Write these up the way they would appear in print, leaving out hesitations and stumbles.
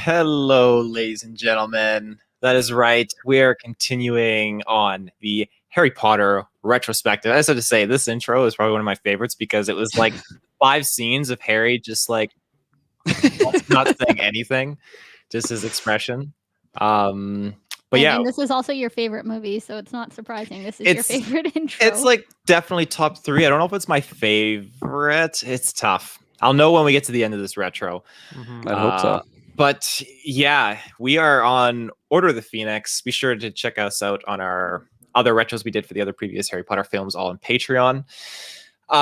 Hello, ladies and gentlemen. That is right. We are continuing on the Harry Potter retrospective. I just have to say, this intro is probably one of my favorites because it was like 5 scenes of Harry just like not saying anything, just his expression. But yeah, and this is also your favorite movie, so it's not surprising. This is your favorite intro. It's like definitely top 3. I don't know if it's my favorite. It's tough. I'll know when we get to the end of this retro. I hope so. But yeah, we are on Order of the Phoenix. Be sure to check us out on our other retros we did for the other previous Harry Potter films, all on Patreon. Who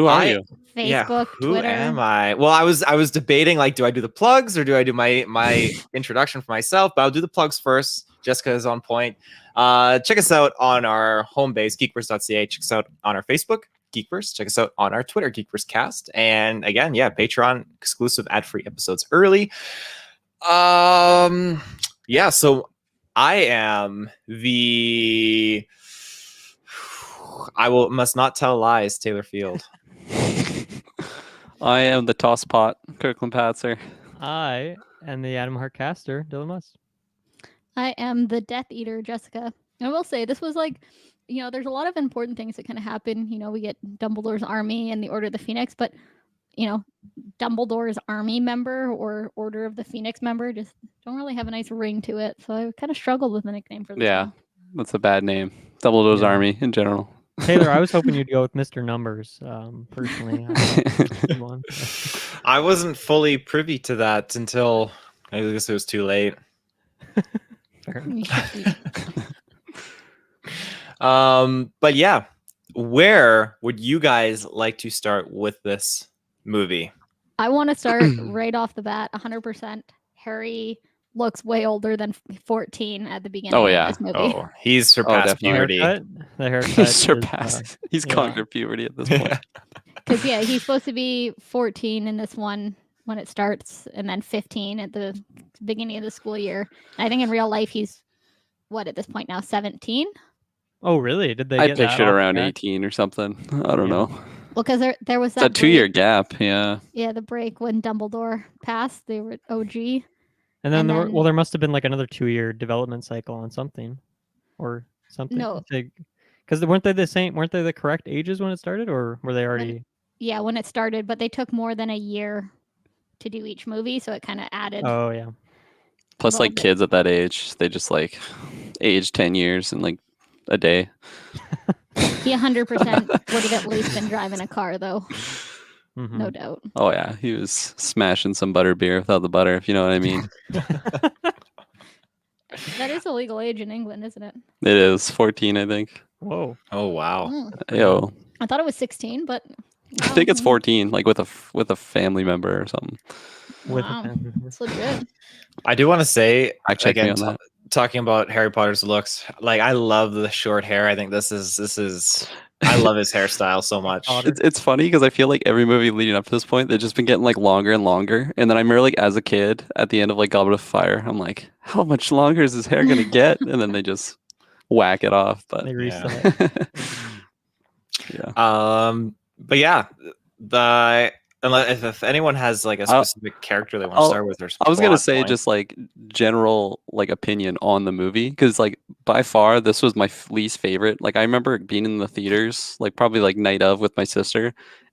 are you? Facebook, who Twitter. am I? Well, I was debating, like, do I do the plugs or do I do my introduction for myself? But I'll do the plugs first. Jessica is on point. Check us out on our home base, GeekVerse.ca. Check us out on our Facebook, GeekVerse. Check us out on our Twitter, GeekVerse Cast. And again, Patreon exclusive ad-free episodes early. So I am the must not tell lies, Taylor Field. I am the tosspot, Kirklin Patzer. I am the Adam Hartcaster, Dylan Must. I am the Death Eater, Jessica. I will say, this was like, there's a lot of important things that kind of happen. We get Dumbledore's army and the Order of the Phoenix, but, Dumbledore's army member or Order of the Phoenix member just don't really have a nice ring to it. So I kind of struggled with the nickname for this one. That's a bad name. Dumbledore's army in general. Taylor, I was hoping you'd go with Mr. Numbers, personally. I wasn't fully privy to that until I guess it was too late. But yeah, where would you guys like to start with this movie? I want to start right off the bat, 100%. Harry looks way older than 14 at the beginning of this movie. Oh, he's surpassed puberty. The haircut He's surpassed. He's conquered puberty at this point. Because he's supposed to be 14 in this one when it starts, and then 15 at the beginning of the school year. I think in real life he's at this point now 17. Oh, really? Did they? I pictured around 18 or something. I don't know. Well, because there was that 2-year gap. Yeah. Yeah, the break when Dumbledore passed. They were OG. And then, there must have been like another 2-year development cycle on something, or something. No, because weren't they the same? Weren't they the correct ages when it started, or were they already? When it started, but they took more than a year to do each movie, so it kind of added. Oh yeah. Plus, like kids at that age, they just like age 10 years in like a day. He 100% would have at least been driving a car, though. Mm-hmm. No doubt. Oh yeah, he was smashing some butter beer without the butter, if you know what I mean. That is a legal age in England, isn't it? It is 14, I think. Whoa. Oh wow. Yo. I thought it was 16, but I think it's 14, like with a family member or something. It's legit. I do want to say, again, talking about Harry Potter's looks, like I love the short hair. I think this is I love his hairstyle so much. It's funny because I feel like every movie leading up to this point, they've just been getting like longer and longer. And then I remember like as a kid at the end of like Goblet of Fire, I'm like, how much longer is his hair gonna get? And then they just whack it off. But they reset it. But yeah, if anyone has like a specific character they want to start with, or I was gonna say just like general like opinion on the movie, because like by far this was my least favorite. Like I remember being in the theaters like probably like night of with my sister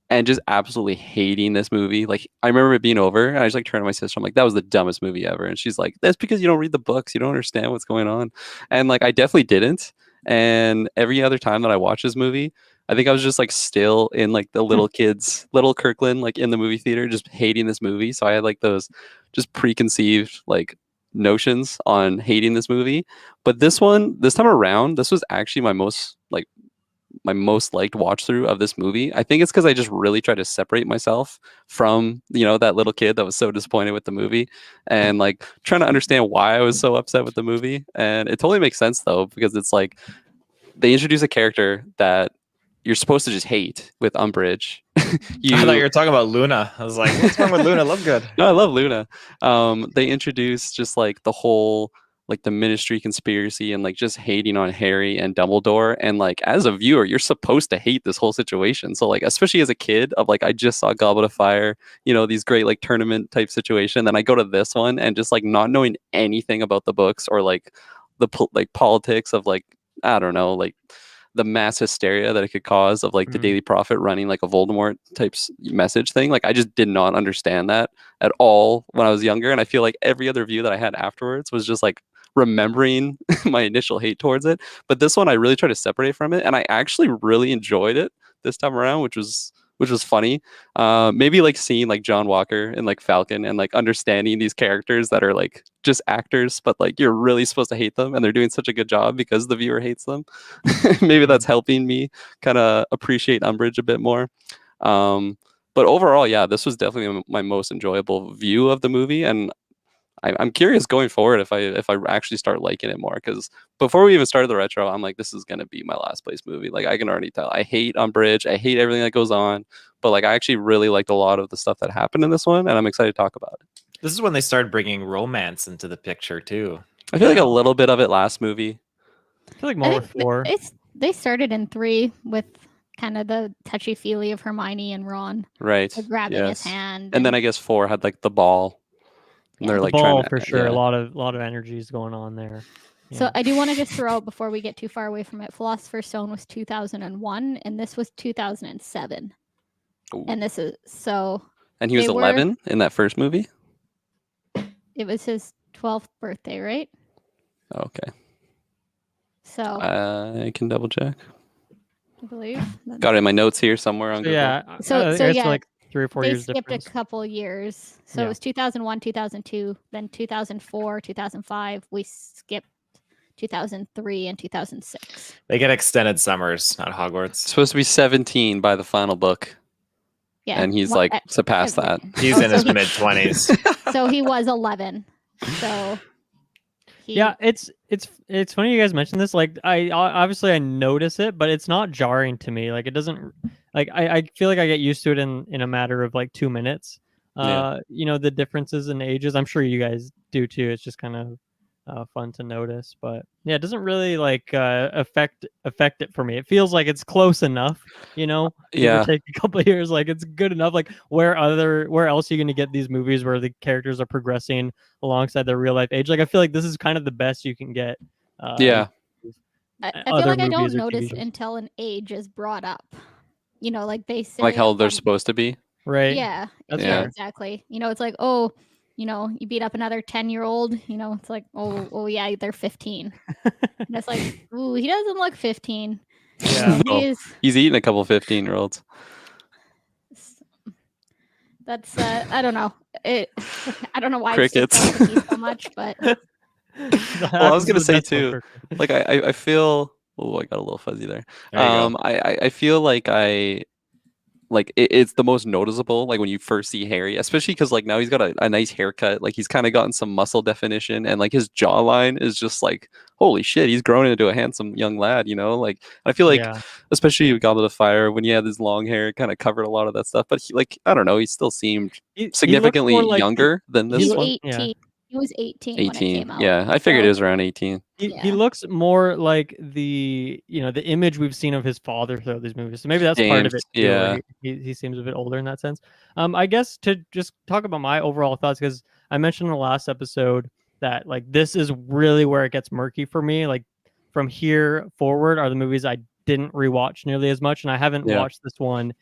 and just absolutely hating this movie. Like I remember it being over and I just like turned to my sister, I'm like, that was the dumbest movie ever. And she's like, that's because you don't read the books, you don't understand what's going on. And like I definitely didn't. And every other time that I watch this movie, I think I was just like still in like the little Kirklin, like in the movie theater, just hating this movie. So I had like those just preconceived like notions on hating this movie. But this time around, this was actually my most liked watch through of this movie. I think it's because I just really tried to separate myself from, that little kid that was so disappointed with the movie and like trying to understand why I was so upset with the movie. And it totally makes sense though, because it's like they introduce a character that you're supposed to just hate with Umbridge. I thought you were talking about Luna. I was like, what's wrong with Luna? Lovegood. No, I love Luna. They introduce just like the whole like the Ministry conspiracy and like just hating on Harry and Dumbledore. And like as a viewer, you're supposed to hate this whole situation. So like especially as a kid, of like I just saw Goblet of Fire, you know, these great like tournament type situation. Then I go to this one and just like not knowing anything about the books or like the like politics of like I don't know, like the mass hysteria that it could cause of like the Daily Prophet running like a Voldemort type message thing. Like I just did not understand that at all when I was younger. And I feel like every other view that I had afterwards was just like remembering my initial hate towards it. But this one I really tried to separate from it. And I actually really enjoyed it this time around, which was funny. Maybe like seeing like John Walker and like Falcon and like understanding these characters that are like just actors, but like you're really supposed to hate them and they're doing such a good job because the viewer hates them. Maybe that's helping me kind of appreciate Umbridge a bit more. But overall, yeah, this was definitely my most enjoyable view of the movie. And I'm curious going forward if I actually start liking it more, because before we even started the retro, I'm like, this is gonna be my last place movie. Like I can already tell. I hate Umbridge. I hate everything that goes on. But like I actually really liked a lot of the stuff that happened in this one, and I'm excited to talk about it. This is when they started bringing romance into the picture too. I feel like a little bit of it last movie. I feel like more with 4. They started in 3 with kind of the touchy-feely of Hermione and Ron. Right. Like grabbing his hand. And then I guess 4 had like the ball. And they're The like ball trying to, for sure. A lot of energy is going on there. So I do want to just throw out before we get too far away from it. Philosopher's Stone was 2001, and this was 2007. Ooh. And this is so. And he was 11 in that first movie. It was his 12th birthday, right? Okay. So I can double check. I believe. Got it in my notes here somewhere on Google. Yeah. So yeah, like 3 or 4 they years skipped difference. a couple years. So it was 2001, 2002, then 2004, 2005. We skipped 2003 and 2006. They get extended summers at Hogwarts. It's supposed to be 17 by the final book. Yeah. And he's like surpassed that. He's in his mid-20s. So he was 11. So yeah, it's funny you guys mentioned this. Like I obviously I notice it, but it's not jarring to me. Like it doesn't like I feel like I get used to it in a matter of like 2 minutes. You know, the differences in ages. I'm sure you guys do too. It's just kind of fun to notice, but yeah, it doesn't really like affect it for me. It feels like it's close enough, you know. Yeah, take a couple of years, like it's good enough. Like where else are you going to get these movies where the characters are progressing alongside their real life age? Like I feel like this is kind of the best you can get. I feel like I don't notice until an age is brought up. You know, like they say like how they're supposed to be. Right. Yeah. That's exactly. You know, it's like, oh, you know, you beat up another 10-year-old, you know, it's like, oh yeah, they're 15. And it's like, ooh, he doesn't look 15. Yeah. He's eating a couple 15-year-olds. That's I don't know. I don't know why crickets so much, but well, I was gonna say too, like I feel I got a little fuzzy there. I feel like it's the most noticeable, like when you first see Harry, especially because like now he's got a nice haircut, like he's kind of gotten some muscle definition, and like his jawline is just like, holy shit, he's grown into a handsome young lad, you know. Like I feel like especially with Goblet of Fire, when he had his long hair, it kind of covered a lot of that stuff, but he, like, I don't know, he still seemed significantly younger than this one. 18. He was 18 when it came out. Yeah, I figured it was around 18. He looks more like the image we've seen of his father throughout these movies. So maybe that's part of it too. Yeah. He seems a bit older in that sense. I guess to just talk about my overall thoughts, because I mentioned in the last episode that like this is really where it gets murky for me. Like from here forward are the movies I didn't rewatch nearly as much, and I haven't watched this one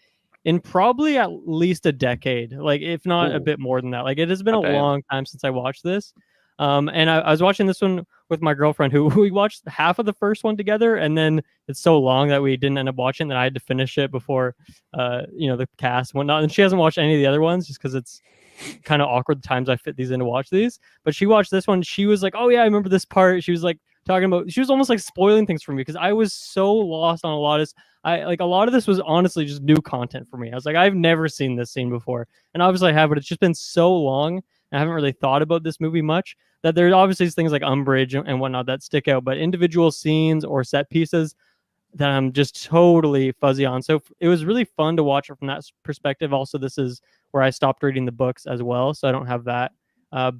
in probably at least a decade, like if not a bit more than that. Like it has been a long time since I watched this. And I was watching this one with my girlfriend, who we watched half of the first one together, and then it's so long that we didn't end up watching that I had to finish it before the cast and whatnot. And she hasn't watched any of the other ones just because it's kind of awkward the times I fit these in to watch these. But she watched this one. She was like, oh yeah, I remember this part. She was like talking about, she was almost like spoiling things for me because I was so lost on a lot of a lot of this was honestly just new content for me. I was like, I've never seen this scene before, and obviously I have, but it's just been so long and I haven't really thought about this movie much that there's obviously things like Umbridge and whatnot that stick out, but individual scenes or set pieces that I'm just totally fuzzy on. So it was really fun to watch it from that perspective. Also, this is where I stopped reading the books as well, so I don't have that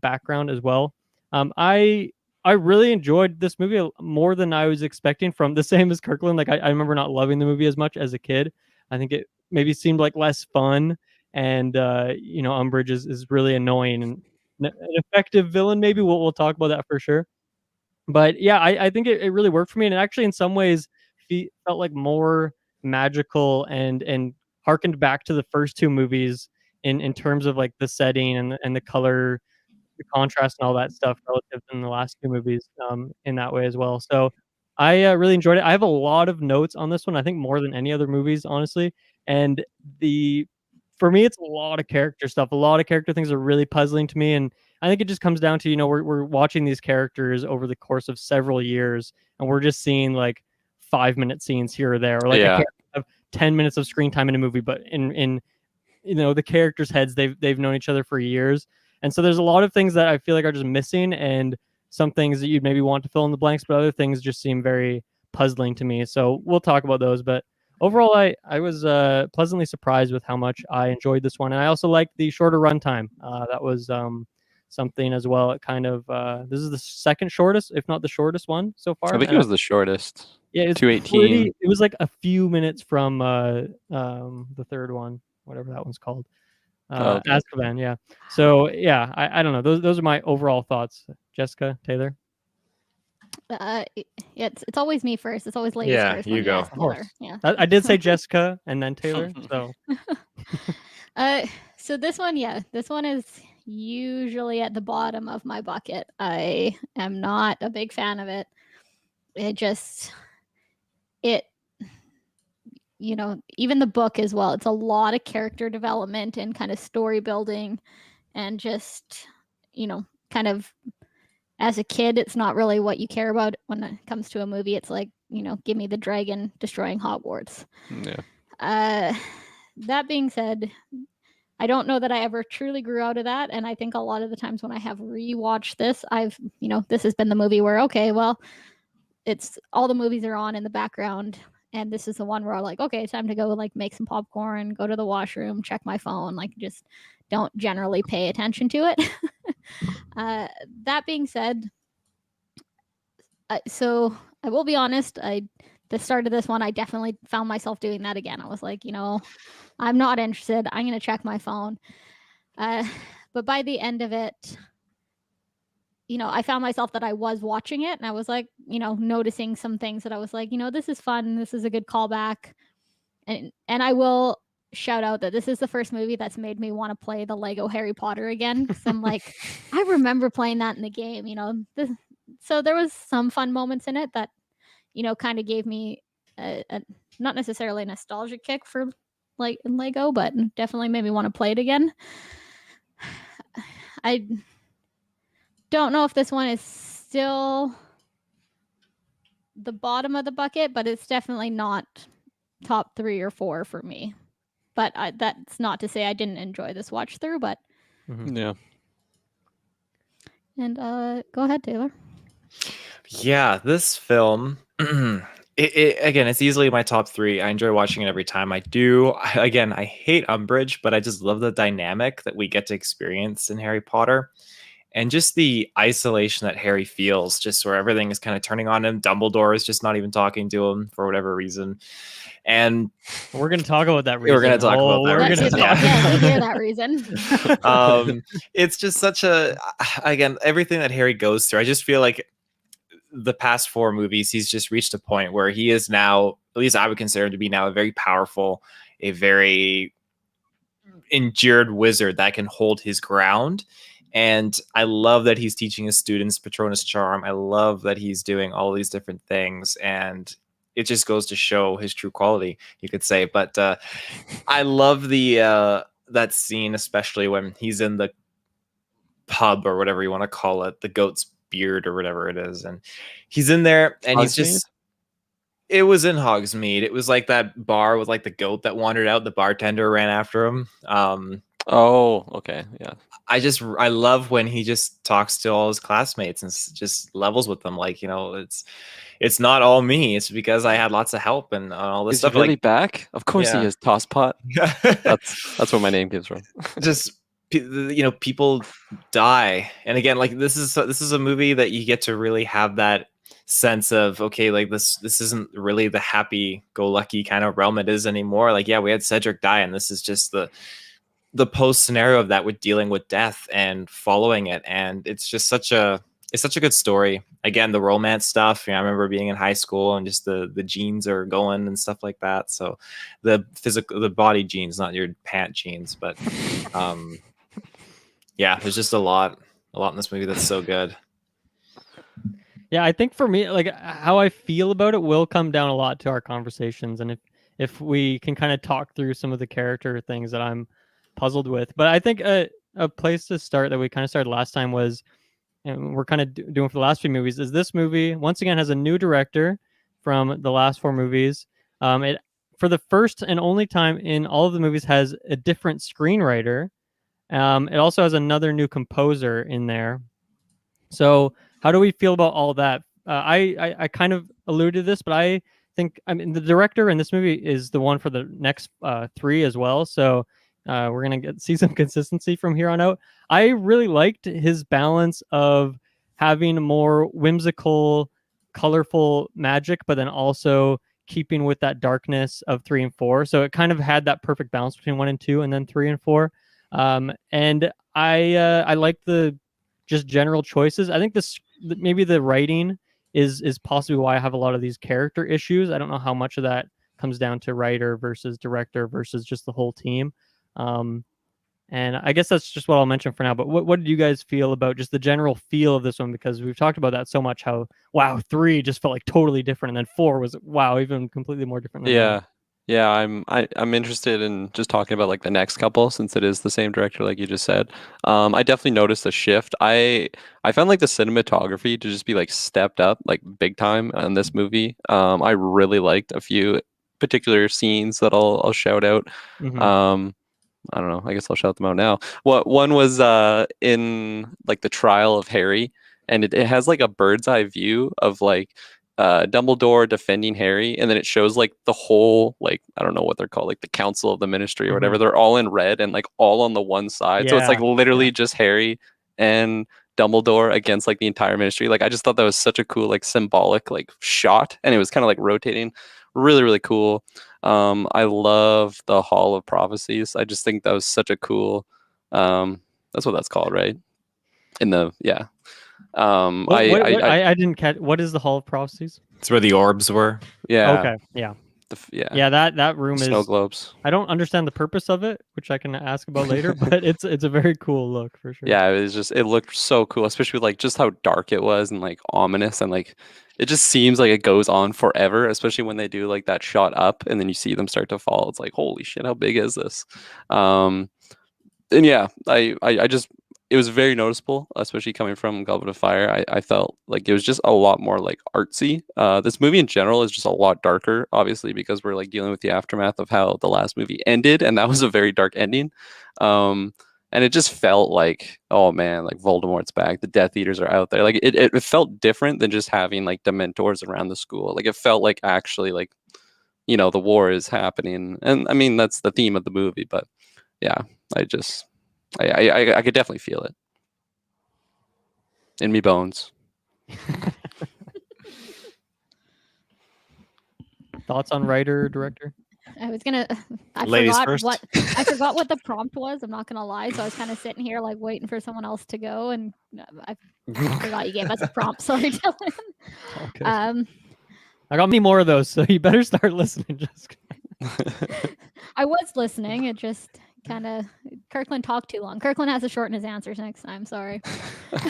background as well. I I really enjoyed this movie more than I was expecting from the same as Kirkland. Like I remember not loving the movie as much as a kid. I think it maybe seemed like less fun, and Umbridge is really annoying and an effective villain. Maybe we'll talk about that for sure. But yeah, I think it really worked for me, and it actually in some ways felt like more magical and harkened back to the first two movies in terms of like the setting and the color, the contrast and all that stuff relative in the last two movies in that way as well. So I really enjoyed it. I have a lot of notes on this one. I think more than any other movies, honestly. And for me, it's a lot of character stuff. A lot of character things are really puzzling to me, and I think it just comes down to we're watching these characters over the course of several years, and we're just seeing like 5-minute scenes here or there, or like a character have 10 minutes of screen time in a movie, but in the characters' heads, they've known each other for years. And so there's a lot of things that I feel like are just missing, and some things that you'd maybe want to fill in the blanks, but other things just seem very puzzling to me. So we'll talk about those. But overall, I was pleasantly surprised with how much I enjoyed this one. And I also liked the shorter runtime. That was something as well. It kind of, this is the second shortest, if not the shortest one so far. I think it was the shortest. Yeah, it's 218. It was like a few minutes from the third one, whatever that one's called. Okay. Azkaban, yeah. So yeah, I don't know. Those are my overall thoughts. Jessica, Taylor. It's always me first. It's always ladies Yeah, first. you when go. ask Of course. Taylor. Yeah. I did say Jessica and then Taylor. So So this one is usually at the bottom of my bucket. I am not a big fan of it. Even the book as well. It's a lot of character development and kind of story building, and just, kind of as a kid, it's not really what you care about when it comes to a movie. It's like, give me the dragon destroying Hogwarts. Yeah. That being said, I don't know that I ever truly grew out of that. And I think a lot of the times when I have rewatched this, this has been the movie where, okay, well, it's all the movies are on in the background. And this is the one where I'm like, okay, it's time to go like make some popcorn, go to the washroom, check my phone, like just don't generally pay attention to it. That being said, so I will be honest, the start of this one, I definitely found myself doing that again. I was like, I'm not interested. I'm going to check my phone. But by the end of it, I found myself that I was watching it, and I was like, noticing some things that I was like, this is fun. This is a good callback. And I will shout out that this is the first movie that's made me want to play the Lego Harry Potter again. Because I'm like, I remember playing that in the game, so there was some fun moments in it that, kind of gave me a not necessarily a nostalgic kick for like in Lego, but definitely made me want to play it again. I don't know if this one is still the bottom of the bucket, but it's definitely not top 3 or 4 for me. But that's not to say I didn't enjoy this watch through, but Yeah. And go ahead, Taylor. Yeah, this film, again, it's easily my top 3. I enjoy watching it every time. I hate Umbridge, but I just love the dynamic that we get to experience in Harry Potter. And just the isolation that Harry feels, just where everything is kind of turning on him. Dumbledore is just not even talking to him for whatever reason. And we're going to talk about that reason. We're going to talk about that reason. Yeah, we hear that reason. It's just such again, everything that Harry goes through. I just feel like the past 4 movies, he's just reached a point where he is now, at least I would consider him to be now, a very powerful, a very endured wizard that can hold his ground. And I love that he's teaching his students Patronus Charm. I love that he's doing all these different things, and it just goes to show his true quality, you could say. But I love that scene, especially when he's in the pub or whatever you want to call it, the Goat's Beard or whatever it is, and he's in there and he's just. It was in Hogsmeade. It was like that bar with like the goat that wandered out. The bartender ran after him. Oh, okay, yeah. I love when he just talks to all his classmates and just levels with them. Like, it's not all me. It's because I had lots of help and all this stuff. Really like back? Of course he is. Tosspot. That's where my name comes from. Just people die, and again, like this is a movie that you get to really have that sense of, okay, like this isn't really the happy-go-lucky kind of realm it is anymore. Like, yeah, we had Cedric die, and this is just the post scenario of that, with dealing with death and following it, and it's such a good story. Again, the romance stuff, I remember being in high school and just the genes are going and stuff like that. So the body genes, not your pant genes, but yeah, there's just a lot in this movie that's so good. Yeah, I think for me, like how I feel about it will come down a lot to our conversations, and if we can kind of talk through some of the character things that I'm puzzled with. But I think a place to start that we kind of started last time was, and we're kind of doing for the last few movies, is this movie once again has a new director from the last 4 movies. It, for the first and only time in all of the movies, has a different screenwriter. It also has another new composer in there. So how do we feel about all that? I kind of alluded to this, but I think, I mean, the director in this movie is the one for the next 3 as well. So we're gonna see some consistency from here on out. I really liked his balance of having more whimsical, colorful magic, but then also keeping with that darkness of 3 and 4. So it kind of had that perfect balance between 1 and 2, and then 3 and 4. And I like the just general choices. I think maybe the writing is possibly why I have a lot of these character issues. I don't know how much of that comes down to writer versus director versus just the whole team. And I guess that's just what I'll mention for now. But what did you guys feel about just the general feel of this one? Because we've talked about that so much, how, wow, 3 just felt like totally different. And then 4 was, wow, even completely more different than Yeah. Yeah, I'm interested in just talking about like the next couple, since it is the same director like you just said. I definitely noticed a shift. I found like the cinematography to just be like stepped up like big time in this movie. I really liked a few particular scenes that I'll shout out. Mhm. I don't know. I guess I'll shout them out now. One was in like the trial of Harry, and it has like a bird's eye view of like Dumbledore defending Harry, and then it shows like the whole, like, I don't know what they're called, like the council of the ministry or whatever. They're all in red and like all on the one side. So it's like literally just Harry and Dumbledore against like the entire ministry. Like, I just thought that was such a cool like symbolic like shot, and it was kind of like rotating. Really, really cool. I love the Hall of Prophecies. I just think that was such a cool that's what that's called, right? Yeah. I didn't catch. What is the Hall of Prophecies? It's where the orbs were. Yeah. Okay. Yeah. Yeah. That room Snow is. globes. I don't understand the purpose of it, which I can ask about later. But it's a very cool look for sure. Yeah, it looked so cool, especially with like just how dark it was and like ominous, and like it just seems like it goes on forever, especially when they do like that shot up and then you see them start to fall. It's like, holy shit, how big is this? And yeah, I just, it was very noticeable, especially coming from Goblet of Fire. I felt like it was just a lot more like artsy. This movie in general is just a lot darker, obviously, because we're like dealing with the aftermath of how the last movie ended, and that was a very dark ending. And it just felt like, oh man, like Voldemort's back. The Death Eaters are out there. Like it felt different than just having like Dementors around the school. Like it felt like actually like, the war is happening. And I mean, that's the theme of the movie. But yeah, I could definitely feel it in me bones. Thoughts on writer, director? I was gonna. Ladies first. I forgot what the prompt was. I'm not gonna lie. So I was kind of sitting here like waiting for someone else to go, and I forgot you gave us a prompt. Sorry, Dylan. Okay. I got many more of those, so you better start listening. Just. I was listening. It just kind of Kirklin talked too long. Kirklin has to shorten his answers next time. Sorry.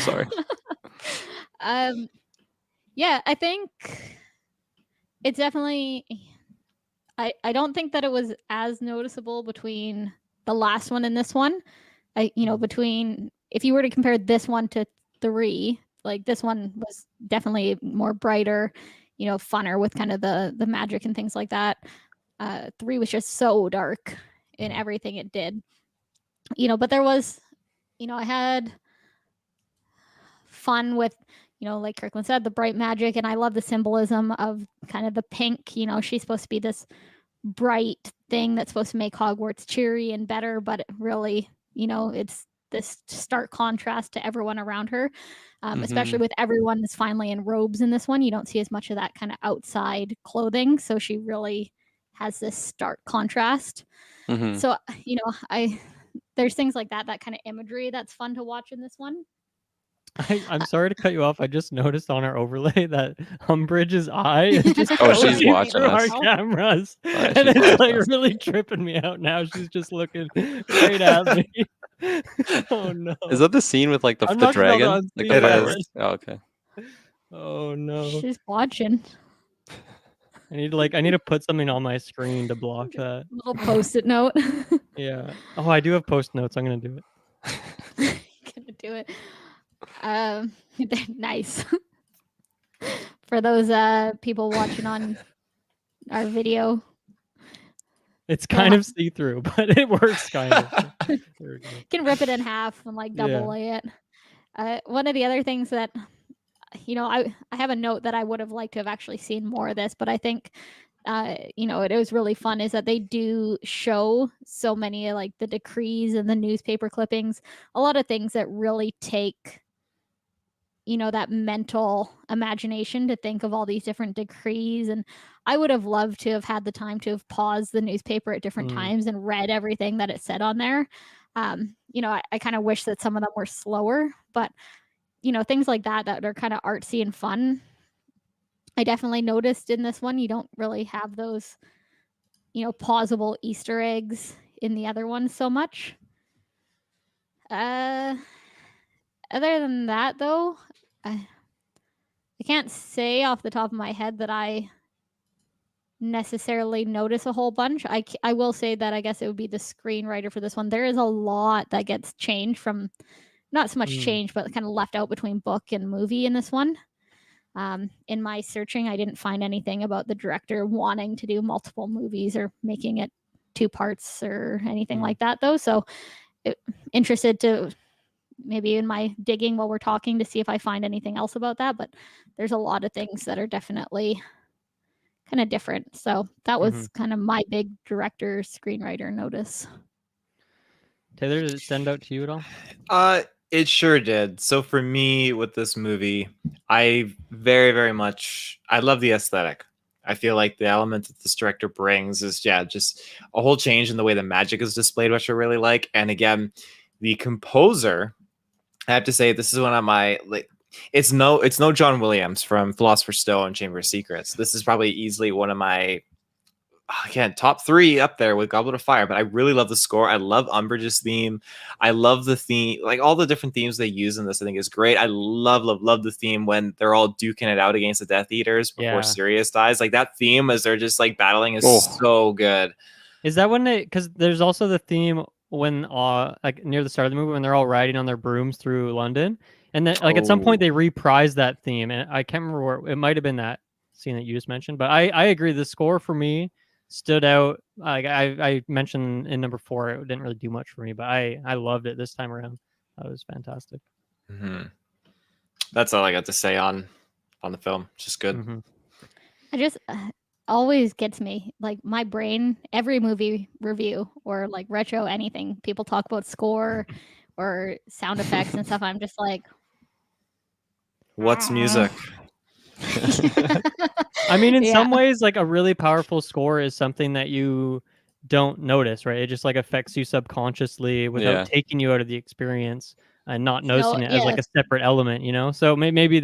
Sorry. Yeah, I think it's definitely. I don't think that it was as noticeable between the last one and this one. Between, if you were to compare this one to 3, like this one was definitely more brighter, funner with kind of the magic and things like that. 3 was just so dark in everything it did. But there was, I had fun with, like Kirklin said, the bright magic, and I love the symbolism of kind of the pink. She's supposed to be this bright thing that's supposed to make Hogwarts cheery and better, but it really, it's this stark contrast to everyone around her, especially Mhm. with everyone is finally in robes in this one. You don't see as much of that kind of outside clothing, so she really has this stark contrast. Mhm. So there's things like that kind of imagery that's fun to watch in this one. I'm sorry to cut you off. I just noticed on our overlay that Umbridge's eye is just Oh, going she's watching through our us. cameras, Alright, and she's it's like watching us. really tripping me out now. She's just looking right at me. Oh no! Is that the scene with like I'm the not gonna be able dragon? to Like unsee the It that. fireworks? Oh, okay. Oh no! She's watching. I need to put something on my screen to block that. Little post-it note. Yeah. Oh, I do have post notes. I'm gonna do it. Gonna do it. Nice. For those people watching on our video. It's kind of see through, but it works kind of. There we go. Can rip it in half and like double lay it. One of the other things that I have a note that I would have liked to have actually seen more of this, but I think it was really fun is that they do show so many like the decrees and the newspaper clippings, a lot of things that really take that mental imagination to think of all these different decrees. And I would have loved to have had the time to have paused the newspaper at different times and read everything that it said on there. I kind of wish that some of them were slower, but things like that are kind of artsy and fun. I definitely noticed in this one, you don't really have those, pausable Easter eggs in the other ones so much. Other than that, though, I can't say off the top of my head that I necessarily notice a whole bunch. I will say that I guess it would be the screenwriter for this one. There is a lot that gets changed from, not so much changed, but kind of left out between book and movie in this one. In my searching, I didn't find anything about the director wanting to do multiple movies or making it 2 parts or anything like that, though. So interested to maybe in my digging while we're talking to see if I find anything else about that. But there's a lot of things that are definitely kind of different. So that was kind of my big director screenwriter notice. Taylor, did it stand out to you at all? It sure did. So for me with this movie, I very, very much, I love the aesthetic. I feel like the element that this director brings is, just a whole change in the way the magic is displayed, which I really like. And again, the composer, I have to say, this is one of my, it's no John Williams from Philosopher's Stone, Chamber of Secrets. This is probably easily one of my, again, top 3 up there with Goblet of Fire, but I really love the score. I love Umbridge's theme. I love the theme, like all the different themes they use in this, I think is great. I love the theme when they're all duking it out against the Death Eaters before Sirius dies. Like that theme as they're just like battling is so good. Is that when because there's also the theme when like near the start of the movie when they're all riding on their brooms through London, and then like at some point they reprise that theme, and I can't remember where it might have been that scene that you just mentioned, but I agree the score for me stood out. Like I mentioned in number 4, it didn't really do much for me, but I loved it this time around. That was fantastic. That's all I got to say on the film. Just good. I just always gets me, like my brain, every movie review or like retro anything, people talk about score or sound effects and stuff. I'm just like, what's music? I mean, in some ways, like a really powerful score is something that you don't notice, right? It just like affects you subconsciously without taking you out of the experience and not noticing it as like a separate element, So maybe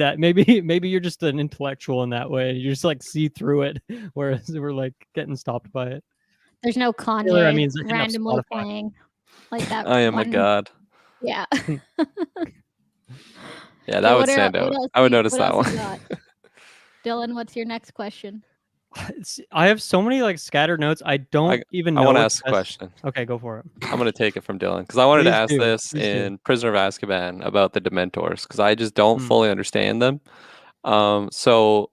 you're just an intellectual in that way. You just like see through it, whereas we're like getting stopped by it. There's no Kanye randomly playing like that. I am a god. Yeah. Yeah, that would stand out. I would notice that one. Dylan, what's your next question? I have so many like scattered notes. I don't even know. I want to ask a question. Okay, go for it. I'm going to take it from Dylan because I wanted to ask this in Prisoner of Azkaban about the Dementors because I just don't fully understand them. So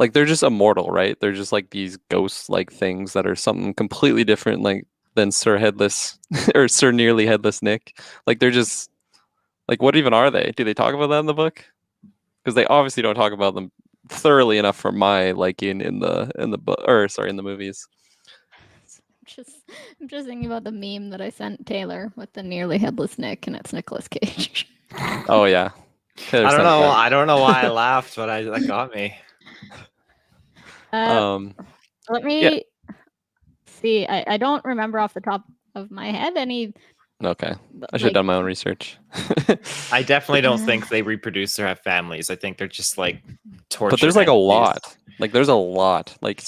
like they're just immortal, right? They're just like these ghost-like things that are something completely different, like than Sir Headless or Sir Nearly Headless Nick. Like they're just like, what even are they? Do they talk about that in the book? Because they obviously don't talk about them thoroughly enough for my liking in the book, or sorry, in the movies. I'm just thinking about the meme that I sent Taylor with the nearly headless Nick, and it's Nicolas Cage. Oh yeah. Taylor I don't sent know. that. I don't know why I laughed, but that got me. Let me see. I don't remember off the top of my head any. Okay. I should have done my own research. I definitely don't think they reproduce or have families. I think they're just like tortured. But there's like a entities. lot. Like there's a lot. Like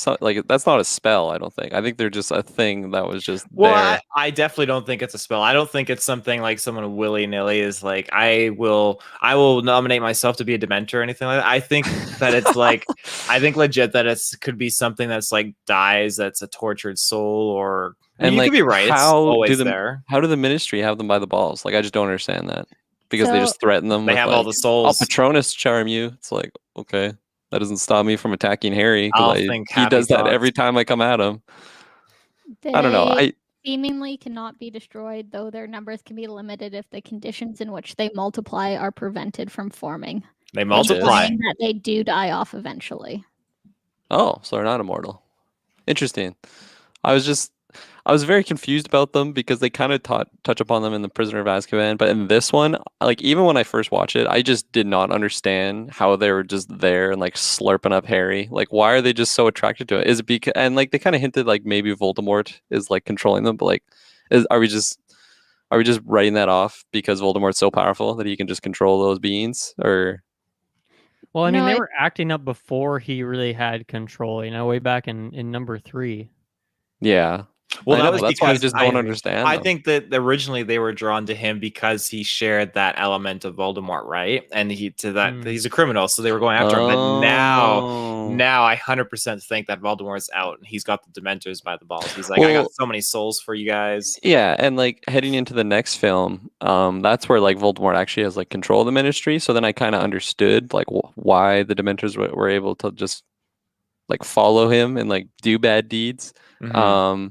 that's not a spell, I don't think. I think they're just a thing that was just Well, there. I definitely don't think it's a spell. I don't think it's something like someone willy-nilly is like, I will nominate myself to be a Dementor or anything like that. I think that it's like, I think legit that it's could be something that's like dies, that's a tortured soul, or And you like, could be right. It's always there. How do the Ministry have them by the balls? Like I just don't understand that. Because they just threaten them. They with have like, all the souls. I'll Patronus charm you. It's like, okay, that doesn't stop me from attacking Harry I'll because think he happy does that thoughts. every time I come at him. I don't know. They seemingly cannot be destroyed, though their numbers can be limited if the conditions in which they multiply are prevented from forming. They multiply. Implying that they do die off eventually. Oh, so they're not immortal. Interesting. I was very confused about them because they kind of touch upon them in The Prisoner of Azkaban, but in this one, like even when I first watched it, I just did not understand how they were just there and like slurping up Harry. Like, why are they just so attracted to it? Is it because, and like they kind of hinted like maybe Voldemort is like controlling them, but like, are we just writing that off because Voldemort's so powerful that he can just control those beings? Or well, I mean, they were acting up before he really had control. Way back in number 3. Yeah. Well, I know, that's why I just don't understand. I think that originally they were drawn to him because he shared that element of Voldemort, right? And he's a criminal, so they were going after him. But now I 100% think that Voldemort's out and he's got the Dementors by the balls. He's like, I got so many souls for you guys. Yeah, and like heading into the next film, that's where like Voldemort actually has like control of the Ministry. So then I kind of understood like why the Dementors were able to just like follow him and like do bad deeds. Mm-hmm.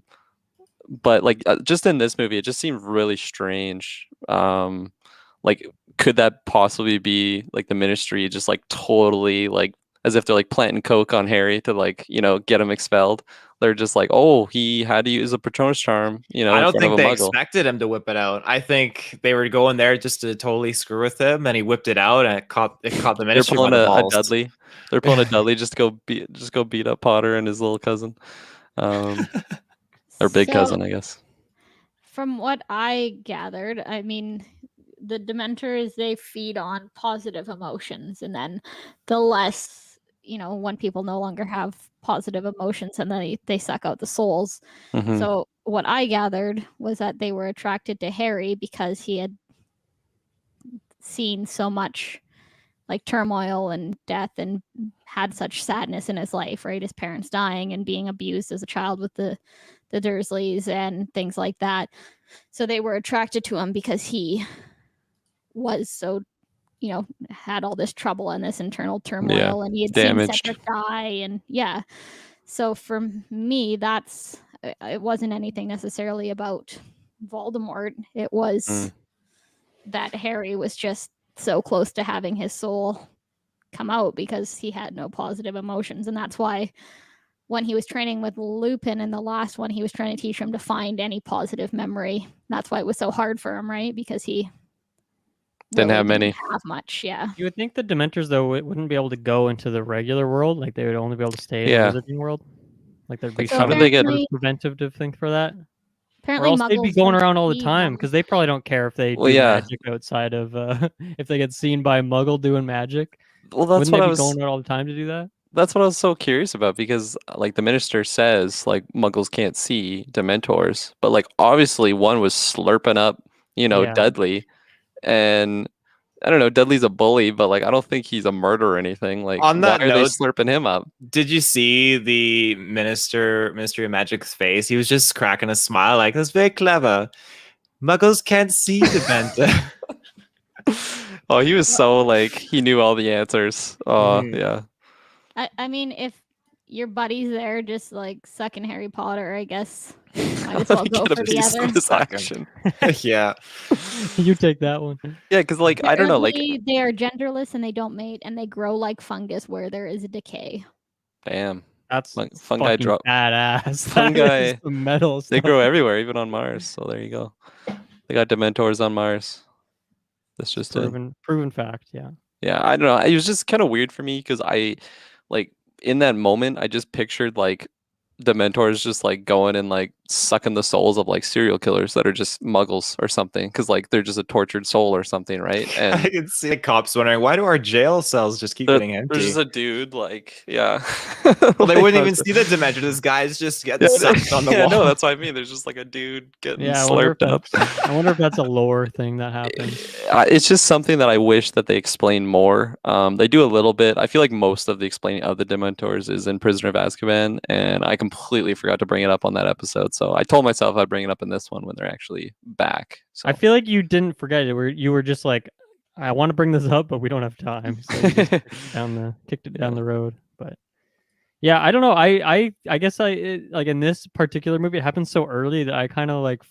But like just in this movie, it just seemed really strange. Like, could that possibly be like the Ministry just like totally like as if they're like planting coke on Harry to like get him expelled? They're just like, oh, he had to use a Patronus charm. I don't think they Muggle. expected him to whip it out. I think they were going there just to totally screw with him, and he whipped it out, and it caught the Ministry. They're pulling by the a balls. Dudley. They're pulling a Dudley just to go beat up Potter and his little cousin. Or big cousin, I guess. From what I gathered, I mean, the Dementors, they feed on positive emotions, and then the less, when people no longer have positive emotions, and then they suck out the souls. Mm-hmm. So what I gathered was that they were attracted to Harry because he had seen so much like turmoil and death and had such sadness in his life, right? His parents dying and being abused as a child with the Dursleys and things like that. So they were attracted to him because he was so, had all this trouble and this internal turmoil, and he had seen Cedric die, and So for me, it wasn't anything necessarily about Voldemort. It was that Harry was just so close to having his soul come out because he had no positive emotions, and that's why when he was training with Lupin in the last one, he was trying to teach him to find any positive memory. That's why it was so hard for him, right? Because he didn't have many. Have much, yeah. You would think the Dementors, though, wouldn't be able to go into the regular world. Like they would only be able to stay in the Wizarding World. Like there'd be some preventative thing for that. Apparently, or else they'd be going around all the time because they probably don't care if they do magic outside of if they get seen by a Muggle doing magic. Well, that's Wouldn't what they I be was going out all the time to do that. That's what I was so curious about because like the minister says like Muggles can't see Dementors, but like obviously one was slurping up, Dudley, and I don't know, Dudley's a bully, but like I don't think he's a murderer or anything. Like on that why are they slurping him up? Did you see the Ministry of Magic's face? He was just cracking a smile like, that's very clever. Muggles can't see Dementor. Oh, he was so like he knew all the answers. Oh, yeah. I mean, if your buddy's there just like sucking Harry Potter, I guess might as well go for the other. Action. Yeah. You take that one. Yeah, because like apparently, I don't know, like they are genderless and they don't mate and they grow like fungus where there is a decay. Damn. That's fungi fucking drop. badass. That is Fungi, some metal they stuff. grow everywhere, even on Mars. So there you go. They got Dementors on Mars. That's just it. Proven fact. Yeah. Yeah, I don't know. It was just kind of weird for me because I, like, in that moment, I just pictured like Dementors just like going and like sucking the souls of like serial killers that are just muggles or something, because like they're just a tortured soul or something, right? I And can see the cops wondering, why do our jail cells just keep getting there's empty? just a dude, like, yeah. Well, they Like, wouldn't I even was- see the Dementor. This guy's just getting Yeah, sucked on the yeah, wall. no, that's what I mean. There's just like a dude getting Yeah, I wonder slurped up. I wonder if that's a lore thing that happened. It's just something that I wish that they explain more. They do a little bit. I feel like most of the explaining of the Dementors is in Prisoner of Azkaban, and I completely forgot to bring it up on that episode. So I told myself I'd bring it up in this one when they're actually back. So I feel like you didn't forget it. You were just like, I want to bring this up, but we don't have time. So you just kicked it down the road. But yeah, I don't know. I guess like in this particular movie, it happens so early that I kind of like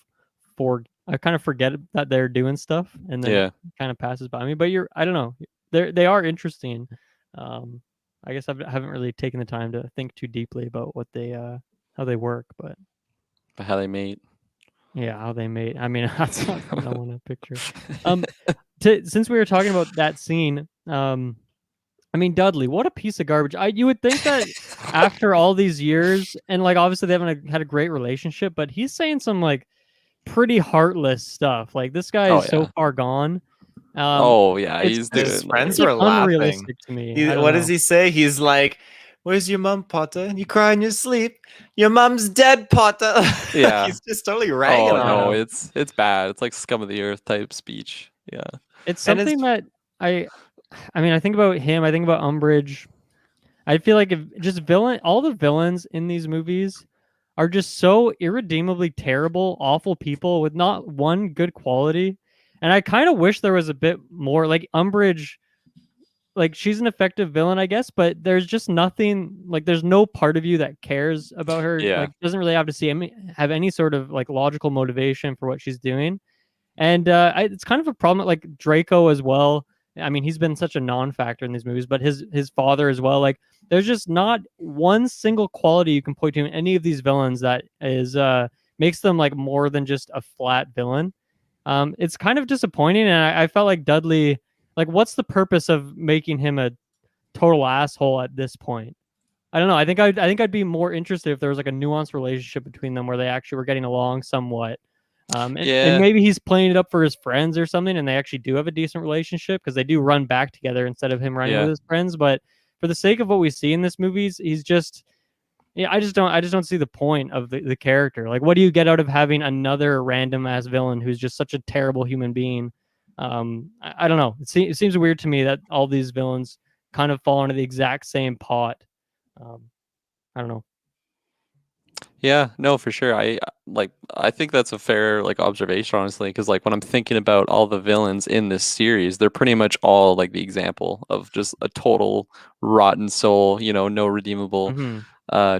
I kind of forget that they're doing stuff, and then it kind of passes by me. But I don't know. They are interesting. I guess I haven't really taken the time to think too deeply about what they how they work, but how they mate. yeah, how they made. I mean, that's not something I want to picture. Since we were talking about that scene, I mean, Dudley, what a piece of garbage. You would think that after all these years, and like obviously they haven't had a great relationship, but he's saying some like pretty heartless stuff. Like this guy is so far gone. He's doing. His friends it's were laughing. unrealistic to me. What does he say? He's like, "Where's your mum, Potter? You cry in your sleep. Your mum's dead, Potter." Yeah, he's just totally ragging on him. it's bad. It's like scum of the earth type speech. Yeah, it's something that I mean, I think about him. I think about Umbridge. I feel like all the villains in these movies are just so irredeemably terrible, awful people with not one good quality. And I kind of wish there was a bit more. Like Umbridge, like she's an effective villain, I guess, but there's just nothing. Like there's no part of you that cares about her. Yeah. Like doesn't really have any sort of like logical motivation for what she's doing. And it's kind of a problem. Like Draco as well. I mean, he's been such a non-factor in these movies, but his father as well. Like, there's just not one single quality you can point to in any of these villains that is makes them like more than just a flat villain. It's kind of disappointing, and I felt like Dudley. Like, what's the purpose of making him a total asshole at this point? I don't know. I think I'd be more interested if there was like a nuanced relationship between them where they actually were getting along somewhat. And maybe he's playing it up for his friends or something, and they actually do have a decent relationship because they do run back together instead of him running with his friends. But for the sake of what we see in this movie, he's just, I just don't see the point of the character. Like, what do you get out of having another random ass villain who's just such a terrible human being? I don't know. It seems weird to me that all these villains kind of fall into the exact same pot. I don't know. Yeah, no, for sure. I think that's a fair like observation, honestly, because like when I'm thinking about all the villains in this series, they're pretty much all like the example of just a total rotten soul, no redeemable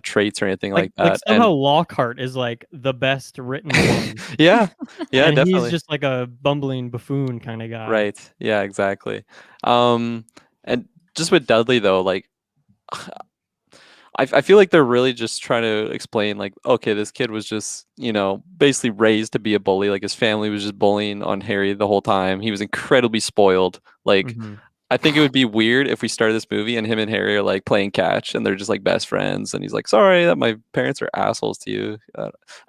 traits or anything like that. Like somehow Lockhart is like the best written one. Yeah, and definitely. He's just like a bumbling buffoon kind of guy. Right. Yeah, exactly. And just with Dudley though, like I feel like they're really just trying to explain, like, okay, this kid was just, basically raised to be a bully. Like, his family was just bullying on Harry the whole time. He was incredibly spoiled. Like, I think it would be weird if we started this movie and him and Harry are, like, playing catch and they're just, like, best friends. And he's like, sorry that my parents are assholes to you.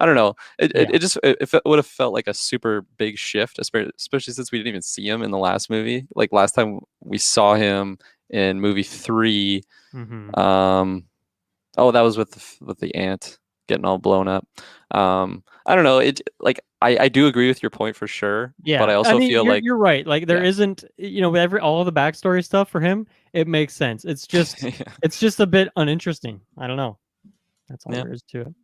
I don't know. It would have felt like a super big shift, especially since we didn't even see him in the last movie. Like, last time we saw him in movie 3, oh, that was with the ant getting all blown up. I don't know. I do agree with your point for sure. Yeah, but I also feel like you're right. Like there isn't, with all the backstory stuff for him, it makes sense. It's just it's just a bit uninteresting. I don't know. That's all there is to it.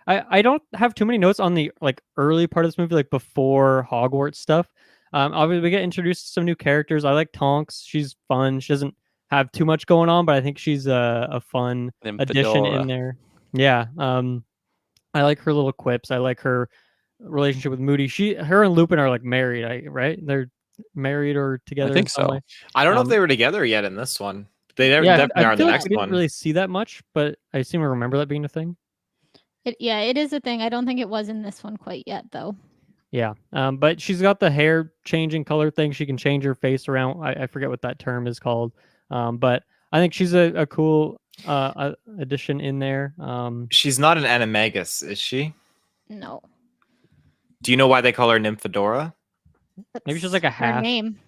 I don't have too many notes on the like early part of this movie, like before Hogwarts stuff. Obviously we get introduced to some new characters. I like Tonks. She's fun. She doesn't have too much going on, but I think she's a fun addition in there. Yeah. I like her little quips. I like her relationship with Moody. Her and Lupin are like married, right? They're married or together. I think so. Way. I don't know if they were together yet in this one. definitely are I in feel the like next we didn't one. really see that much, but I seem to remember that being a thing. It is a thing. I don't think it was in this one quite yet, though. Yeah, but she's got the hair changing color thing. She can change her face around. I forget what that term is called, but I think she's a cool addition in there. She's not an animagus, is she? No. Do you know why they call her Nymphadora? Maybe she's like a her half. name.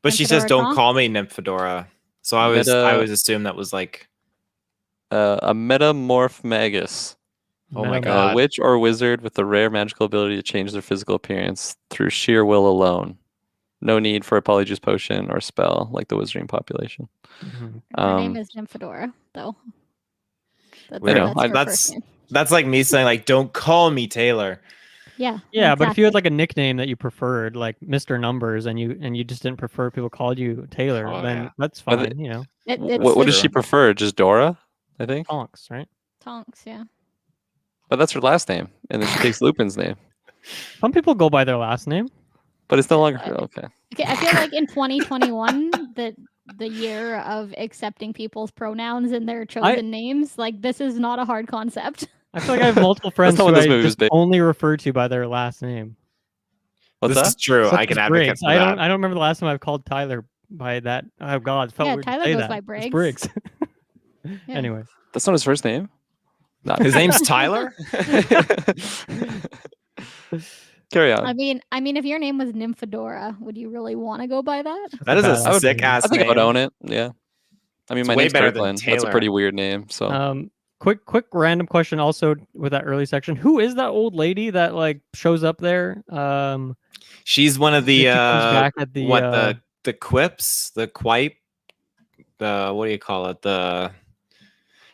But she says, Nymphadora "Don't Tonks? call me Nymphadora." So I always assumed that was like, A metamorph magus. oh my Metamorph. god, A witch or wizard with the rare magical ability to change their physical appearance through sheer will alone. No need for a polyjuice potion or spell like the wizarding population. Mhm. Her name is Nymphadora, though. I know. Her first name. That's like me saying like, "Don't call me Taylor." Yeah. Yeah, but if you had exactly. like a nickname that you preferred, like Mr. Numbers, and you just didn't prefer people called you Taylor, Oh, then yeah. that's But fine. You know, What does true. she prefer? Just Dora, I think. Tonks, right? Tonks, yeah. But that's her last name, and then she takes Lupin's name. Some people go by their last name. But it's no longer okay. Okay, I feel like in 2021, the year of accepting people's pronouns and their chosen names, like this is not a hard concept. I feel like I have multiple friends not who what this I movie was just based- only refer to by their last name. What's This that? is true. Such I can as advocate Briggs. for I that. don't remember the last time I've called Tyler by that. Oh God, it felt Yeah, weird Tyler to say goes that. by It's Briggs. Briggs. Yeah. Anyway, That's not his first name. Not His name's Tyler. Carry on. I mean, if your name was Nymphadora, would you really want to go by that? That is badass a sick name. ass I think name. I would own it. Yeah. I mean, It's my way name's better than Kirklin. That's a Taylor. pretty weird name. So quick random question also with that early section. Who is that old lady that like shows up there? She's one of the she comes back at the the quips, the quipe, the what do you call it?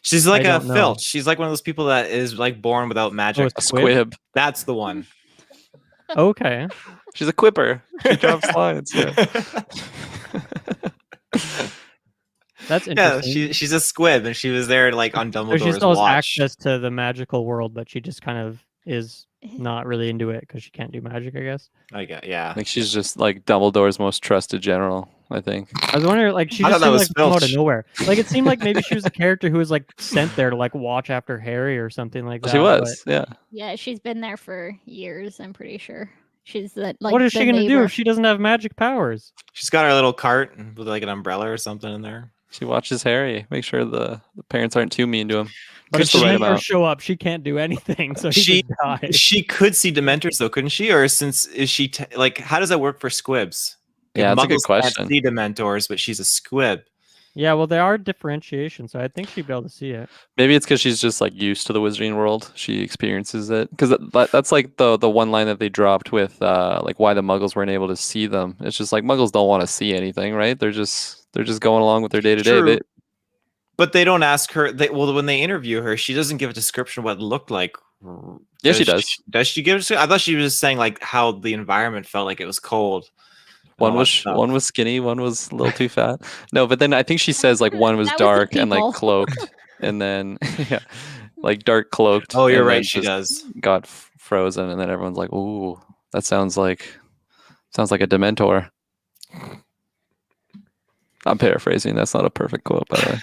She's like I a don't know. filch. She's like one of those people that is like born without magic. a squib. That's the one. Okay. She's a quipper. She drops lines. Yeah. That's Yeah, interesting. she's a squib, and she was there like on So Dumbledore's she still has watch. access to the magical world, but she just kind of is not really into it because she can't do magic, I guess. I get, yeah. Like she's just like Dumbledore's most trusted general, I think. I was wondering, like, she I just thought that seemed was like come out of Filch. nowhere. Like, it seemed like maybe she was a character who was like sent there to like watch after Harry or something like that. She was, yeah. Yeah, she's been there for years. I'm pretty sure. She's the like. What is she the gonna do neighbor. if she doesn't have magic powers? She's got her little cart with like an umbrella or something in there. She watches Harry, make sure the parents aren't too mean to him. But if Just the right Dementors amount. show up, she can't do anything, so he She- just dies. She could see Dementors though, couldn't she? Or is she like how does that work for squibs? Yeah, that's a good Muggles can't question. see Dementors, but she's a squib. Yeah, well, there are differentiation, so I think she'd be able to see it. Maybe it's because she's just like used to the wizarding world. She experiences it because that's like the one line that they dropped with like why the Muggles weren't able to see them. It's just like Muggles don't want to see anything, right? They're just going along with their day to day. True. But they don't ask her. Well, when they interview her, she doesn't give a description of what it looked like. Yeah, she does. Does she give? I thought she was just saying like how the environment felt like it was cold. One was skinny, one was a little too fat. No, but then I think she says like one was That was the dark and like people. cloaked, and then yeah, like dark cloaked. Oh, you're and then right. She just does. got frozen, and then everyone's like, "Ooh, that sounds like a Dementor." I'm paraphrasing. That's not a perfect quote, by the way.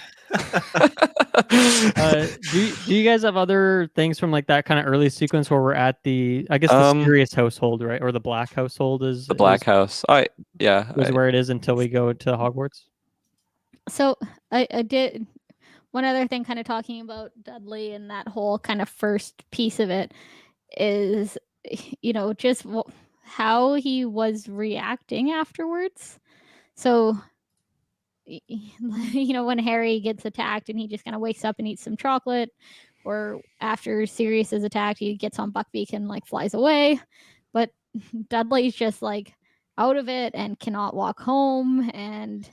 Do you guys have other things from like that kind of early sequence where we're at the Sirius household, right, or the Black household is The Black House. is where it is until we go to Hogwarts. So I did one other thing, kind of talking about Dudley and that whole kind of first piece of it is, just how he was reacting afterwards. So, when Harry gets attacked and he just kind of wakes up and eats some chocolate, or after Sirius is attacked, he gets on Buckbeak and like flies away. But Dudley's just like out of it and cannot walk home and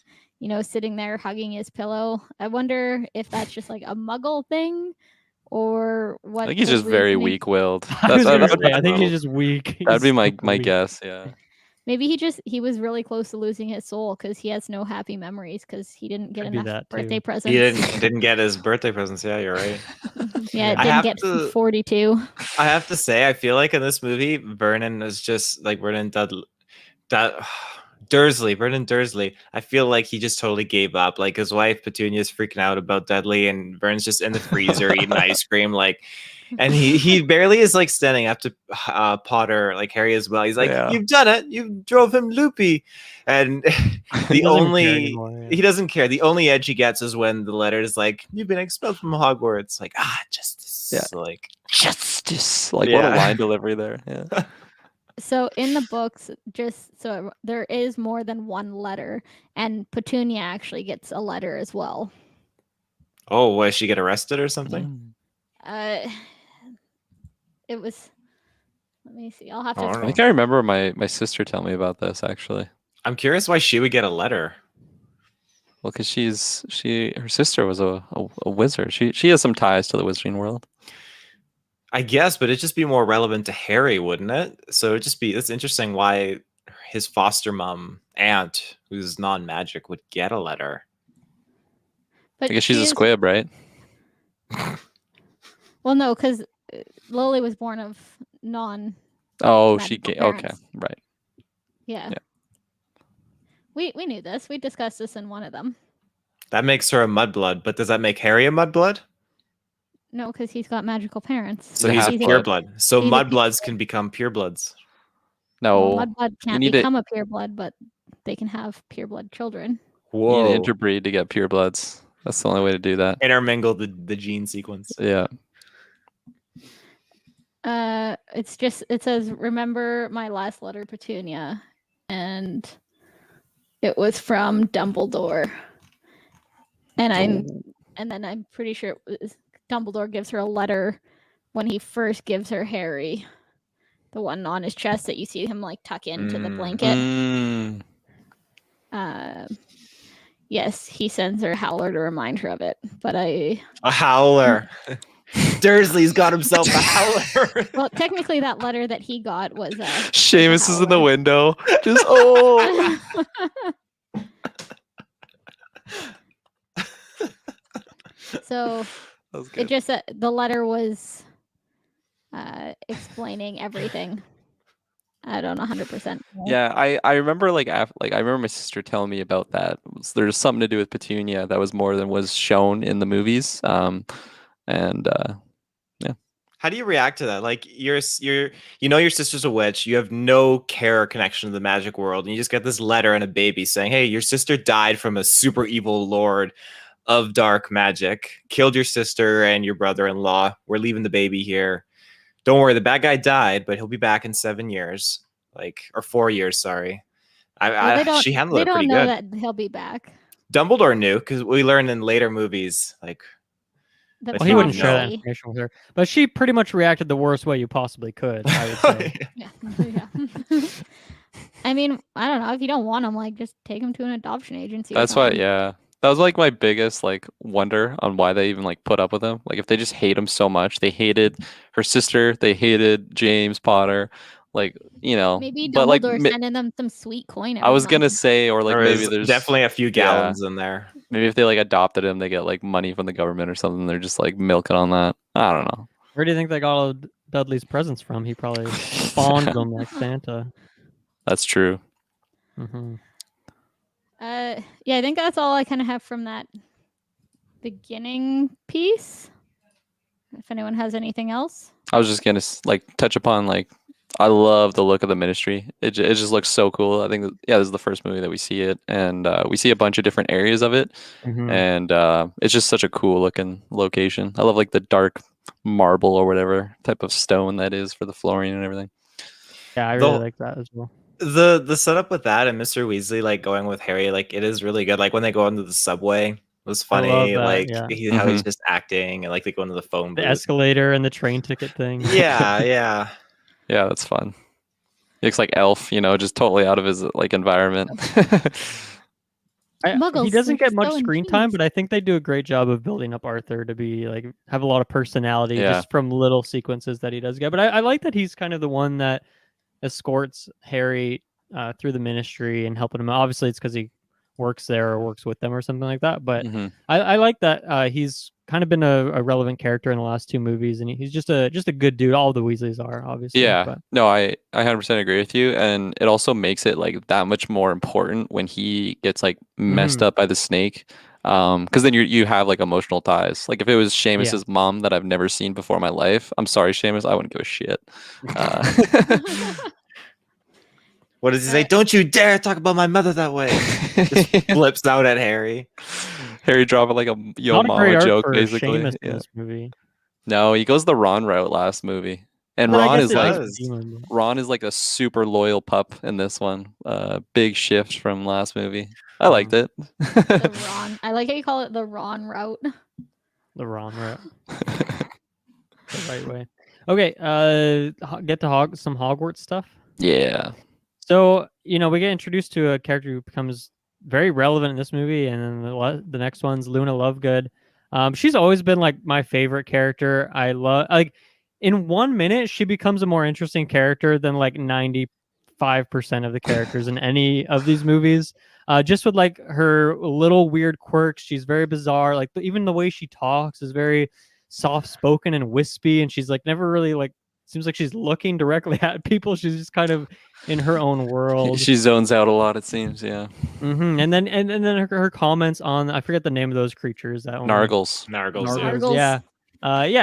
sitting there hugging his pillow. I wonder if that's just like a Muggle thing or what. I think he's just very reasoning- weak-willed. I think he's just weak. That'd be He's my super weak. guess. Yeah. Maybe he was really close to losing his soul because he has no happy memories because he didn't get Could be enough that, too. birthday presents. He didn't get his birthday presents. Yeah, you're right. Yeah, I didn't have get to- 42. I have to say, I feel like in this movie, Vernon is just like Vernon Brendan Dursley. I feel like he just totally gave up. Like his wife Petunia's freaking out about Dudley, and Vern's just in the freezer eating ice cream. Like, and he barely is like standing up to Potter, like Harry as well. He's like, Yeah. "You've done it. You drove him loopy," and He doesn't care anymore, yeah. he doesn't care. The only edge he gets is when the letter is like, "You've been expelled from Hogwarts." Like, justice. Yeah. Like Justice. Like what a line delivery there. Yeah. So in the books, there is more than one letter, and Petunia actually gets a letter as well. Oh, why she get arrested or something? It was. Let me see. I'll have to. I I don't think I remember my sister telling me about this actually. I'm curious why she would get a letter. Well, because her sister was a wizard. She has some ties to the wizarding world. I guess, but it'd just be more relevant to Harry, wouldn't it? So it's interesting why his foster mom aunt, who's non-magic, would get a letter. But I guess she's a squib, right? Well, no, because Lily was born of non. Oh, magical okay, parents. right. Yeah. Yeah. We knew this. We discussed this in one of them. That makes her a mudblood, but does that make Harry a mudblood? No, because he's got magical parents. So he's a half-blood. pureblood. So he's a mudbloods can become purebloods. No, Well, Mudblood can't need to- become a pureblood, but they can have pureblood children. you Whoa. need to interbreed to get purebloods. That's the only way to do that. Intermingle the gene sequence. Yeah. It says, remember my last letter, Petunia, and it was from Dumbledore. And then I'm pretty sure it was Dumbledore gives her a letter when he first gives her Harry, the one on his chest that you see him like tuck into the blanket. Yes, he sends her a howler to remind her of it. But A howler. Dursley's got himself a howler. well, technically that letter that he got was Seamus is in the howler. window. Just oh. So That was it good. just the letter was explaining everything. I don't know 100%. Yeah, I remember I remember my sister telling me about that. There's something to do with Petunia that was more than was shown in the movies. How do you react to that? Like you know your sister's a witch. You have no care or connection to the magic world, and you just get this letter and a baby saying, "Hey, your sister died from a super evil lord of dark magic. Killed your sister and your brother-in-law. We're leaving the baby here. Don't worry, the bad guy died, but he'll be back in 7 years, or 4 years. Sorry." She handled it pretty They don't know good. that he'll be back. Dumbledore knew because we learned in later movies, like. The Well, Well, he wouldn't know. share that information with her, but she pretty much reacted the worst way you possibly could. I would say. Yeah. Yeah. I mean, I don't know. If you don't want him, like, just take him to an adoption agency. That's why, yeah. That was like my biggest wonder on why they even put up with him. Like if they just hate him so much, they hated her sister, they hated James Potter, Maybe but Dumbledore sending them some sweet coin. I was gonna say, or There maybe is there's definitely a few gallons in there. maybe if they adopted him, they get money from the government or something. They're just milking on that. I don't know. Where do you think they got all of Dudley's presents from? He probably spawned them like Santa. That's true. Mm-hmm. Yeah, I think that's all I kind of have from that beginning piece. If anyone has anything else. I was just gonna touch upon I love the look of the Ministry. It just looks so cool. I think this is the first movie that we see it, and we see a bunch of different areas of it, and it's just such a cool looking location. I love the dark marble or whatever type of stone that is for the flooring and everything. Yeah, I really like that as well. The setup with that and Mr. Weasley going with Harry, it is really good. When they go into the subway, it was funny. How he's just acting, and they go into the phone booth. The escalator and the train ticket thing. Yeah. Yeah, that's fun. He looks like Elf, just totally out of his environment. Muggles He doesn't are get much so screen time, ingenious. but I think they do a great job of building up Arthur to be have a lot of personality Yeah. just from little sequences that he does get. But I like that he's kind of the one that escorts Harry through the Ministry and helping him out. Obviously, it's because he works there or works with them or something like that. But Mhm. I like that he's kind of been a relevant character in the last 2 movies, and he's just a good dude. All the Weasleys are, obviously. Yeah, But no, I 100% agree with you, and it also makes it like that much more important when he gets like messed up by the snake, because then you have like emotional ties. Like if it was Seamus's mom that I've never seen before in my life, I'm sorry, Seamus, I wouldn't give a shit. What does he say? Don't you dare talk about my mother that way. Just flips out at Harry. Harry dropping like a yo not a great mama arc joke, for basically. Seamus in Yeah. this movie. No, he goes the Ron route last movie, and But I Ron guess is it like is demon. Ron is like a super loyal pup in this one. Big shift from last movie. I liked it. The Ron. I like how you call it the Ron route. The Ron route. The right way. Okay, get to some Hogwarts stuff. Yeah. So, we get introduced to a character who becomes very relevant in this movie, and then the next one's Luna Lovegood. She's always been like my favorite character. I love in 1 minute she becomes a more interesting character than like 95% of the characters in any of these movies. Just with like her little weird quirks, she's very bizarre. Like even the way she talks is very soft spoken and wispy, and she's like never really like seems like she's looking directly at people. She's just kind of in her own world. She zones out a lot, it seems. Yeah. And then her comments on, I forget the name of those creatures. That Nargles. Nargles. Yeah.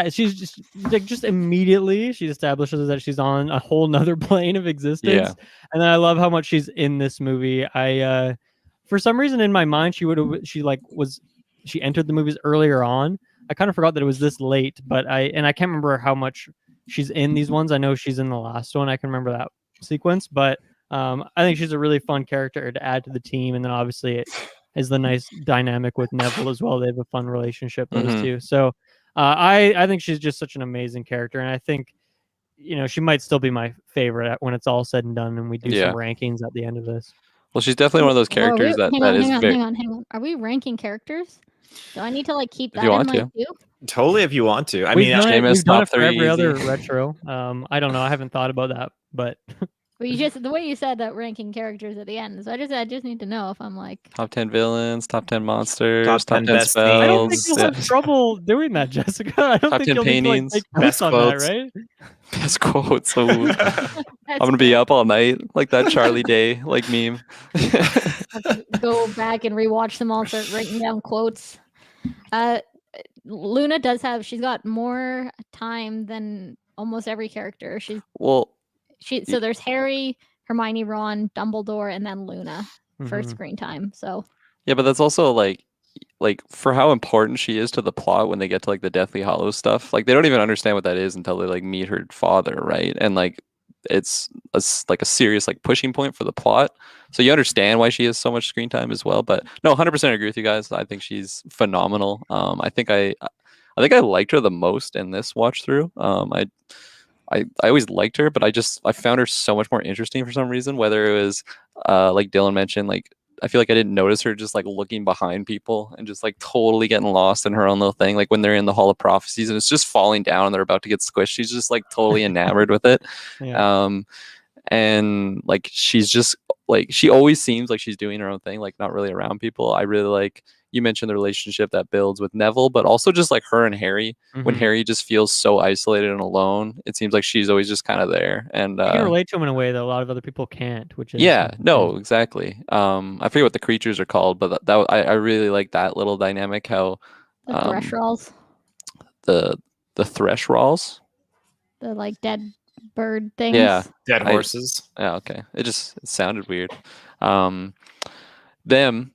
She's just immediately she establishes that she's on a whole nother plane of existence. Yeah. And then I love how much she's in this movie. I for some reason in my mind she entered the movies earlier on. I kind of forgot that it was this late, but I can't remember how much she's in these ones. I know she's in the last one. I can remember that sequence, but I think she's a really fun character to add to the team. And then obviously it is the nice dynamic with Neville as well. They have a fun relationship, those two. So I think she's just such an amazing character. And I think, she might still be my favorite when it's all said and done and we do some rankings at the end of this. Well, she's definitely one of those characters hang on. Are we ranking characters? Do I need to like keep that in mind too? Totally, if you want to. I we've mean, done it for every other retro. I don't know. I haven't thought about that, but the way you said that ranking characters at the end. So I just need to know if I'm like top 10 villains, top 10 monsters, top 10 best spells. I don't think you'll have trouble doing that, Jessica. I don't top think 10 you'll paintings, need to, like, best quotes on that, right? Best quotes. So I'm gonna be up all night like that Charlie Day like meme. Go back and rewatch them all, start writing down quotes. Luna she's got more time than almost every character. So there's Harry, Hermione, Ron, Dumbledore, and then Luna for screen time. So yeah, but that's also like for how important she is to the plot when they get to like the Deathly Hallows stuff. Like they don't even understand what that is until they like meet her father, right? And like it's like a serious like pushing point for the plot. So you understand why she has so much screen time as well. But no, 100% agree with you guys. I think she's phenomenal. I think I liked her the most in this watch through. I always liked her, but I found her so much more interesting for some reason. Whether it was like Dylan mentioned, like I feel like I didn't notice her just like looking behind people and just like totally getting lost in her own little thing. Like when they're in the Hall of Prophecies and it's just falling down and they're about to get squished, she's just like totally enamored with it. Yeah. And like she's just like she always seems like she's doing her own thing, like not really around people. I really like you mentioned the relationship that builds with Neville, but also just like her and Harry. When Harry just feels so isolated and alone, it seems like she's always just kind of there. And you can relate to him in a way that a lot of other people can't, which is exactly. I forget what the creatures are called, but I really like that little dynamic. How the Threshralls, the Threshralls, the like dead bird things, dead horses. Okay, it sounded weird. Them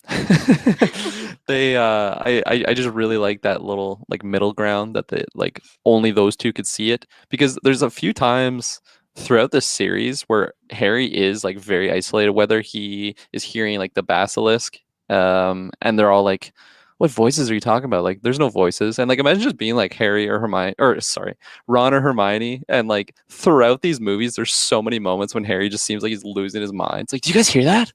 I just really like that little like middle ground that they like only those two could see it, because there's a few times throughout the series where Harry is like very isolated, whether he is hearing like the basilisk and they're all like, what voices are you talking about? Like there's no voices. And like imagine just being like Ron or Hermione, and like throughout these movies there's so many moments when Harry just seems like he's losing his mind. It's like, do you guys hear that?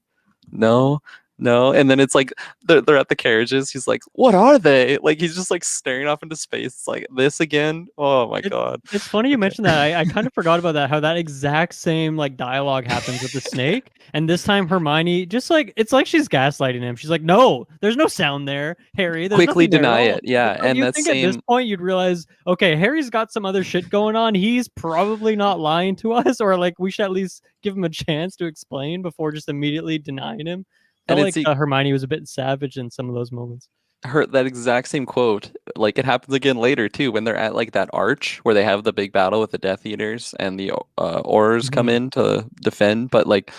No, No, and then it's like they're at the carriages. He's like, "What are they?" Like he's just like staring off into space. It's like this again. Oh my god! It's funny you Okay. mentioned that. I kind of forgot about that. How that exact same like dialogue happens with the snake, and this time Hermione just like it's like she's gaslighting him. She's like, "No, there's no sound there, Harry. There's Quickly nothing there at deny all." it. Yeah, So and you that think at this same. point you'd realize, okay, Harry's got some other shit going on. He's probably not lying to us, or like we should at least give him a chance to explain before just immediately denying him. And Felt it's like Hermione was a bit savage in some of those moments. her that exact same quote. Like it happens again later too when they're at like that arch where they have the big battle with the Death Eaters and the Aurors come Mhm. in to defend. But like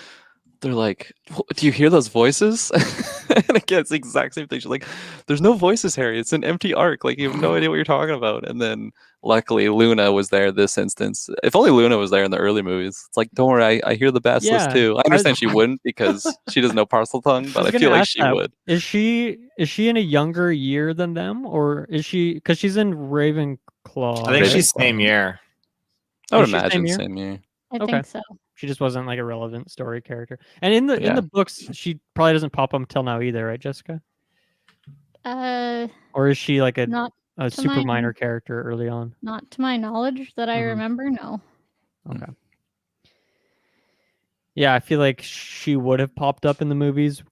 they're like, "Do you hear those voices?" And again, it's the exact same thing. She's like, "There's no voices, Harry. It's an empty arc. Like you have no idea what you're talking about." And then luckily Luna was there this instance. If only Luna was there in the early movies. It's like, don't worry, I hear the basilisk Yeah, too. I understand she wouldn't because she doesn't know parcel tongue, but I was feel gonna like ask she that. would. Is she in a younger year than them, or is she? Because she's in Ravenclaw. I think Raven- she's same year. I would Is she same imagine year? same year. I Okay. think so. She just wasn't like a relevant story character. And in Yeah. the books, she probably doesn't pop up until now either, right, Jessica? Or is she like Not a to super my minor character early on? not to my knowledge that I Mhm. remember. No. Okay. Yeah, I feel like she would have popped up in the movies,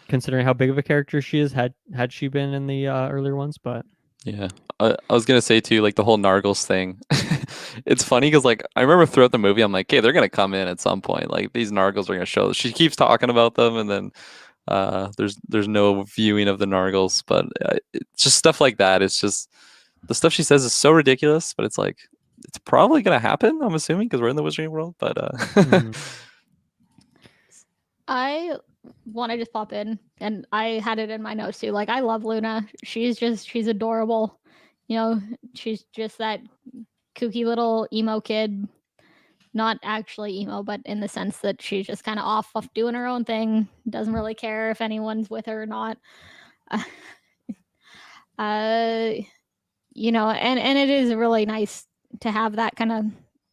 considering how big of a character she is. Had she been in the earlier ones, but Yeah, I was gonna say too, like the whole Nargles thing. It's funny because like I remember throughout the movie, I'm like, "Okay, they're gonna come in at some point. Like these Nargles are gonna show." She keeps talking about them, and then there's no viewing of the Nargles. But it's just stuff like that. It's just the stuff she says is so ridiculous, but it's like it's probably gonna happen. I'm assuming because we're in the Wizarding World. But Mhm. I want to just pop in, and I had it in my notes too. Like, I love Luna. She's adorable. You know, she's just that kooky little emo kid. Not actually emo, but in the sense that she's just kind of off doing her own thing. Doesn't really care if anyone's with her or not. You know, and it is really nice to have that kind of,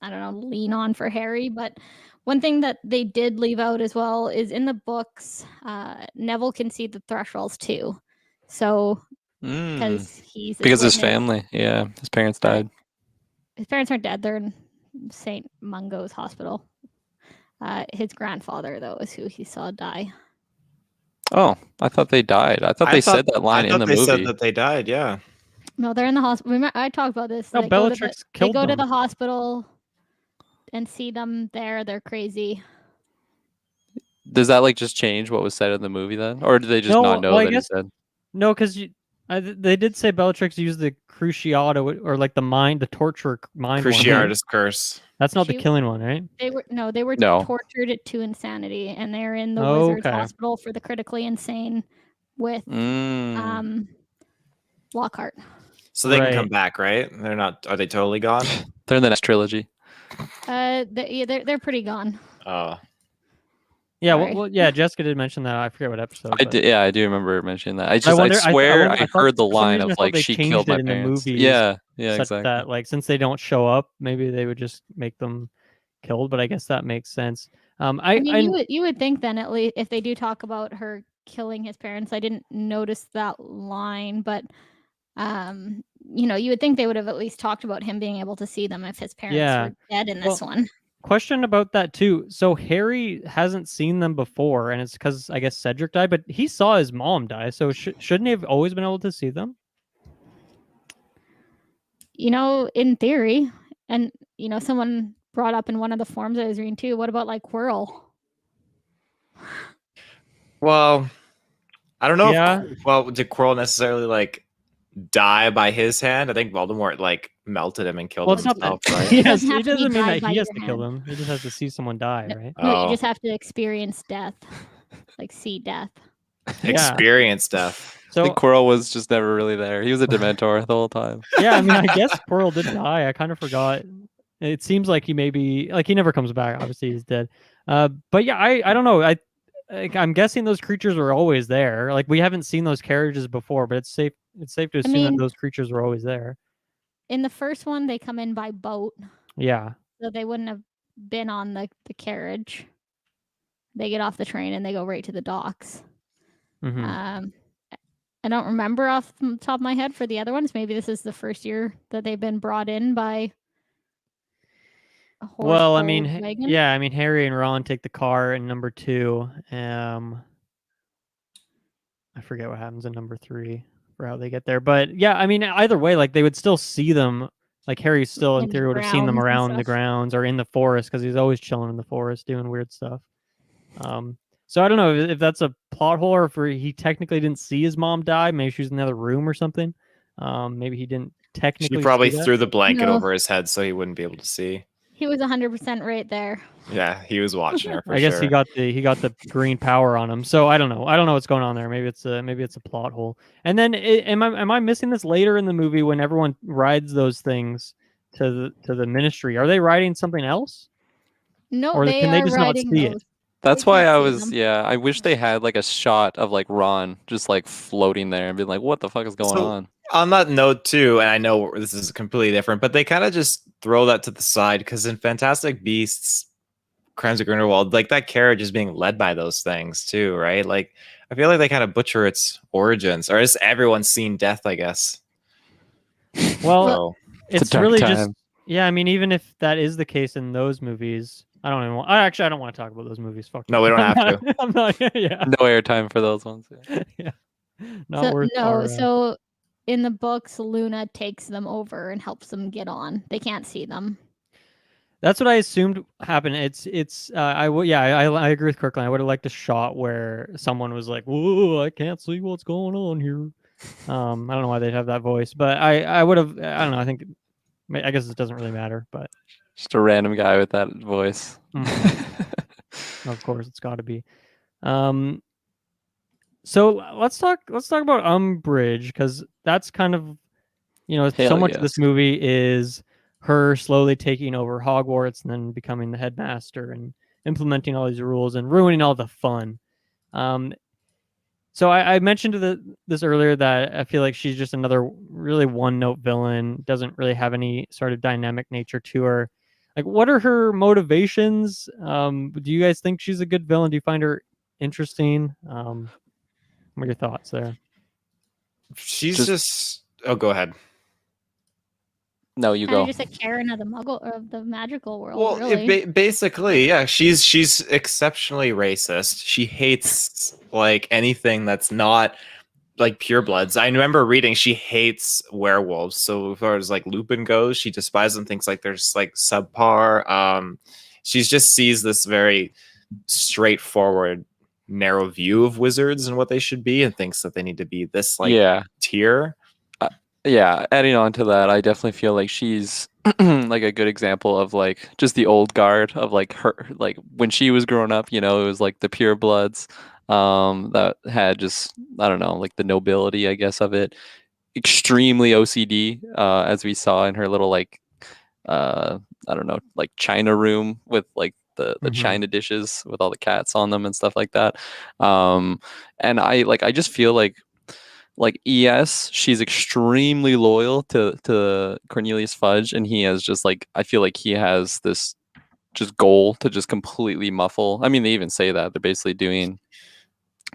I don't know, lean on for Harry. But one thing that they did leave out as well is in the books, Neville can see the thresholds too. So because he's because his witness, family, yeah, his parents died. his parents aren't dead. They're in St. Mungo's hospital. His grandfather, though, is who he saw die. Oh, I thought they died. I thought they said that line in the they said movie. that they died. Yeah. No, they're in the hospital. I talked about this. No, They go to Bellatrix they killed go to them. the hospital and see them there. They're crazy. Does that like just change what was said in the movie then, or did they just No, not know well, I that guess- he said? No, because they did say Bellatrix used the Cruciata or like the torture mind. one. Cruciatus curse. That's not the She- killing one, right? They were No. tortured to insanity, and they're in the Oh, wizard's okay. hospital for the critically insane with Lockhart. So they can Right. come back, right? They're not. Are they totally gone? They're in the next trilogy. They're pretty gone. Oh, Yeah, Sorry. well, yeah. Jessica did mention that. I forget what episode. I but- did. Yeah, I do remember mentioning that. I wonder- I swear I, thought heard the for some line reason of I thought like they she changed killed it my in the parents. movies Yeah, such exactly. that like since they don't show up, maybe they would just make them killed. But I guess that makes sense. I mean, you would think then, at least if they do talk about her killing his parents, I didn't notice that line, but you know, you would think they would have at least talked about him being able to see them if his parents Yeah. were dead in this Well, one. Question about that too. So Harry hasn't seen them before, and it's because I guess Cedric died, but he saw his mom die. So shouldn't he have always been able to see them? You know, in theory, and you know, someone brought up in one of the forums I was reading too. What about like Quirrell? well, I don't know. Yeah. Did Quirrell necessarily like die by his hand? I think Voldemort like melted him and killed Well, it's not himself, that. right? Yes, Doesn't have it to be doesn't mean died that by he has your to kill hand. them. He just has to see someone die, No, right? no, Oh. you just have to experience death, like see death. Yeah. Experience stuff. I So think Quirrell was just never really there. He was a Dementor the whole time. yeah, I mean, I guess Quirrell did die. I kind of forgot. It seems like he maybe like he never comes back. Obviously, he's dead. But yeah, I don't know. I'm guessing those creatures were always there. Like we haven't seen those carriages before, but it's safe to assume mean- that those creatures were always there. In the first one, they come in by boat, Yeah. so they wouldn't have been on the carriage. They get off the train and they go right to the docks. I don't remember off the top of my head for the other ones. Maybe this is the first year that they've been brought in by a horse. Well, I mean, yeah, I mean, Harry and Ron take the car in number 2. I forget what happens in number 3 for how they get there, but yeah, I mean, either way, like they would still see them. Like Harry still, in theory, would have seen them around the grounds or in the forest because he's always chilling in the forest doing weird stuff. So I don't know if that's a plot hole or if he technically didn't see his mom die. Maybe she was in another room or something. Maybe he didn't technically. She probably see that. threw the blanket over his head so he wouldn't be able to see. He was 100% right there. Yeah, he was watching her. I guess he got the green power on him. So I don't know. I don't know what's going on there. Maybe it's a plot hole. And then am I missing this later in the movie when everyone rides those things to the ministry? Are they riding something else? No, or can they just not see it? That's why I was I wish they had like a shot of like Ron just like floating there and being like, what the fuck is going on? On that note too, and I know this is completely different, but they kind of just throw that to the side because in Fantastic Beasts, Crimes of Grindelwald, like that carriage is being led by those things too, right? Like I feel like they kind of butcher its origins, or is everyone's seen death, I guess. Well, So, it's really just I mean, even if that is the case in those movies, I don't want to talk about those movies. Fuck. No, we don't have to. I'm not. Yeah. No airtime for those ones. Yeah. Not worth. So in the books, Luna takes them over and helps them get on. They can't see them. That's what I assumed happened. I agree with Kirklin. I would have liked a shot where someone was like, "Whoa, I can't see what's going on here." I don't know why they'd have that voice, but I would have. I don't know. I guess it doesn't really matter, but just a random guy with that voice. Of course, it's got to be. So let's talk about Umbridge, because that's kind of, so much of this movie is her slowly taking over Hogwarts and then becoming the headmaster and implementing all these rules and ruining all the fun. So I mentioned this earlier that I feel like she's just another really one-note villain, doesn't really have any sort of dynamic nature to her. Like, what are her motivations? Do you guys think she's a good villain? Do you find her interesting? What are your thoughts there? She's just oh, go ahead. No, you go. Just a Karen of the the magical world. Well, really. Basically, yeah, she's exceptionally racist. She hates like anything that's not like purebloods. I remember reading she hates werewolves. So as far as like Lupin goes, she despises them. Thinks like they're just like subpar. She just sees this very straightforward, narrow view of wizards and what they should be, and thinks that they need to be this like tier. Adding on to that, I definitely feel like she's like a good example of like just the old guard of like her, like when she was growing up, it was like the pure bloods that had just, I don't know, like the nobility, I guess, of it. Extremely OCD, as we saw in her little like I don't know, like china room with like the china dishes with all the cats on them and stuff like that. And I just feel like yes, she's extremely loyal to Cornelius Fudge, and he has just like, I feel like he has this just goal to just completely muffle. I mean, they even say that they're basically doing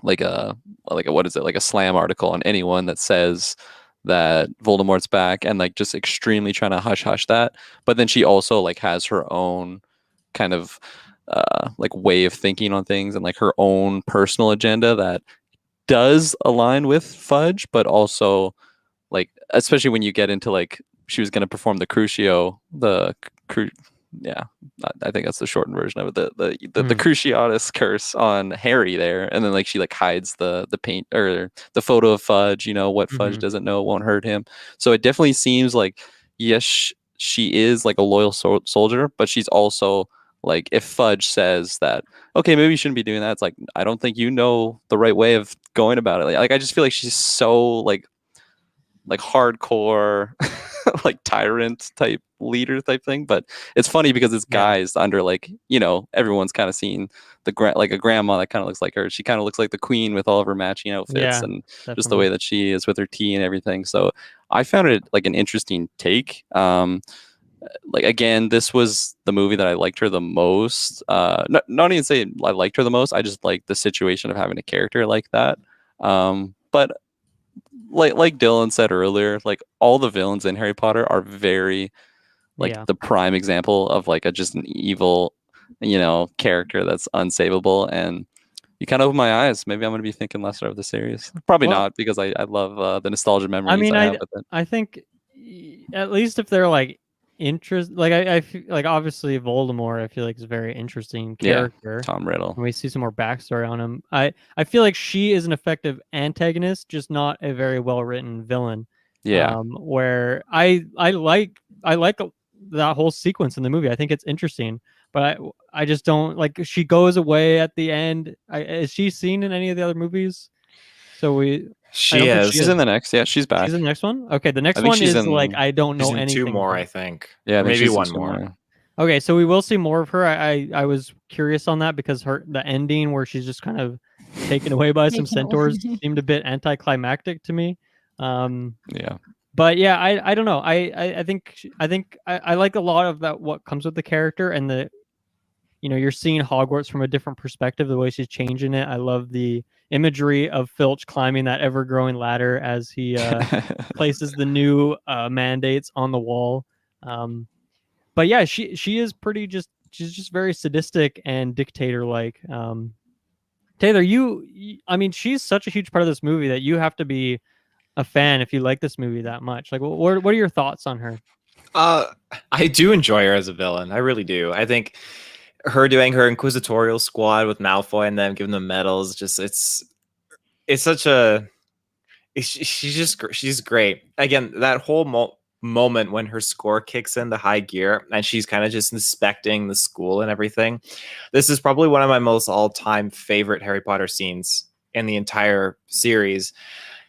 like a what is it, like a slam article on anyone that says that Voldemort's back, and like just extremely trying to hush that. But then she also like has her own kind of like way of thinking on things and like her own personal agenda that does align with Fudge, but also like, especially when you get into like, she was going to perform the Crucio, I think that's the shortened version of it, the Cruciatus curse on Harry there, and then like she like hides the paint or the photo of Fudge, what Fudge doesn't know won't hurt him. So it definitely seems like, yes, she is like a loyal soldier, but she's also like, if Fudge says that, okay, maybe you shouldn't be doing that, it's like, I don't think you know the right way of going about it. Like I just feel like she's so like hardcore, like tyrant type leader type thing. But it's funny because it's guys under like, everyone's kind of seen like a grandma that kind of looks like her. She kind of looks like the queen with all of her matching outfits and definitely. Just the way that she is with her tea and everything. So I found it like an interesting take. Like, again, this was the movie that I liked her the most. Not even say I liked her the most. I just like the situation of having a character like that. But like Dylan said earlier, like all the villains in Harry Potter are very like Yeah. the prime example of like just an evil, character that's unsavable. And you kind of open my eyes. Maybe I'm going to be thinking lesser of the series. Probably Well, not, because I love the nostalgia memories I mean, I have with it. I think at least if they're like I feel like obviously Voldemort, I feel like is a very interesting character. Tom Riddle. And we see some more backstory on him. I feel like she is an effective antagonist, just not a very well written villain. Yeah. Where I like that whole sequence in the movie. I think it's interesting, but I just don't like. She goes away at the end. Is she seen in any of the other movies? So I She don't think is. She's in the next. Yeah, she's back. She's in the next one. Okay, the I next think one she's is like in. I don't She's know in anything. two more, about. I think. Yeah, I Or think maybe she's in one two more. Okay, so we will see more of her. I was curious on that because the ending where she's just kind of taken away by some Taken away. centaurs seemed a bit anticlimactic to me. Yeah. But yeah, I don't know. I think I like a lot of that what comes with the character and the you're seeing Hogwarts from a different perspective, the way she's changing it. I love the imagery of Filch climbing that ever-growing ladder as he places the new mandates on the wall. But yeah, she is she's just very sadistic and dictator-like. Taylor, I mean, she's such a huge part of this movie that you have to be a fan if you like this movie that much. Like, what are your thoughts on her? I do enjoy her as a villain. I really do. I think her doing her inquisitorial squad with Malfoy and them giving them medals, just it's such a she's great. Again, that whole moment when her score kicks in the high gear and she's kind of just inspecting the school and everything. This is probably one of my most all-time favorite Harry Potter scenes in the entire series,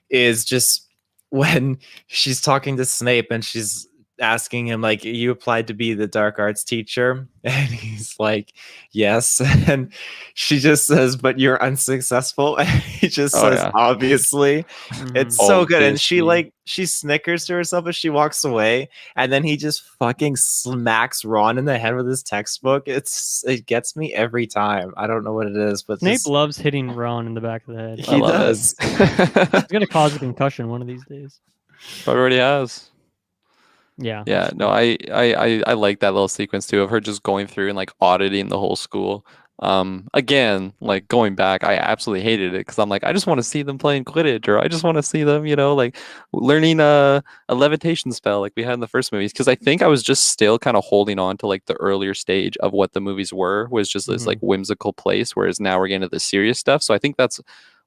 is just when she's talking to Snape and she's asking him, like, you applied to be the dark arts teacher, and he's like, yes, and she just says, but you're unsuccessful, and he just says, yeah. obviously. It's so good. And Obviously. she snickers to herself as she walks away, and then he just fucking smacks Ron in the head with his textbook. It gets me every time. I don't know what it is, but Snape loves hitting Ron in the back of the head. He does. He's gonna cause a concussion one of these days. Probably already has. Yeah. Yeah, no, I like that little sequence too of her just going through and like auditing the whole school. Again, like going back, I absolutely hated it because I'm like, I just want to see them playing Quidditch, or I just want to see them, like learning a levitation spell like we had in the first movies. Because I think I was just still kind of holding on to like the earlier stage of what the movies was just this like whimsical place, whereas now we're getting to the serious stuff. So I think that's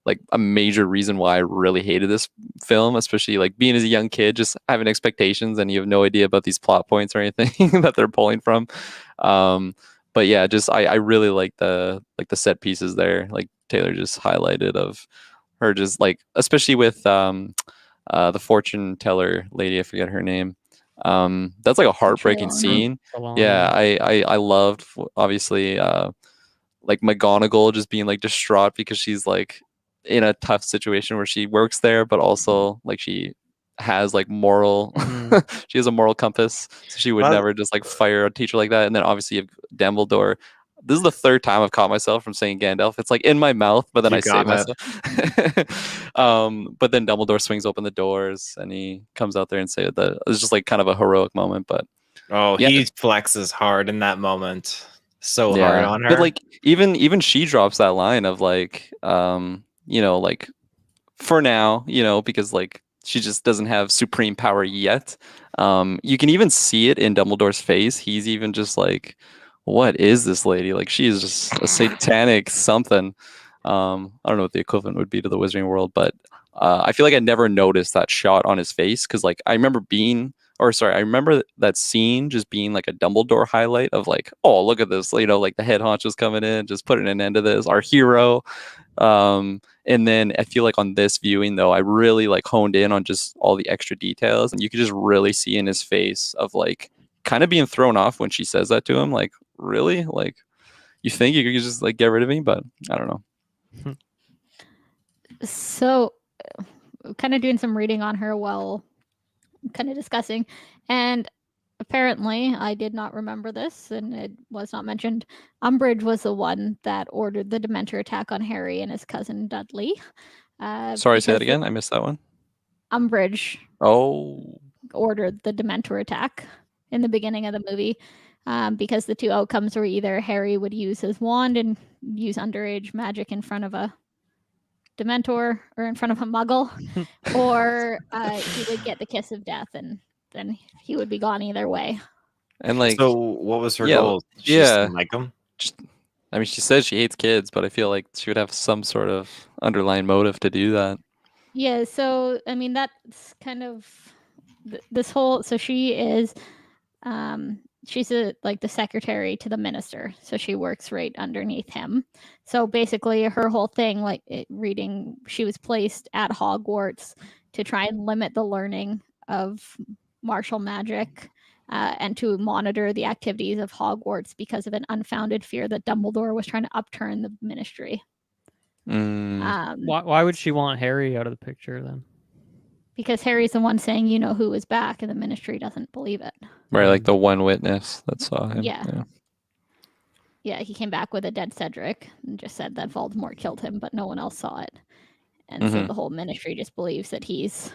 like a major reason why I really hated this film, especially like being as a young kid, just having expectations and you have no idea about these plot points or anything that they're pulling from. But yeah, just I really like the set pieces there, like Taylor just highlighted, of her just like, especially with the fortune teller lady, I forget her name. That's like a heartbreaking scene. Yeah, I loved obviously like McGonagall just being like distraught because she's like in a tough situation where she works there, but also like she has like moral she has a moral compass, so she would never just like fire a teacher like that. And then obviously you have Dumbledore. This is the third time I've caught myself from saying Gandalf. It's like in my mouth, but then I say myself. But then Dumbledore swings open the doors and he comes out there and say that it's just like kind of a heroic moment. But he flexes hard in that moment, so hard on her. But like even she drops that line of like like for now, because like she just doesn't have supreme power yet. You can even see it in Dumbledore's face. He's even just like, what is this lady? Like, she is just a satanic something. I don't know what the equivalent would be to the Wizarding World, but I feel like I never noticed that shot on his face, because like I remember that scene just being like a Dumbledore highlight of like, oh, look at this, like the head honcho's coming in, just putting an end to this, our hero. And then I feel like on this viewing though, I really like honed in on just all the extra details, and you could just really see in his face of like kind of being thrown off when she says that to him, like, really, like, you think you could just like get rid of me? But I don't know. So kind of doing some reading on her while kind of discussing, and apparently I did not remember this and it was not mentioned. Umbridge was the one that ordered the Dementor attack on Harry and his cousin Dudley. Sorry, say that because again. I missed that one. Umbridge Oh, ordered the Dementor attack in the beginning of the movie, because the two outcomes were either Harry would use his wand and use underage magic in front of a Dementor or in front of a Muggle, or he would get the kiss of death, and then he would be gone either way. and like, So what was her yeah, goal? She just yeah. didn't like him? just, I mean, she says she hates kids, but I feel like she would have some sort of underlying motive to do that. Yeah, so I mean that's kind of this whole. So she is, she's like the secretary to the minister, so she works right underneath him. So basically, her whole thing, reading, she was placed at Hogwarts to try and limit the learning of martial magic, and to monitor the activities of Hogwarts because of an unfounded fear that Dumbledore was trying to upturn the ministry. Why would she want Harry out of the picture then? Because Harry's the one saying, you know, who is back, and the ministry doesn't believe it. Right, like the one witness that saw him. Yeah, he came back with a dead Cedric and just said that Voldemort killed him, but no one else saw it. And so the whole ministry just believes that he's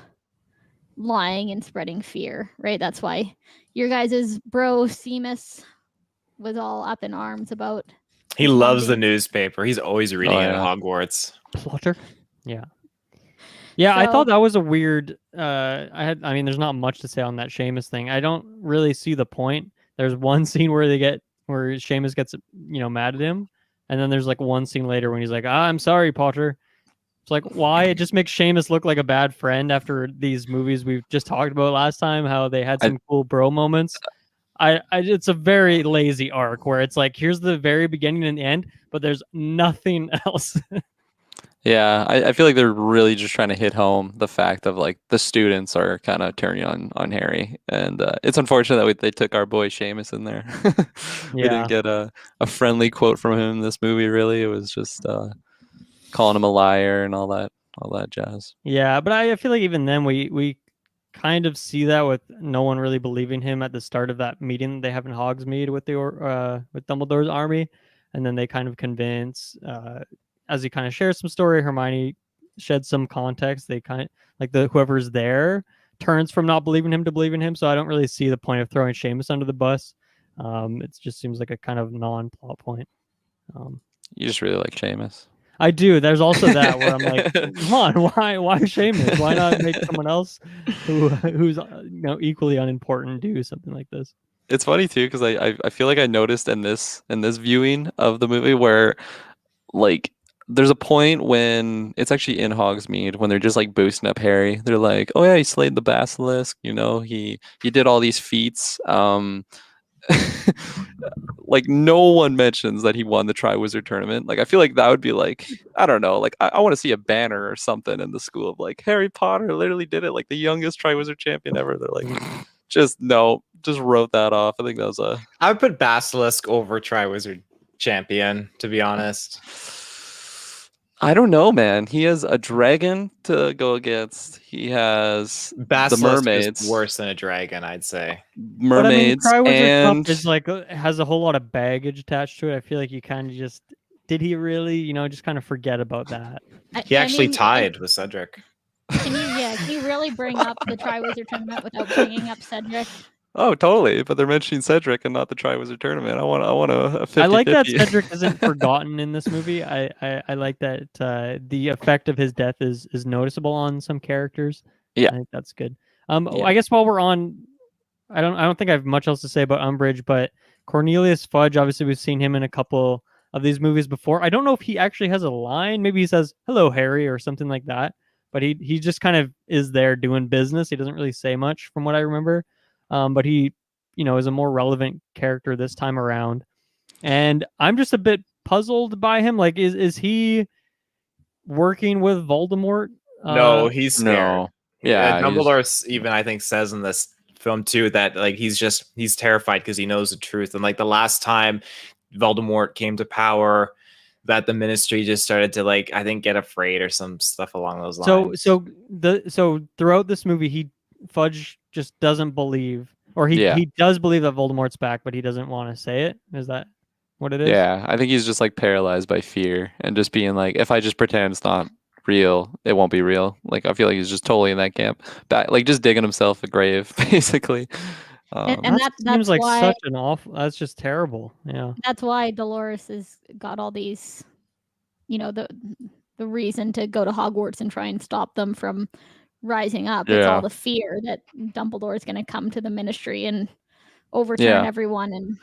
lying and spreading fear, right? That's why your guys' bro Seamus was all up in arms about. He loves the newspaper. He's always reading it at Hogwarts. Plotter? Yeah. Yeah, I thought that was a weird. I mean, there's not much to say on that Seamus thing. I don't really see the point. There's one scene where Seamus gets, mad at him, and then there's like one scene later when he's like, "I'm sorry, Potter." It's like, why? It just makes Seamus look like a bad friend after these movies we've just talked about last time, how they had some cool bro moments. It's a very lazy arc where it's like, here's the very beginning and the end, but there's nothing else. Yeah, I feel like they're really just trying to hit home the fact of like the students are kind of turning on Harry, and it's unfortunate that they took our boy Seamus in there. We didn't get a friendly quote from him in this movie. Really, it was just calling him a liar and all that jazz. Yeah, but I feel like even then we kind of see that with no one really believing him at the start of that meeting they have in Hogsmeade with with Dumbledore's army, and then they kind of convince. As he kind of shares some story, Hermione sheds some context. They kind of like whoever's there turns from not believing him to believing him. So I don't really see the point of throwing Seamus under the bus. It just seems like a kind of non-plot point. You just really like Seamus. I do. There's also that where I'm like, come on, why Seamus? Why not make someone else who's equally unimportant do something like this? It's funny too because I feel like I noticed in this viewing of the movie where like. There's a point when it's actually in Hogsmeade when they're just like boosting up Harry. They're like, "Oh yeah, he slayed the basilisk. He did all these feats." Like no one mentions that he won the Triwizard Tournament. Like I feel like that would be like, I don't know, like I want to see a banner or something in the school of like Harry Potter literally did it, like the youngest Triwizard champion ever. They're like, just wrote that off. I think that was I would put Basilisk over Triwizard champion, to be honest. I don't know, man. He has a dragon to go against. He has Basilisk the mermaids. Is worse than a dragon, I'd say. Mermaids, but, I mean, Triwizard Cup is like has a whole lot of baggage attached to it. I feel like you kind of just did he really, just kind of forget about that. He actually tied with Cedric. Can you really bring up the Triwizard Tournament without bringing up Cedric? Oh, totally. But they're mentioning Cedric and not the Triwizard Tournament. I want a 50-50. I like that Cedric isn't forgotten in this movie. I like that the effect of his death is noticeable on some characters. Yeah, I think that's good. I guess while we're on, I don't think I have much else to say about Umbridge, but Cornelius Fudge, obviously we've seen him in a couple of these movies before. I don't know if he actually has a line. Maybe he says "Hello, Harry" or something like that. But he just kind of is there doing business. He doesn't really say much from what I remember. But he, is a more relevant character this time around. And I'm just a bit puzzled by him. Like, is he working with Voldemort? No, he's scared. No. Yeah. Dumbledore even, I think, says in this film, too, that like he's terrified because he knows the truth. And like the last time Voldemort came to power, that the ministry just started to like, I think, get afraid or some stuff along those lines. So throughout this movie, Fudge just doesn't believe, or he does believe that Voldemort's back, but he doesn't want to say it. Is that what it is? Yeah, I think he's just like paralyzed by fear and just being like, if I just pretend it's not real, it won't be real. Like I feel like he's just totally in that camp, like just digging himself a grave, basically. And That that's seems like why such an awful. That's just terrible. Yeah. that's why Dolores has got all these, the reason to go to Hogwarts and try and stop them from rising up. It's all the fear that Dumbledore is going to come to the Ministry and overturn everyone.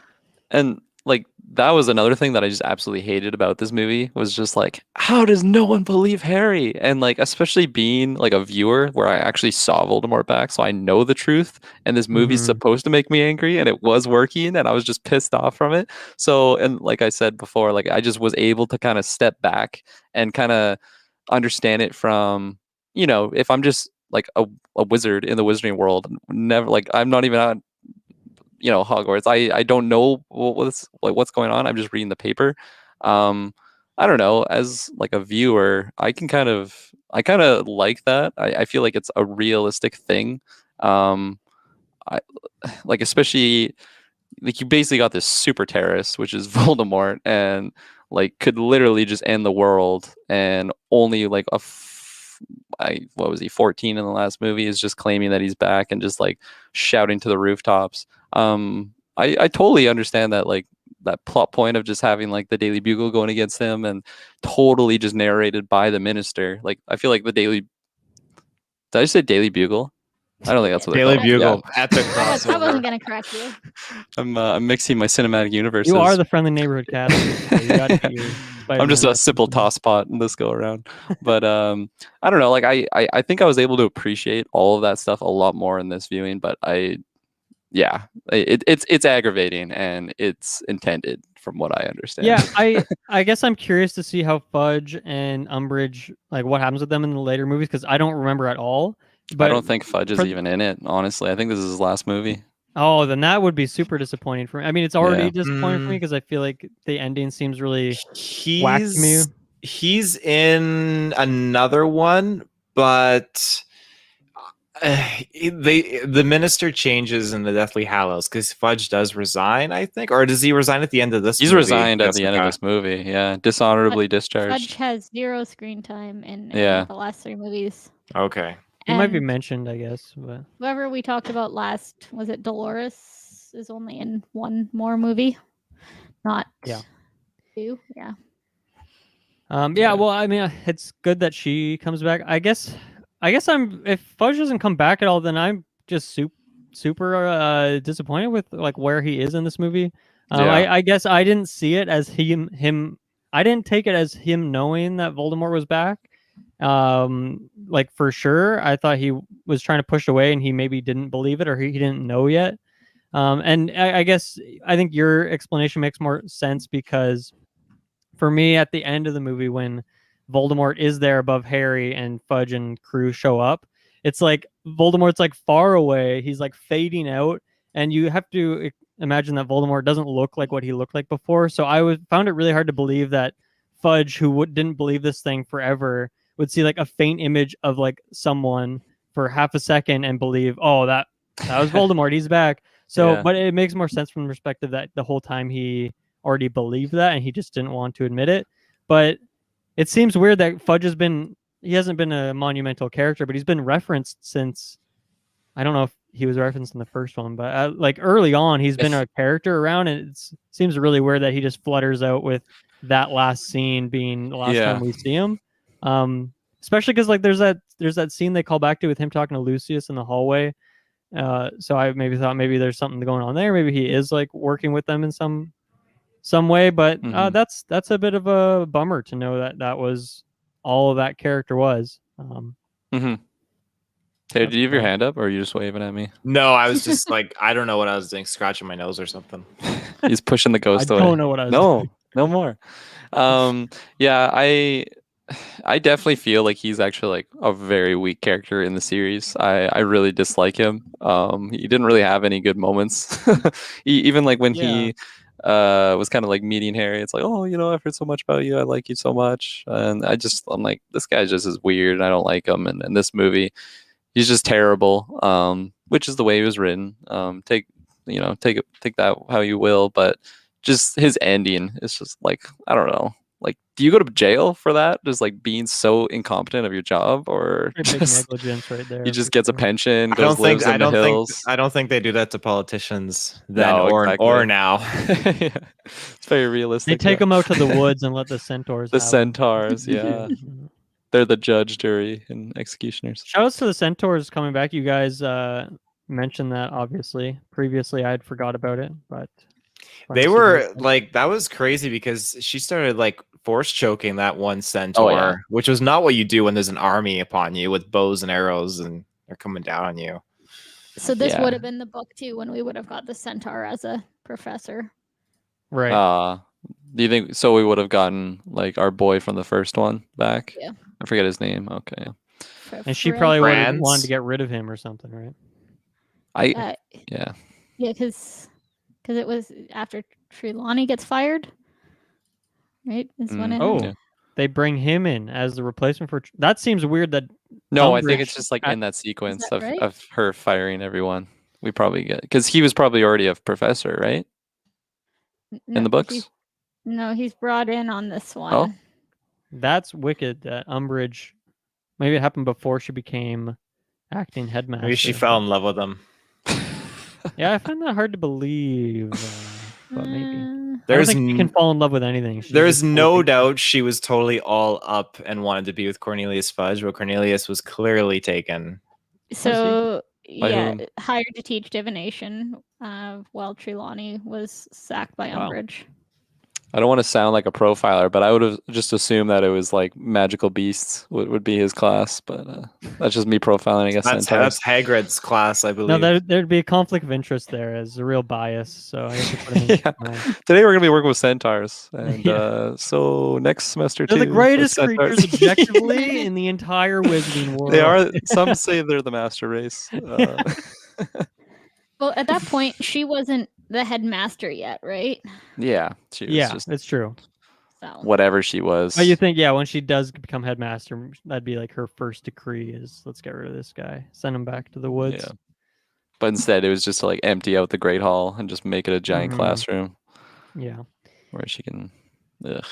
And like that was another thing that I just absolutely hated about this movie was just like, how does no one believe Harry? And like, especially being like a viewer where I actually saw Voldemort back, so I know the truth. And this movie's supposed to make me angry, and it was working, and I was just pissed off from it. So, and like I said before, like I just was able to kind of step back and kind of understand it from, if I'm just like a wizard in the wizarding world, never like I'm not even on Hogwarts. I don't know what's going on. I'm just reading the paper. I don't know, as like a viewer, I kind of like that. I feel like it's a realistic thing. I like, especially like you basically got this super terrorist, which is Voldemort, and like could literally just end the world, and only like what was he, 14 in the last movie, is just claiming that he's back and just like shouting to the rooftops. I totally understand that, like that plot point of just having like the Daily Bugle going against him and totally just narrated by the minister. Like I feel like the Daily, did I just say Daily Bugle? I don't think that's what they're Daily called. Bugle, epic I wasn't crossover. going to correct you. I'm mixing my cinematic universes. You are the friendly neighborhood cat. So you got to get your I'm just Spider-Man a simple references. tosspot in this go around. But I don't know. Like I think I was able to appreciate all of that stuff a lot more in this viewing. But it's aggravating, and it's intended from what I understand. Yeah, I guess I'm curious to see how Fudge and Umbridge, like what happens with them in the later movies, because I don't remember at all. But I don't think Fudge is even in it, honestly. I think this is his last movie. Oh, then that would be super disappointing for me. I mean, it's already Yeah. disappointing for me because I feel like the ending seems really whack to me. He's in another one, but the minister changes in the Deathly Hallows because Fudge does resign, I think, or does he resign at the end of this? He's movie? resigned at the end of this movie. Yeah, dishonorably discharged. Fudge has 0 screen time in the last 3 movies. Okay. He might be mentioned, I guess. But whoever we talked about last, was it Dolores, is only in 1 more movie, not 2. Yeah. Well, I mean, it's good that she comes back. I guess if Fudge doesn't come back at all, then I'm just super disappointed with like where he is in this movie. I guess I didn't see it as him. I didn't take it as him knowing that Voldemort was back. Like for sure, I thought he was trying to push away, and he maybe didn't believe it, or he didn't know yet. And I guess I think your explanation makes more sense, because for me, at the end of the movie, when Voldemort is there above Harry and Fudge and crew show up, it's like Voldemort's like far away. He's like fading out, and you have to imagine that Voldemort doesn't look like what he looked like before. So I found it really hard to believe that Fudge, who didn't believe this thing forever, would see like a faint image of like someone for half a second and believe, oh, that was Voldemort. He's back. So, but it makes more sense from the perspective that the whole time he already believed that, and he just didn't want to admit it. But it seems weird that Fudge he hasn't been a monumental character, but he's been referenced since, I don't know if he was referenced in the first one, but like early on, he's been a character around, and it seems really weird that he just flutters out with that last scene being the last time we see him. Especially because like there's that scene they call back to with him talking to Lucius in the hallway. So I maybe thought maybe there's something going on there. Maybe he is like working with them in some way, but that's a bit of a bummer to know that was all of that character was. Hey, did you have your hand up, or are you just waving at me? No, I was just like, I don't know what I was doing, scratching my nose or something. He's pushing the ghost away. I don't know what I was doing. No more. Yeah, I definitely feel like he's actually like a very weak character in the series. I really dislike him. He didn't really have any good moments. Even like when he was kind of like meeting Harry, it's like, oh, I've heard so much about you. I like you so much. And I'm like, this guy just is weird. I don't like him. And in this movie, he's just terrible. Which is the way he was written. Take that how you will, but just his ending is just like, I don't know, like do you go to jail for that? Just like being so incompetent of your job, or Pretty big just, negligence right there. he just for gets a sure. pension, I don't goes think lives in the hills? I don't think they do that to politicians then No, or exactly. now. Yeah. It's very realistic. They take though. them out to the woods and let the centaurs. The have 'em. centaurs, yeah. They're the judge, jury, and executioners. Shoutouts to the centaurs coming back. You guys mentioned that obviously. Previously, I had forgot about it, but fun They to see were those. like, that was crazy because she started like force choking that one Oh, centaur, yeah. which was not what you do when there's an army upon you with bows and arrows and they're coming down on you. So this Yeah. would have been the book too when we would have got the centaur as a professor. Right. Do you think so? We would have gotten like our boy from the first one back. Yeah. I forget his name. Okay. And she Fred. probably would have Franz? wanted to get rid of him or something, right? Yeah. Yeah, because it was after Trelawney gets fired, right? Is when it Oh, Yeah. they bring him in as the replacement for. That seems weird. That No, I think Umbridge it's just like at- in that sequence that right? of her firing everyone. We probably get because he was probably already a professor, right? In the books. He's brought in on this one. Oh. that's wicked. That Umbridge. Maybe it happened before she became acting headmaster. Maybe she fell in love with him. Yeah, I find that hard to believe. But maybe. I don't There's think she can fall in love with anything. She's There's just no hoping- doubt she was totally all up and wanted to be with Cornelius Fudge, but Cornelius was clearly taken. So By yeah, whom? hired to teach divination while Trelawney was sacked by Wow. Umbridge. I don't want to sound like a profiler, but I would have just assumed that it was like magical beasts would be his class. But that's just me profiling, I guess. That's Hagrid's class, I believe. No, there'd be a conflict of interest there as a real bias. So I have to put him in. Yeah. Today we're gonna be working with centaurs, and Yeah. So next semester They're the too, greatest with centaurs. creatures objectively in the entire wizarding world. They are. Some say they're the master race. Well, at that point, she wasn't the headmaster yet, right? Yeah, she was Yeah, just it's true. So whatever she was. But you think, yeah, when she does become headmaster, that'd be like her first decree is let's get rid of this guy, send him back to the woods. Yeah. But instead, it was just to like empty out the Great Hall and just make it a giant Mhm. classroom Yeah. where she can. Ugh,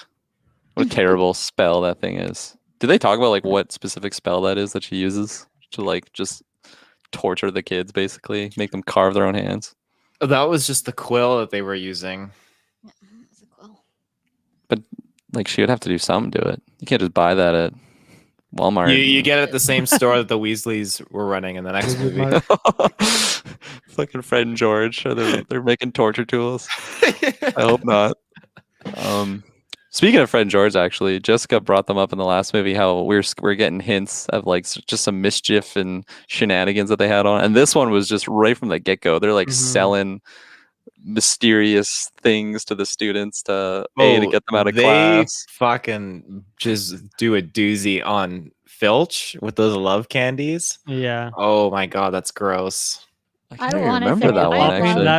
what a terrible spell that thing is. Do they talk about like what specific spell that is that she uses to like just torture the kids, basically make them carve their own hands? That was just the quill that they were using. yeah, it's a quill. Like she would have to do something to it. You can't just buy that at Walmart. You get it at the same store that the Weasleys were running in the next Wizard movie. Mart. Fucking Fred and George. They're making torture tools. I hope not. Speaking of Fred and George, actually, Jessica brought them up in the last movie. How we're getting hints of like just some mischief and shenanigans that they had on, and this one was just right from the get go. They're like Mhm. selling mysterious things to the students to get them out of they class. fucking just do a doozy on Filch with those love candies. Yeah. Oh my god, that's gross. I can't don't even wanna remember say that I one love-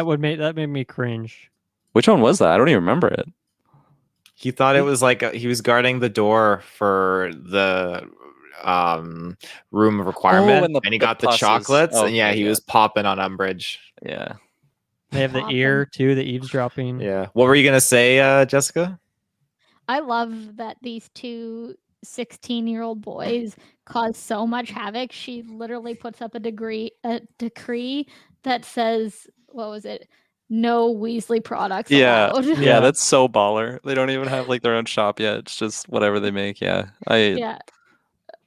actually. That made me cringe. Which one was that? I don't even remember it. He thought it was like he was guarding the door for the room of requirement, and and he the got the pusses. chocolates, and yeah, Okay, he yeah. was popping on Umbridge. Yeah. They have the Poppin'. ear too, the eavesdropping. Yeah. What were you gonna say, Jessica? I love that these two 16-year-old boys cause so much havoc. She literally puts up a decree that says, what was it? No Weasley products Yeah. allowed. Yeah, Yeah. that's so baller. They don't even have like their own shop yet. It's just whatever they make. Yeah. Yeah.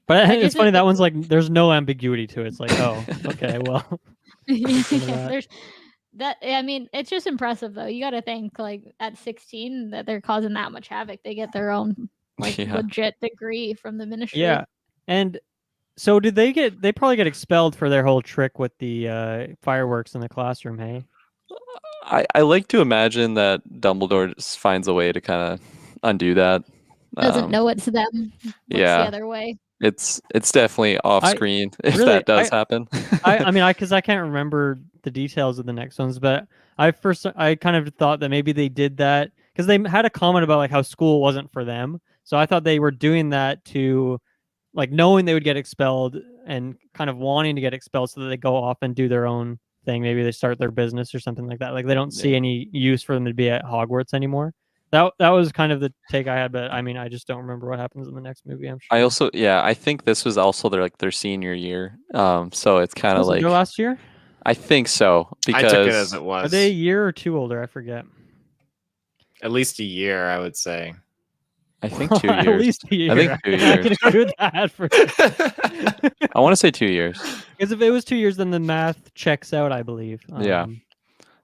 But I it's just funny think that it's- one's like there's no ambiguity to it. It's like, oh, okay, well, Yeah, that. there's that. I mean, it's just impressive though. You got to think like at 16 that they're causing that much havoc. They get their own like Yeah. legit degree from the ministry. yeah. And so did they probably get expelled for their whole trick with the fireworks in the classroom, hey? I like to imagine that Dumbledore just finds a way to kind of undo that. Doesn't know it's them. Looks yeah. the other way. It's definitely off screen if really, that does happen. I mean, because I can't remember the details of the next ones, but I kind of thought that maybe they did that because they had a comment about like how school wasn't for them. So I thought they were doing that to like knowing they would get expelled and kind of wanting to get expelled so that they go off and do their own thing. Maybe they start their business or something like that. Like they don't see any use for them to be at Hogwarts anymore. that was kind of the take I had, but I mean, I just don't remember what happens in the next movie. I'm sure. I also, yeah, I think this was also their senior year. So it's kind of Was it like their last year? I think so I took it as because it Are was. they a year or two older? I forget. At least a year, I would say. I think 2 At years. least a year. I think 2 I can years. agree with that for I want to say 2 years. because if it was 2 years, then the math checks out, I believe. Yeah.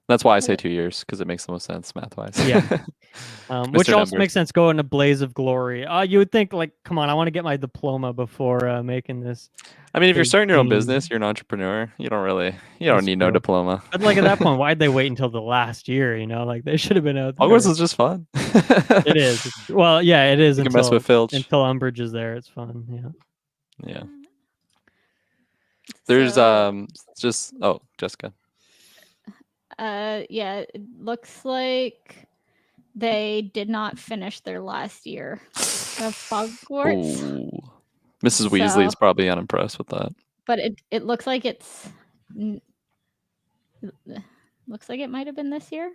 That's why I say 2 years because it makes the most sense math wise. Yeah. Which Mr. also Numbers. makes sense. Go in a blaze of glory. You would think like, come on, I want to get my diploma before making this. I mean, if you're starting your own 18. business, you're an entrepreneur. You don't That's need no true. diploma. But like at that point, why'd they wait until the last year? You know, like they should have been out there. Hogwarts is just fun. It is. Well, yeah, it is You can mess until with Filch. Umbridge is there. It's fun. Yeah. Yeah. There's So, just Jessica. yeah, it looks like they did not finish their last year of Hogwarts, Ooh. Mrs. Weasley is So- probably unimpressed with that. but it looks like it's looks like it might have been this year.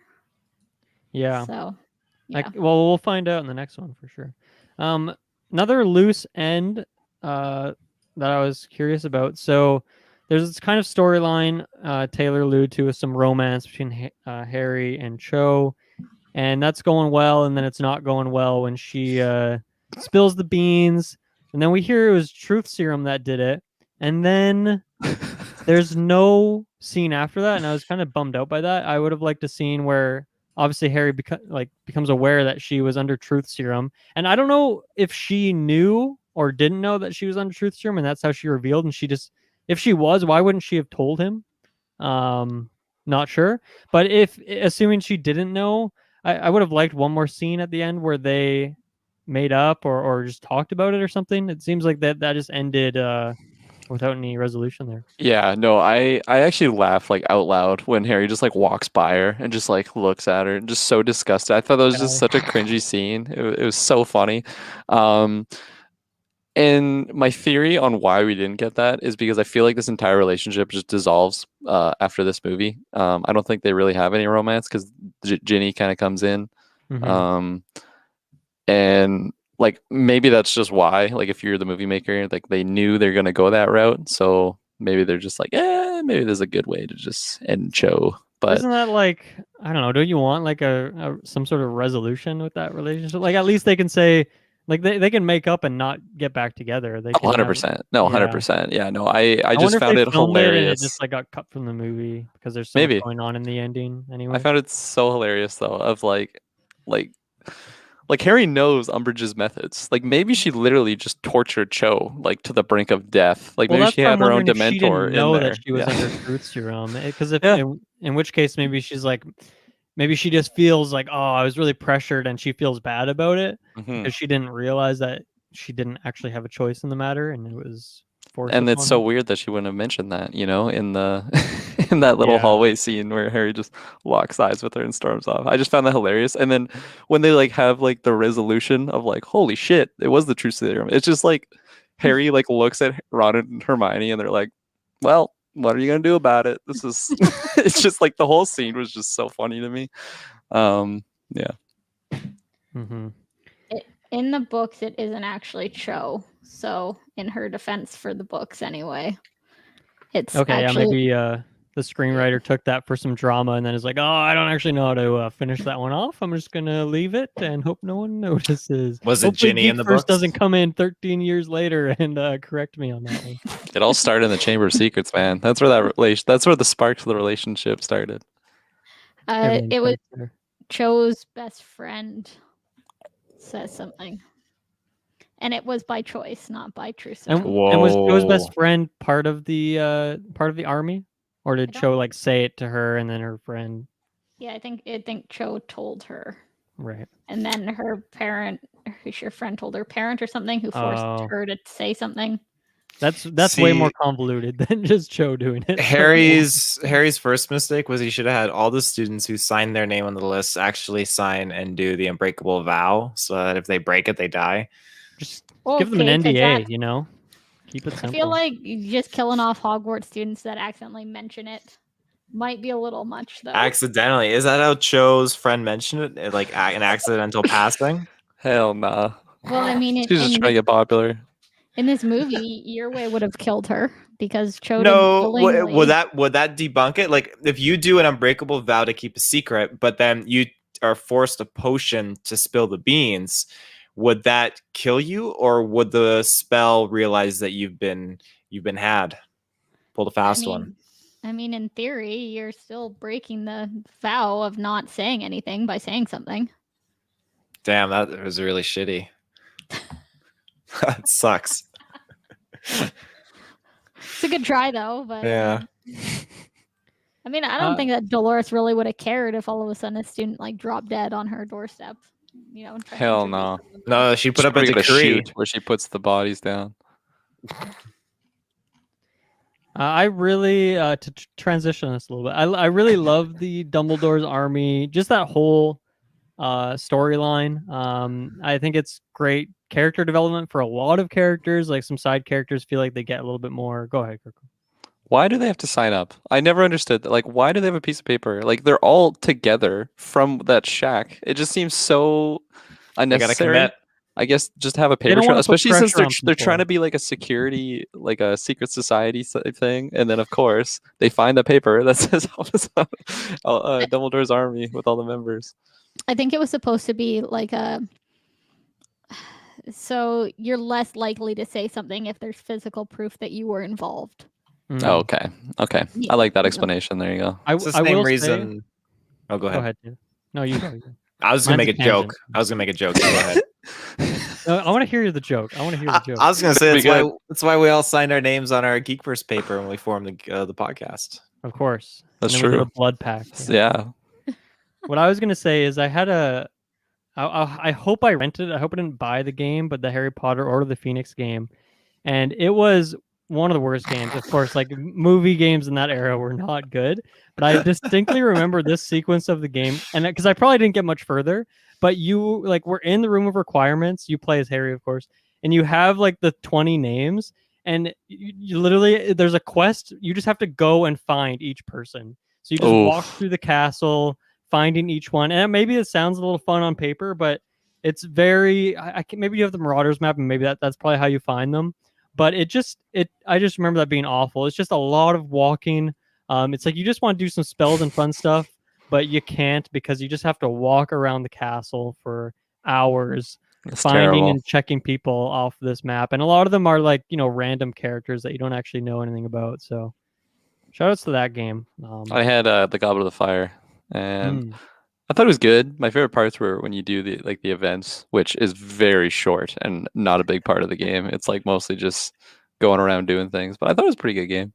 Yeah. So, yeah. Well, we'll find out in the next one for sure. Another loose end that I was curious about. So there's this kind of storyline Taylor alluded to with some romance between Harry and Cho, and that's going well, and then it's not going well when she spills the beans, and then we hear it was truth serum that did it, and then there's no scene after that, and I was kind of bummed out by that. I would have liked a scene where obviously Harry becomes aware that she was under truth serum, and I don't know if she knew or didn't know that she was under truth serum, and that's how she revealed. And if she was, why wouldn't she have told him? Not sure, but assuming she didn't know, I would have liked one more scene at the end where they made up or just talked about it or something. It seems like that just ended without any resolution there. Yeah, no, I actually laughed like out loud when Harry just like walks by her and just like looks at her and just so disgusted. I thought that was just such a cringy scene. It was so funny. And my theory on why we didn't get that is because I feel like this entire relationship just dissolves after this movie. I don't think they really have any romance because Ginny kind of comes in. Mhm. And like maybe that's just why, like if you're the movie maker, like they knew they're gonna go that route, so maybe they're just like, maybe there's a good way to just end Cho. But Isn't that like, I don't know, don't you want like a some sort of resolution with that relationship? Like at least they can say like they can make up and not get back together. They can 100%. No, 100%. Yeah, no, I wonder just if found they it filmed it and hilarious. it just like got cut from the movie because there's so Maybe. much going on in the ending anyway. I found it so hilarious though, of like Harry knows Umbridge's methods. Like maybe she literally just tortured Cho like to the brink of death. Like maybe that's she why had I'm her own wondering if she Dementor didn't know in there. that she was Yeah. under truth serum. Because if Yeah. in which case maybe she's like, maybe she just feels like, oh, I was really pressured, and she feels bad about it Mhm. because she didn't realize that she didn't actually have a choice in the matter, and it was forced. And it's upon so her. weird that she wouldn't have mentioned that, in the in that little Yeah. hallway scene where Harry just locks eyes with her and storms off. I just found that hilarious. And then when they like have like the resolution of like, holy shit, it was the truth serum. It's just like Harry like looks at Ron and Hermione and they're like, well, what are you gonna do about it? This is it's just like the whole scene was just so funny to me. Yeah. Mhm. In the books, it isn't actually Cho. So, in her defense for the books, anyway, it's Okay, actually yeah, maybe the screenwriter took that for some drama and then is like, oh, I don't actually know how to finish that one off. I'm just gonna leave it and hope no one notices. Was it Hopefully Ginny in the GeekVerse books? doesn't come in 13 years later and correct me on that one. It all started in the Chamber of Secrets, man. That's where that's where the spark to the relationship started. Everyone it was starts there. Cho's best friend says something, and it was by choice, not by truth And, serum. and was Cho's Whoa. best friend part of the army, or did I don't- Cho like say it to her and then her friend? Yeah, I think Cho told her, Right. and then her friend told her parent or something who forced Oh. her to say something. That's way more See- convoluted than just Cho doing it. Harry's first mistake was he should have had all the students who signed their name on the list actually sign and do the unbreakable vow, so that if they break it, they die. Just give them an Okay, 'cause NDA, that- Keep it simple. I feel like you're just killing off Hogwarts students that accidentally mention it. might be a little much though. Accidentally. Is that how Cho's friend mentioned it? Like an accidental passing? Hell nah. Well, I mean, She's just trying to get popular. in this movie, your way would have killed her because Cho No, didn't willingly. would that debunk it? Like if you do an unbreakable vow to keep a secret, but then you are forced a potion to spill the beans, would that kill you, or would the spell realize that you've been had? Pull the fast one. I mean, in theory, you're still breaking the vow of not saying anything by saying something. Damn, that was really shitty. That sucks. It's a good try, though. But Yeah. I mean, I don't think that Dolores really would have cared if all of a sudden a student like dropped dead on her doorstep. You know. Hell no. No, she put She's up a probably got decree. chute where she puts the bodies down. I really to transition this a little bit. I really love the Dumbledore's army. Just that whole storyline. I think it's great character development for a lot of characters. Like some side characters feel like they get a little bit more. Go ahead, Kirklin. Why do they have to sign up? I never understood that. Like, why do they have a piece of paper? Like, they're all together from that shack. It just seems so unnecessary. Commit. I guess just have a They paper don't trail, wanna put especially since pressure they're on trying to people. be like a security, like a secret society thing, and then of course they find the paper that says Dumbledore's army with all the members. I think it was supposed to be like a. So you're less likely to say something if there's physical proof that you were involved. Mm. Oh, okay. Yeah. I like that explanation. There you go. It's the I same will reason. Oh, go Say, ahead. go ahead. Dude. No, you go. I was gonna Mine's make a a joke. tangent. I was gonna make a joke. Go ahead. I want to hear the joke. I want to hear the joke. I was gonna say Pretty that's why we all signed our names on our GeekVerse paper when we formed the podcast. Of course. That's And then we did true. a blood pact. Yeah. What I was gonna say is I had I hope I rented. I hope I didn't buy the game, but the Harry Potter Order of the Phoenix game, and it was one of the worst games. Of course, like movie games in that era were not good, but I distinctly remember this sequence of the game, and because I probably didn't get much further, but you like we're in the room of requirements. You play as Harry, of course, and you have like the 20 names, and you literally there's a quest. You just have to go and find each person. So you just walk through the castle, finding each one, and maybe it sounds a little fun on paper, but it's very. Maybe you have the Marauders map, and maybe that's probably how you find them. But I just remember that being awful. It's just a lot of walking. It's like you just want to do some spells and fun stuff, but you can't because you just have to walk around the castle for hours, It's finding terrible. and checking people off this map. And a lot of them are like, random characters that you don't actually know anything about. So shout outs to that game. I had the Goblet of the Fire, and I thought it was good. My favorite parts were when you do the events, which is very short and not a big part of the game. It's like mostly just going around doing things. But I thought it was a pretty good game.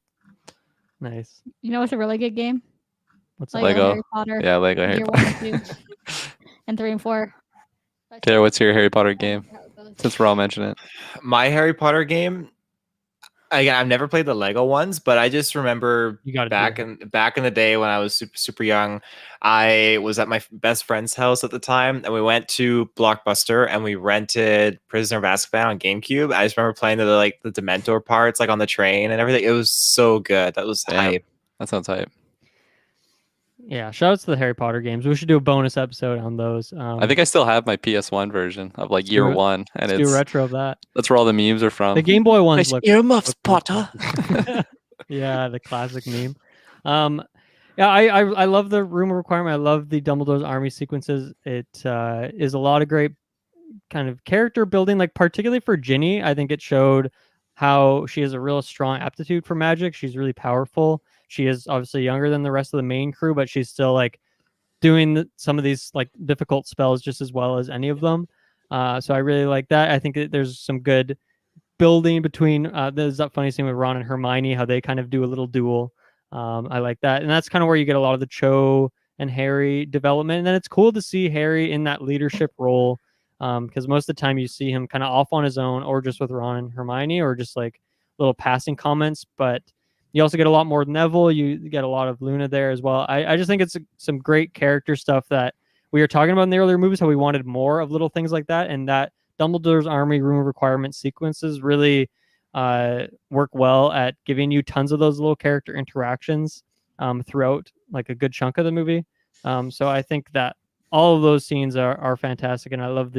Nice. You know what's a really good game? What's that? Lego. Harry Potter. Yeah, Lego Harry Year Potter. 1 and 2, and 3 and 4. Taylor, what's your Harry Potter game? Since we're all mentioning it. My Harry Potter game. Again, I've never played the Lego ones, but I just remember You gotta back do in the day when I was super young. I was at my best friend's house at the time, and we went to Blockbuster and we rented Prisoner of Azkaban on GameCube. I just remember playing the Dementor parts, like on the train and everything. It was so good. That was hype. That sounds hype. Yeah, shout outs to the Harry Potter games. We should do a bonus episode on those. I think I still have my PS1 version of like year do it. one, and let's do it's a retro of that. that's where all the memes are from. The Game Boy ones Nice look earmuffs, look Potter. Yeah, the classic meme. Yeah, I love the room of requirement. I love the Dumbledore's army sequences. It is a lot of great kind of character building, like particularly for Ginny. I think it showed how she has a real strong aptitude for magic. She's really powerful. She is obviously younger than the rest of the main crew, but she's still like doing some of these like difficult spells just as well as any of them. So I really like that. I think that there's some good building between there's that funny scene with Ron and Hermione, how they kind of do a little duel. I like that. And that's kind of where you get a lot of the Cho and Harry development. And then it's cool to see Harry in that leadership role because most of the time you see him kind of off on his own or just with Ron and Hermione or just like little passing comments. But you also get a lot more Neville. You get a lot of Luna there as well. I just think it's some great character stuff that we were talking about in the earlier movies, how we wanted more of little things like that. And that Dumbledore's Army Room of Requirement sequences really work well at giving you tons of those little character interactions. throughout like a good chunk of the movie. So I think that all of those scenes are fantastic, and I love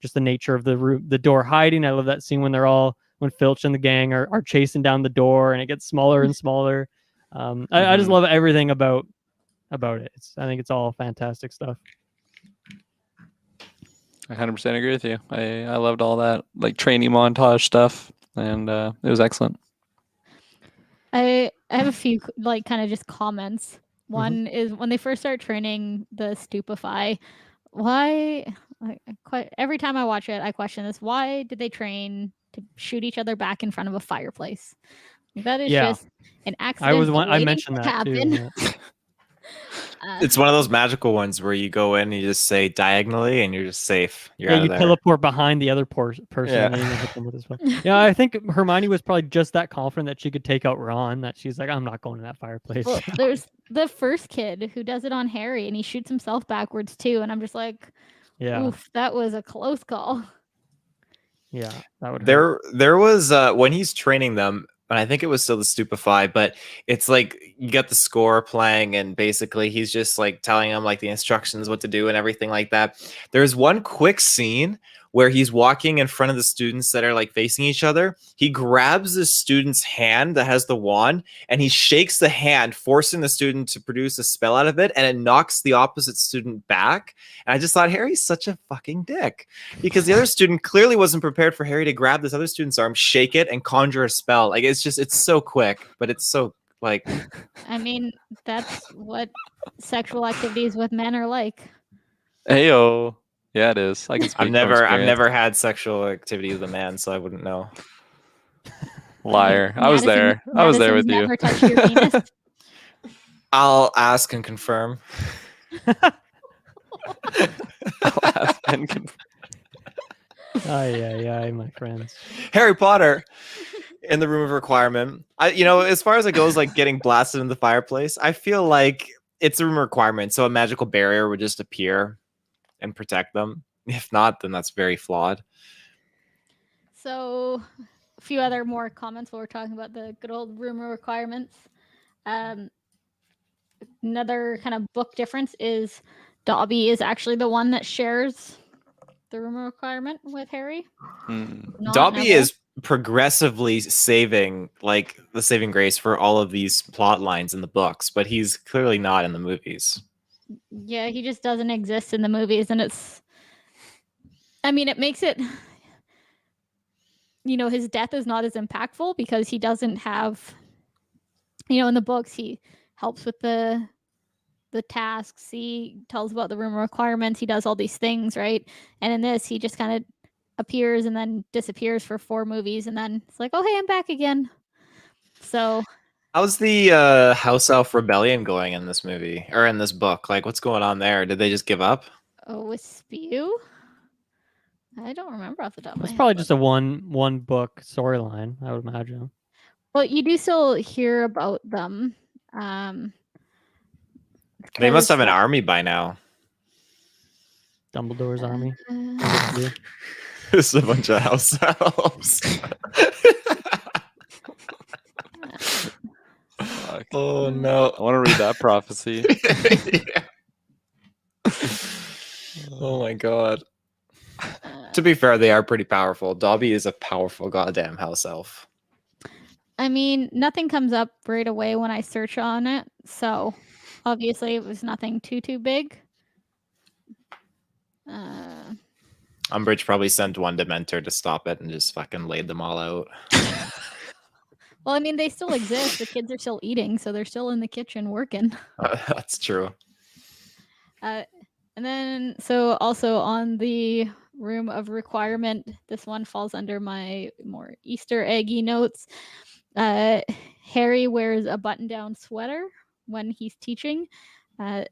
just the nature of the room, the door hiding. I love that scene when Filch and the gang are chasing down the door, and it gets smaller and smaller. I just love everything about it. I think it's all fantastic stuff. I 100% agree with you. I loved all that like training montage stuff, and it was excellent. I have a few like kind of just comments. One is when they first start training the stupefy. Why? Every time I watch it, I question this. Why did they train to shoot each other back in front of a fireplace? That is just an accident. I mentioned that too. Yeah. It's one of those magical ones where you go in and you just say diagonally and you're just safe. You're out you of there. teleport behind the other person and then you hit them with a spell. Yeah, I think Hermione was probably just that confident that she could take out Ron that she's like, I'm not going to that fireplace. Well, there's the first kid who does it on Harry and he shoots himself backwards too, and I'm just like, oof, that was a close call. Yeah, that would hurt. There was when he's training them, and I think it was still the stupefy, but it's like you got the score playing and basically he's just like telling them like the instructions, what to do and everything like that. There's one quick scene where he's walking in front of the students that are like facing each other. He grabs the student's hand that has the wand and he shakes the hand, forcing the student to produce a spell out of it, and it knocks the opposite student back. And I just thought, Harry's such a fucking dick, because the other student clearly wasn't prepared for Harry to grab this other student's arm, shake it, and conjure a spell. Like it's so quick, but it's so like. I mean, that's what sexual activities with men are like. Heyo. Yeah, it is. I can speak. I've never had sexual activity with a man, so I wouldn't know. Liar. I was there. I was there with you. Never touched your penis. I'll ask and confirm. I'll ask and confirm. Aye, my friends. Harry Potter in the Room of Requirement. As far as it goes, like getting blasted in the fireplace, I feel like it's a room of requirement, so a magical barrier would just appear and protect them. If not, then that's very flawed. So, a few other more comments while we're talking about the good old room of requirements. Another kind of book difference is Dobby is actually the one that shares the room of requirement with Harry. Dobby is progressively saving like the saving grace for all of these plot lines in the books, but he's clearly not in the movies. Yeah, he just doesn't exist in the movies, and it makes it, his death is not as impactful because he doesn't have, in the books he helps with the tasks, he tells about the room requirements, he does all these things, right? And in this, he just kind of appears and then disappears for 4 movies, and then it's like, oh hey, I'm back again. So how's the House Elf Rebellion going in this movie or in this book? Like, what's going on there? Did they just give up? Oh, with Spew? I don't remember off the top of my head. It's probably just a one book storyline, I would imagine. Well, you do still hear about them. They must have an army by now. Dumbledore's army. It's a bunch of house elves. Oh no! I want to read that prophecy. Yeah. Oh my god. To be fair, they are pretty powerful. Dobby is a powerful goddamn house elf. I mean, nothing comes up right away when I search on it, so obviously it was nothing too big. Umbridge probably sent one Dementor to stop it and just fucking laid them all out. Well, I mean, they still exist. The kids are still eating, so they're still in the kitchen working. That's true. And then, so also on the room of requirement, this one falls under my more Easter eggy notes. Harry wears a button-down sweater when he's teaching.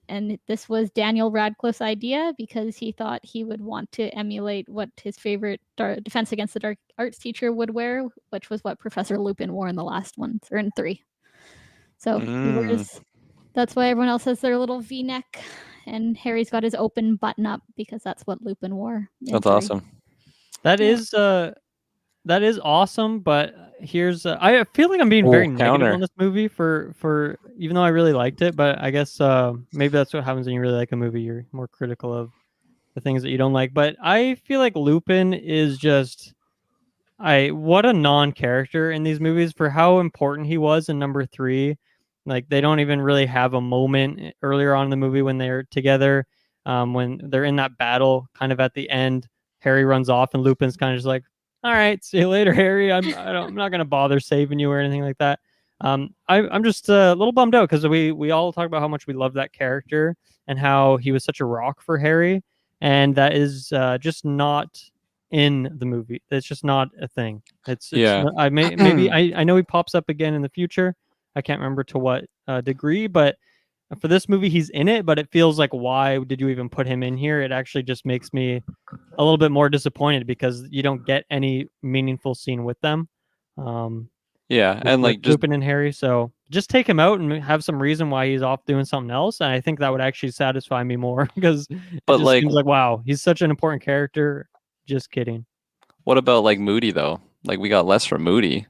And this was Daniel Radcliffe's idea because he thought he would want to emulate what his favorite Defense Against the Dark Arts teacher would wear, which was what Professor Lupin wore in the last one, or in 3. So that's why everyone else has their little V-neck, and Harry's got his open button-up because that's what Lupin wore. That's awesome. That is that is awesome, but here's I feel like I'm being very negative counter. on this movie for even though I really liked it, but I guess maybe that's what happens when you really like a movie. You're more critical of the things that you don't like. But I feel like Lupin is just what a non-character in these movies for how important he was in number 3. Like they don't even really have a moment earlier on in the movie when they're together. When they're in that battle, kind of at the end, Harry runs off and Lupin's kind of just like, "All right, see you later, Harry. I'm not gonna bother saving you or anything like that." I'm just a little bummed out because we all talk about how much we love that character and how he was such a rock for Harry, and that is just not in the movie. It's just not a thing. It's Yeah. maybe I know he pops up again in the future. I can't remember to what degree, but for this movie he's in it, but it feels like, why did you even put him in here? It actually just makes me a little bit more disappointed because you don't get any meaningful scene with them. Yeah, and like just Lupin and Harry, so just take him out and have some reason why he's off doing something else, and I think that would actually satisfy me more because it But, just like, seems like, wow, he's such an important character. Just kidding. what about like Moody though? Like we got less from Moody.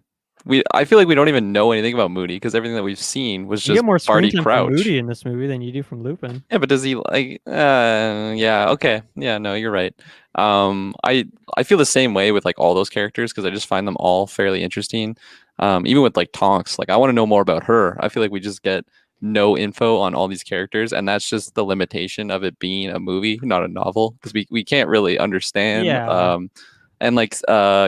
I feel like we don't even know anything about Moody because everything that we've seen was You just get more screen Barty time Crouch. from Moody in this movie than you do from Lupin. Yeah, but does he like? Yeah, okay, yeah, no, you're right. I feel the same way with like all those characters because I just find them all fairly interesting. Even with like Tonks, like I want to know more about her. I feel like we just get no info on all these characters, and that's just the limitation of it being a movie, not a novel, because we can't really understand. Yeah. And like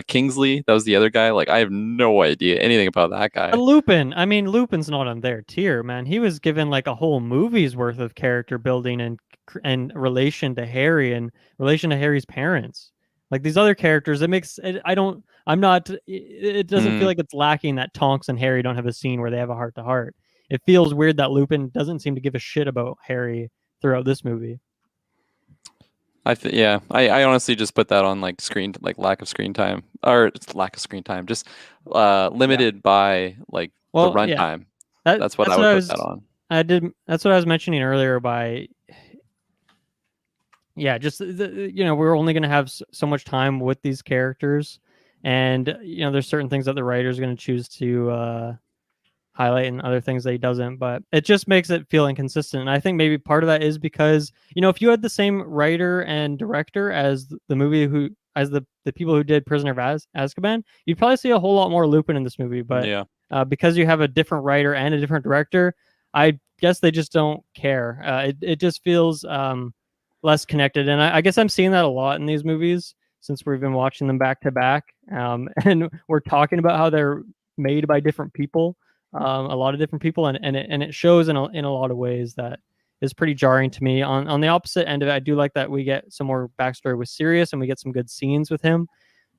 Kingsley, that was the other guy. Like I have no idea anything about that guy. But Lupin, I mean, Lupin's not on their tier, man. He was given like a whole movie's worth of character building and relation to Harry and relation to Harry's parents. Like these other characters, it makes it, I don't. I'm not. It doesn't feel like it's lacking that Tonks and Harry don't have a scene where they have a heart to heart. It feels weird that Lupin doesn't seem to give a shit about Harry throughout this movie. I honestly just put that on like lack of screen time or lack of screen time, just limited by like the runtime. That's what I would put that on. That's what I was mentioning earlier by just we're only going to have so much time with these characters, and there's certain things that the writer is going to choose to highlight and other things that he doesn't, but it just makes it feel inconsistent. And I think maybe part of that is because if you had the same writer and director as the movie as the people who did Prisoner of Azkaban, you'd probably see a whole lot more Lupin in this movie. But because you have a different writer and a different director, I guess they just don't care. It just feels less connected, and I guess I'm seeing that a lot in these movies since we've been watching them back to back, and we're talking about how they're made by different people. A lot of different people, and it shows in a lot of ways that is pretty jarring to me. On the opposite end of it, I do like that we get some more backstory with Sirius, and we get some good scenes with him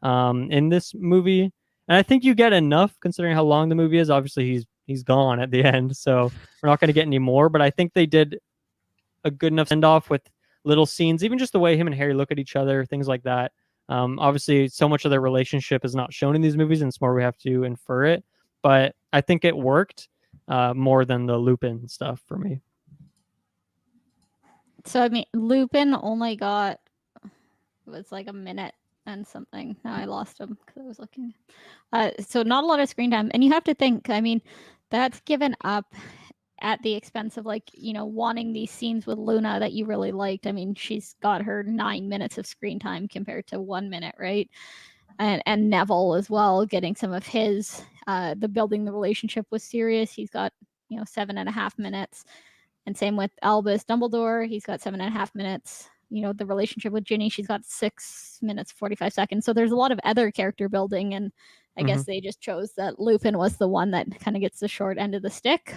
in this movie. And I think you get enough considering how long the movie is. Obviously, he's gone at the end, so we're not going to get any more. But I think they did a good enough send off with little scenes, even just the way him and Harry look at each other, things like that. Obviously, so much of their relationship is not shown in these movies, and it's more we have to infer it. But I think it worked more than the Lupin stuff for me. So, I mean, Lupin only got, it was like a minute and something. Now I lost him because I was looking. So not a lot of screen time. And you have to think, I mean, that's given up at the expense of wanting these scenes with Luna that you really liked. I mean, she's got her 9 minutes of screen time compared to 1 minute, right? And Neville as well, getting some of his the building the relationship with Sirius. He's got 7.5 minutes, and same with Albus Dumbledore. He's got 7.5 minutes. The relationship with Ginny, she's got 6 minutes 45 seconds. So there's a lot of other character building, and I guess they just chose that Lupin was the one that kind of gets the short end of the stick.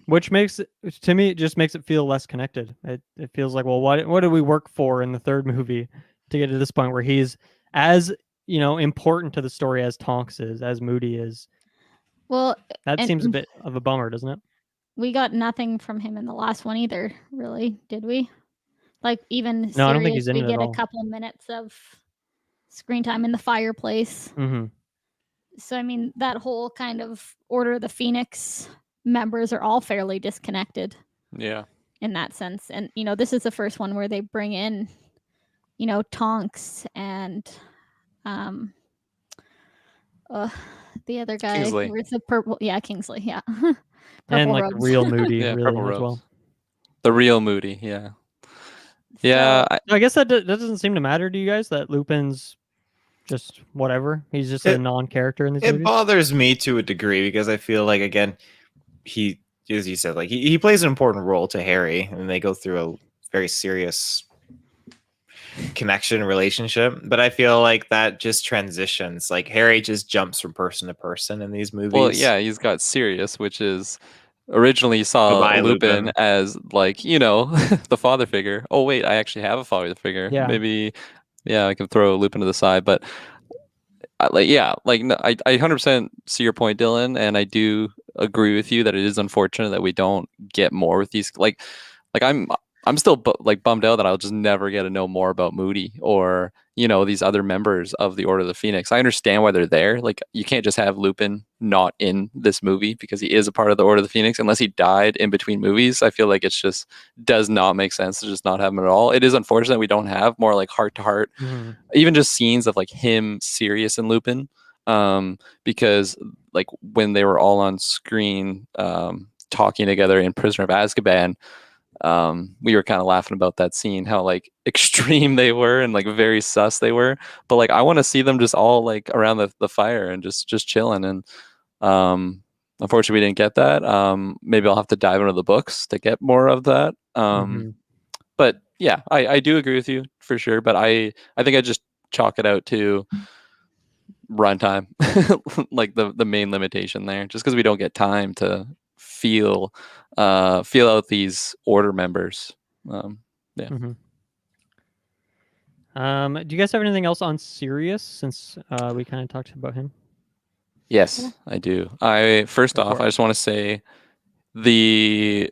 Which makes it, to me, it just makes it feel less connected. It feels like, well, what did we work for in the third movie to get to this point where he's as important to the story as Tonks is, as Moody is? Well, that seems a bit of a bummer, doesn't it? We got nothing from him in the last one either, really, did we? Like even no, I don't think he's in we it get at all. A couple minutes of screen time in the fireplace. Mm-hmm. So I mean, that whole kind of Order of the Phoenix members are all fairly disconnected. Yeah. In that sense, and this is the first one where they bring in, Tonks and The other guy Kingsley. with the purple. Yeah, Kingsley. Yeah. And Purple like the robes. real Moody Yeah, really Purple as Rose. well. The real Moody, yeah. Yeah, So, I guess that doesn't seem to matter to you guys, that Lupin's just whatever. He's just a non-character in this It movie. bothers me to a degree because I feel like, again, he, as you said, like he plays an important role to Harry, and they go through a very serious connection relationship. But I feel like that just transitions. Like Harry just jumps from person to person in these movies. well, yeah, he's got Sirius, which is originally you saw Goodbye, Lupin Lupin. as like, you know, the father figure. Oh wait, I actually have a father figure. Yeah. Maybe, yeah, I can throw Lupin to the side, but no, I 100% see your point, Dylan, and I do agree with you that it is unfortunate that we don't get more with these. Like I'm still like bummed out that I'll just never get to know more about Moody or, you know, these other members of the Order of the Phoenix. I understand why they're there. Like you can't just have Lupin not in this movie because he is a part of the Order of the Phoenix unless he died in between movies. I feel like it's just does not make sense to just not have him at all. It is unfortunate we don't have more like heart to heart, even just scenes of like him, Sirius, and Lupin. Because like when they were all on screen talking together in Prisoner of Azkaban, we were kind of laughing about that scene, how like extreme they were and like very sus they were. But like I want to see them just all like around the fire and just chilling. And unfortunately, we didn't get that. Maybe I'll have to dive into the books to get more of that. But yeah, I do agree with you for sure. But I think I just chalk it out to runtime, like the main limitation there, just because we don't get time to feel out these order members. Do you guys have anything else on Sirius, since we kind of talked about him? Yes, I do. First off, I just want to say the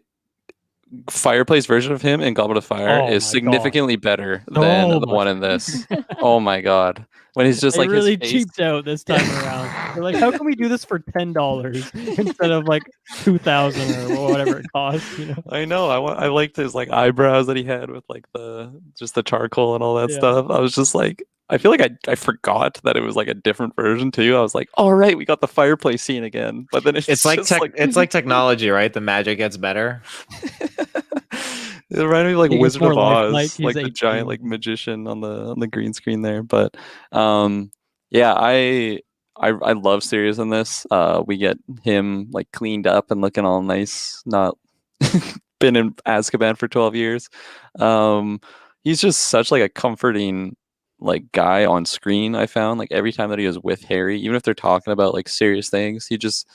fireplace version of him in Goblet of Fire is significantly better than the one in this. Oh my god. When he's just they like really his face... cheaped out this time around. They're like, how can we do this for $10 instead of like $2,000 or whatever it costs? You know? I know. I liked his like eyebrows that he had with like the charcoal and all that stuff. I was just like, I feel like I forgot that it was like a different version too. I was like, all right, we got the fireplace scene again. But then it's like it's like technology, right? The magic gets better. It reminded me of like Wizard of Oz, like the 18. giant like magician on the green screen there. But yeah, I love Sirius in this. We get him like cleaned up and looking all nice, not been in Azkaban for 12 years. He's just such like a comforting like guy on screen. I found like every time that he was with Harry, even if they're talking about like serious things, it just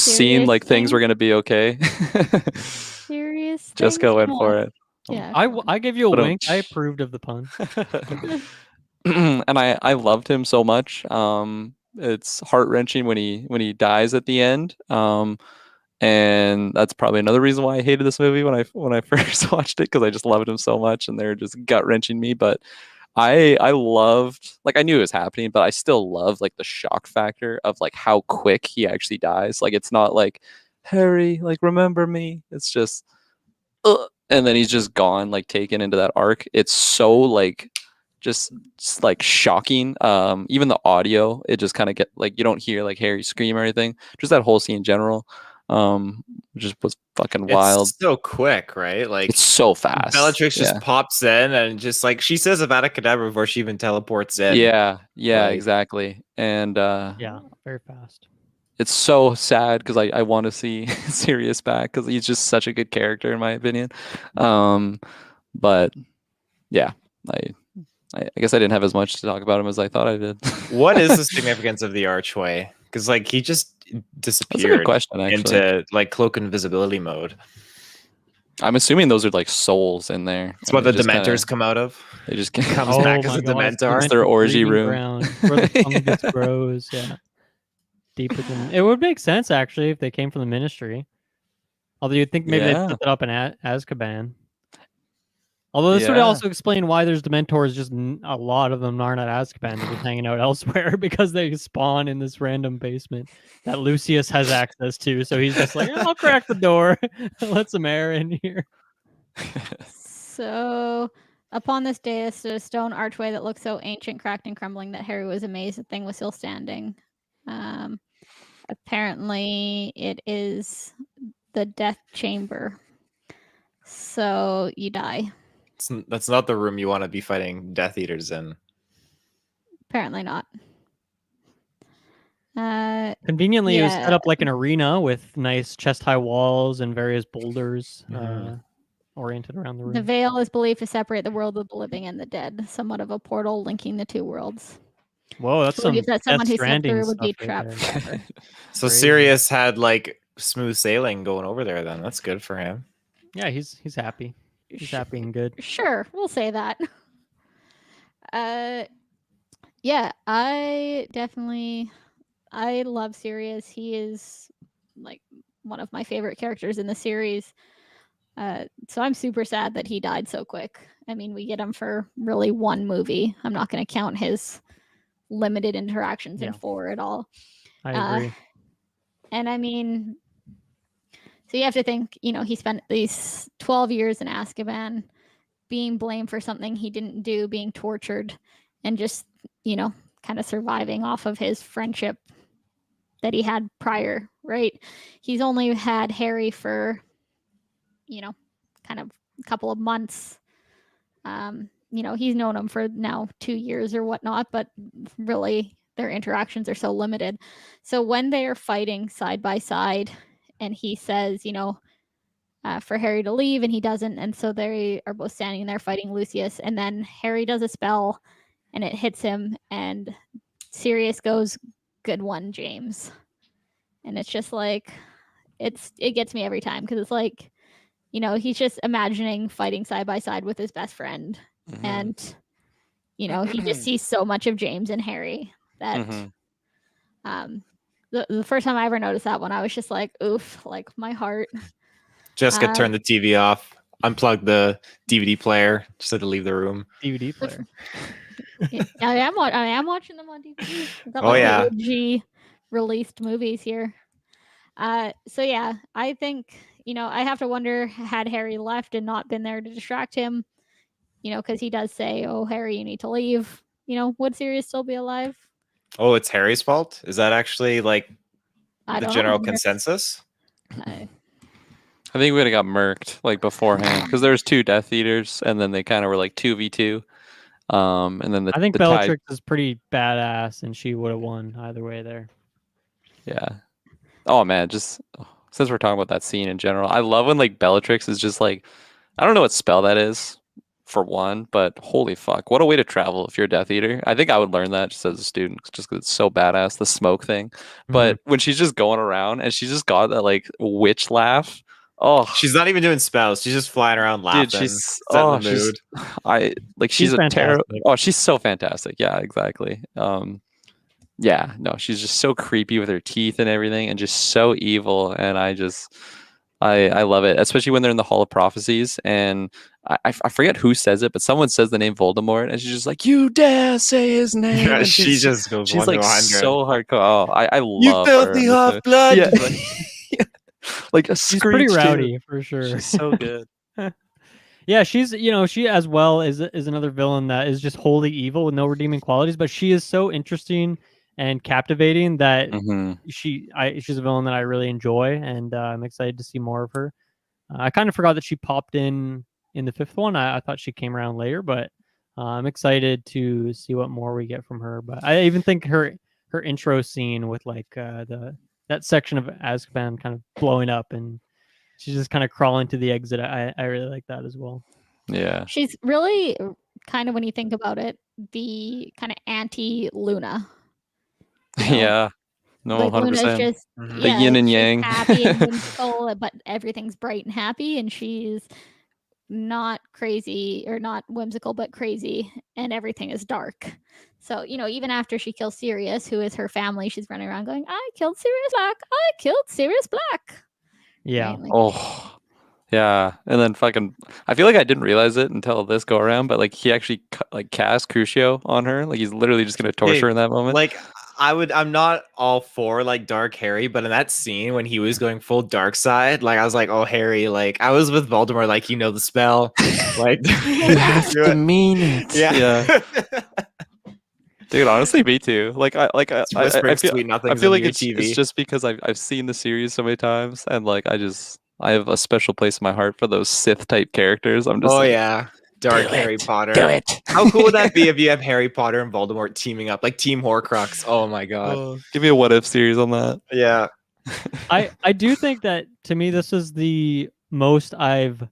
seemed like things were gonna be okay. Serious. Jessica went for it. Yeah. I gave you a wink. I approved of the pun. And I loved him so much. It's heart-wrenching when he dies at the end. And that's probably another reason why I hated this movie when I first watched it, because I just loved him so much and they're just gut-wrenching me. But I loved, like, I knew it was happening, but I still love like the shock factor of like how quick he actually dies. Like it's not like, Harry, like remember me. It's just and then he's just gone, like taken into that arc. It's so like just like shocking. Even the audio, it just kind of get like, you don't hear like Harry scream or anything. Just that whole scene in general. Just was fucking wild. It's so quick, right? Like it's so fast. Bellatrix just pops in and just like she says Avada Kedavra before she even teleports in. Yeah, like, exactly. And yeah, very fast. It's so sad because I want to see Sirius back because he's just such a good character in my opinion. But yeah, I guess I didn't have as much to talk about him as I thought I did. What is the significance of the archway? Because like he just disappeared. That's a good question, actually. Into like cloak invisibility mode. I'm assuming those are like souls in there. It's what the Dementors come out of. They just comes back as a Dementor. It's their orgy room. Ground, where the fungus grows. Yeah. Deeper than it would make sense actually if they came from the Ministry. Although you'd think maybe they'd set that up in Azkaban. Although this would also explain why there's Dementors, just a lot of them aren't at Azkaban, they're just hanging out elsewhere because they spawn in this random basement that Lucius has access to. So he's just like, I'll crack the door, let some air in here. So Upon this dais stood a stone archway that looked so ancient, cracked, and crumbling that Harry was amazed the thing was still standing. Apparently, it is the death chamber. So you die. That's not the room you want to be fighting Death Eaters in. Apparently not. Conveniently, it was yeah. set up like an arena with nice chest-high walls and various boulders oriented around the room. The veil is believed to separate the world of the living and the dead, somewhat of a portal linking the two worlds. Whoa, that's some Believe that someone Death who stepped through Stranding would be stuff right trapped there. forever. So Crazy. Sirius had like smooth sailing going over there. Then that's good for him. Yeah, he's happy. He's happy and good. Sure, we'll say that. Yeah, I love Sirius. He is like one of my favorite characters in the series. So I'm super sad that he died so quick. I mean, we get him for really one movie. I'm not going to count his limited interactions in 4 at all. I agree. And I mean, so you have to think, he spent these 12 years in Azkaban being blamed for something he didn't do, being tortured, and just, kind of surviving off of his friendship that he had prior, right? He's only had Harry for, kind of a couple of months. He's known him for now 2 years or whatnot, but really their interactions are so limited. So when they are fighting side by side and he says, for Harry to leave and he doesn't, and so they are both standing there fighting Lucius, and then Harry does a spell and it hits him and Sirius goes, "Good one, James." And it's just like, it gets me every time, because it's like, he's just imagining fighting side by side with his best friend. Mhm. And, he just sees so much of James and Harry that the first time I ever noticed that one, I was just like, oof, like my heart. Jessica turned the TV off, unplugged the DVD player, just had to leave the room. DVD player. I am watching them on DVD. Oh, yeah. OG released movies here. So yeah, I think, I have to wonder, had Harry left and not been there to distract him, because he does say, "Oh, Harry, you need to leave." Would Sirius still be alive? Oh, it's Harry's fault? Is that actually like I the don't general know. consensus? I think we would have got murked like beforehand, because there's 2 Death Eaters, and then they kind of were like 2v2. And then I think the Bellatrix is pretty badass, and she would have won either way there. Yeah. Oh man, just since we're talking about that scene in general, I love when like Bellatrix is just like, I don't know what spell that is for one, but holy fuck, what a way to travel if you're a Death Eater. I think I would learn that just as a student, just because it's so badass, the smoke thing. But when she's just going around and she's just got that like witch laugh. Oh, She's not even doing spells. She's just flying around laughing. dude, she's setting the mood. she's a terror. fantastic. Oh, she's so fantastic. Yeah, exactly. Yeah, no, she's just so creepy with her teeth and everything, and just so evil. And I love it, especially when they're in the Hall of Prophecies, and I forget who says it, but someone says the name Voldemort, and she's just like, "You dare say his name?" Yeah, And she just goes she's 1 like to 100. so hardcore. Oh, I You love her. filthy half-blood! Yeah. Like a She's pretty screech, too. rowdy for sure. She's so good. Yeah, she's she as well is another villain that is just wholly evil with no redeeming qualities, but she is so interesting and captivating that she's a villain that I really enjoy, and I'm excited to see more of her. I kind of forgot that she popped in the 5th one. I thought she came around later, but I'm excited to see what more we get from her. But I even think her intro scene with like that section of Azkaban kind of blowing up and she's just kind of crawling to the exit. I really like that as well. Yeah. She's really kind of, when you think about it, the kind of anti-Luna. Yeah. No, Like 100%. Luna's just The yin and she's yang. happy and whimsical, but everything's bright and happy, and she's not crazy or not whimsical, but crazy, and everything is dark. So, even after she kills Sirius, who is her family, she's running around going, "I killed Sirius Black. I killed Sirius Black." Yeah. Right? Like, Oh, yeah. And then I feel like I didn't realize it until this go around, but like he actually like cast Crucio on her. Like he's literally just going to torture her in that moment. Like, I'm not all for like dark Harry, but in that scene when he was going full dark side, like I was like, oh Harry, like I was with Voldemort, like you know the spell, like You have do to it. mean it. Yeah. Dude, honestly, me too. Just whispering sweet I nothings feel into like your it's TV. just because I've seen the series so many times, and like I have a special place in my heart for those Sith type characters. I'm just Oh like, yeah, dark do Harry it, Potter. do it. How cool would that be if you have Harry Potter and Voldemort teaming up, like Team Horcrux? Oh my god. Oh, give me a what if series on that. Yeah. I do think that to me this is the most I've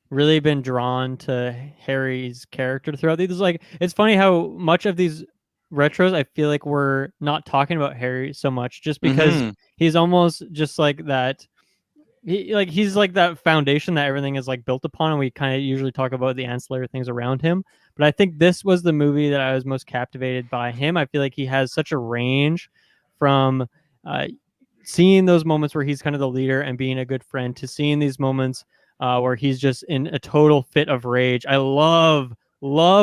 really been drawn to Harry's character throughout these. Like it's funny how much of these retros I feel like we're not talking about Harry so much just because Mhm. he's almost just like that. He's like that foundation that everything is like built upon, and we kind of usually talk about the ancillary things around him. But I think this was the movie that I was most captivated by him. I feel like he has such a range from uh, seeing those moments where he's kind of the leader and being a good friend to seeing these moments where he's just in a total fit of rage. I love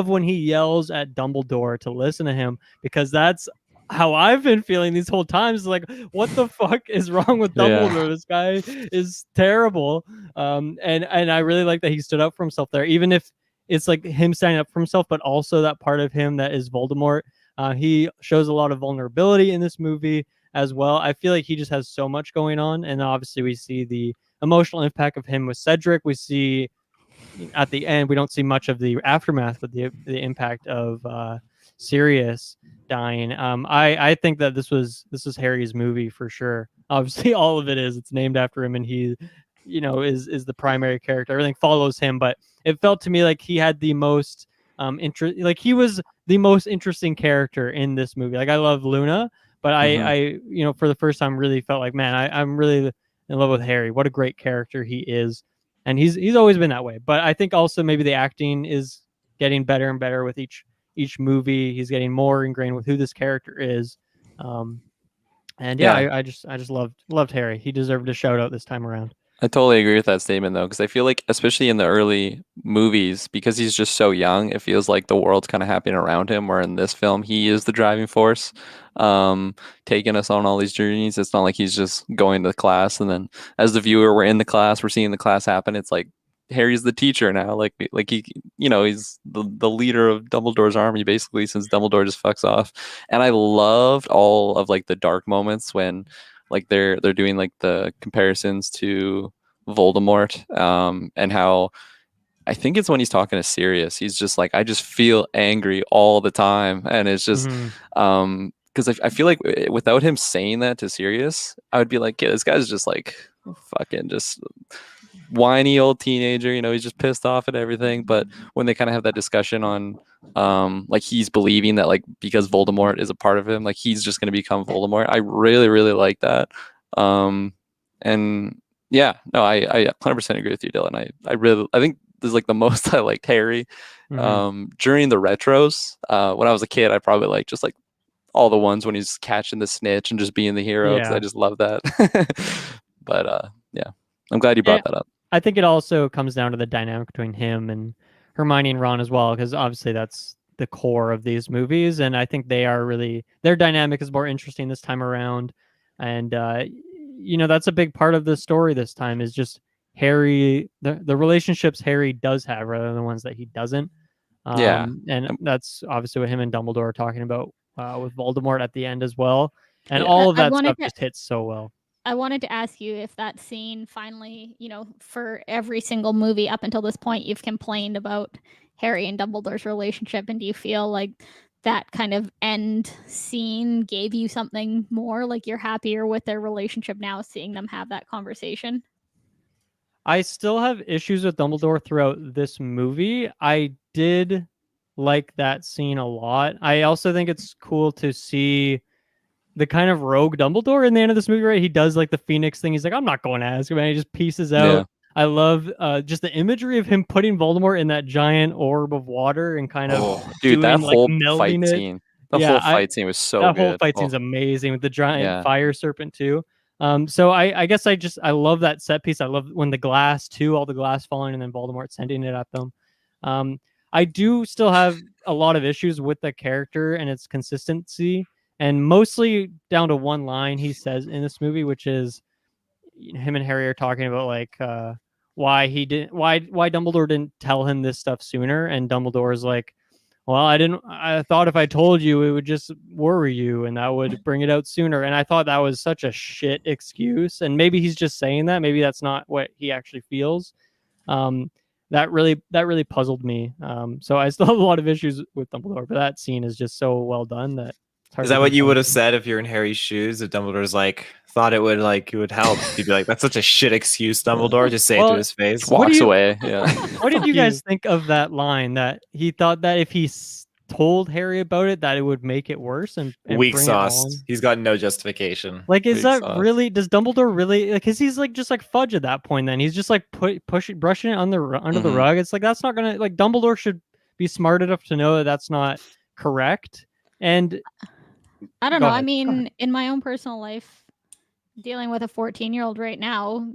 when he yells at Dumbledore to listen to him, because that's how I've been feeling these whole times. Like, what the fuck is wrong with Yeah. Dumbledore? This guy is terrible. And I really like that he stood up for himself there, even if it's like him standing up for himself, but also that part of him that is Voldemort. He shows a lot of vulnerability in this movie as well. I feel like he just has so much going on, and obviously we see the emotional impact of him with Cedric. We see at the end, we don't see much of the aftermath, but the impact of Sirius dying. I think that this is Harry's movie for sure. Obviously, all of it is. It's named after him, and he, is the primary character. Everything follows him, but it felt to me like he had the most like he was the most interesting character in this movie. Like I love Luna, but I for the first time really felt like, man, I'm really in love with Harry. What a great character he is, and he's always been that way. But I think also maybe the acting is getting better and better with each movie. He's getting more ingrained with who this character is. And yeah, Yeah. I just loved Harry. He deserved a shout out this time around. I totally agree with that statement though, because I feel like, especially in the early movies, because he's just so young, it feels like the world's kind of happening around him. Where in this film, he is the driving force, taking us on all these journeys. It's not like he's just going to class, and then as the viewer, we're in the class, we're seeing the class happen. It's like Harry's the teacher now, like he, he's the leader of Dumbledore's army basically, since Dumbledore just fucks off. And I loved all of like the dark moments when like they're doing like the comparisons to Voldemort, and how I think it's when he's talking to Sirius, he's just like, I just feel angry all the time, and it's just because I feel like without him saying that to Sirius, I would be like, yeah, this guy's just like fucking just whiny old teenager, he's just pissed off at everything. But when they kind of have that discussion on like he's believing that like because Voldemort is a part of him, like he's just going to become Voldemort, I really really like that. And yeah, no, I 100% agree with you, Dylan. I think this is like the most I liked Harry during the retros. When I was a kid, I probably like just like all the ones when he's catching the snitch and just being the hero, because I just love that. But yeah, I'm glad you brought that up. I think it also comes down to the dynamic between him and Hermione and Ron as well, because obviously that's the core of these movies, and I think their dynamic is more interesting this time around. And that's a big part of the story this time, is just Harry, the relationships Harry does have rather than the ones that he doesn't. And that's obviously what him and Dumbledore are talking about with Voldemort at the end as well. And all of that stuff just hits so well. I wanted to ask you if that scene finally, for every single movie up until this point, you've complained about Harry and Dumbledore's relationship, and do you feel like that kind of end scene gave you something more? Like you're happier with their relationship now, seeing them have that conversation? I still have issues with Dumbledore throughout this movie. I did like that scene a lot. I also think it's cool to see the kind of rogue Dumbledore in the end of this movie, right? He does like the Phoenix thing. He's like, I'm not going to ask him. And he just pieces out. Yeah. I love just the imagery of him putting Voldemort in that giant orb of water and kind of dude, that doing, whole melding fight it. scene. The whole fight scene was so that good. whole fight scene's amazing with the giant Yeah. fire serpent too. So I guess I love that set piece. I love when the glass too, all the glass falling and then Voldemort sending it at them. I do still have a lot of issues with the character and its consistency and mostly down to one line he says in this movie, which is him and Harry are talking about like why Dumbledore didn't tell him this stuff sooner, and Dumbledore's like, well, I thought if I told you it would just worry you and that would bring it out sooner. And I thought that was such a shit excuse, and maybe he's just saying that, maybe that's not what he actually feels. That really puzzled me. So I still have a lot of issues with Dumbledore, but that scene is just so well done that it's hard Is to that what you complain. would have said if you're in Harry's shoes? If Dumbledore's like thought it would help, you'd be like, "That's such a shit excuse, Dumbledore." Just say it Well, to his face. Just walks away. Yeah. What did you Fuck guys think of that line that he thought that if he told Harry about it, that it would make it worse and Weak bring sauce. it on? He's got no justification. Like, is Weak that sauce. really? Does Dumbledore really? Like, cause he's like just like fudge at that point. Then he's just like brushing it under the Mhm. rug. It's like that's not gonna like Dumbledore should be smart enough to know that that's not correct. And I don't Go know. I ahead, go mean, in my own personal life, dealing with a 14-year-old right now,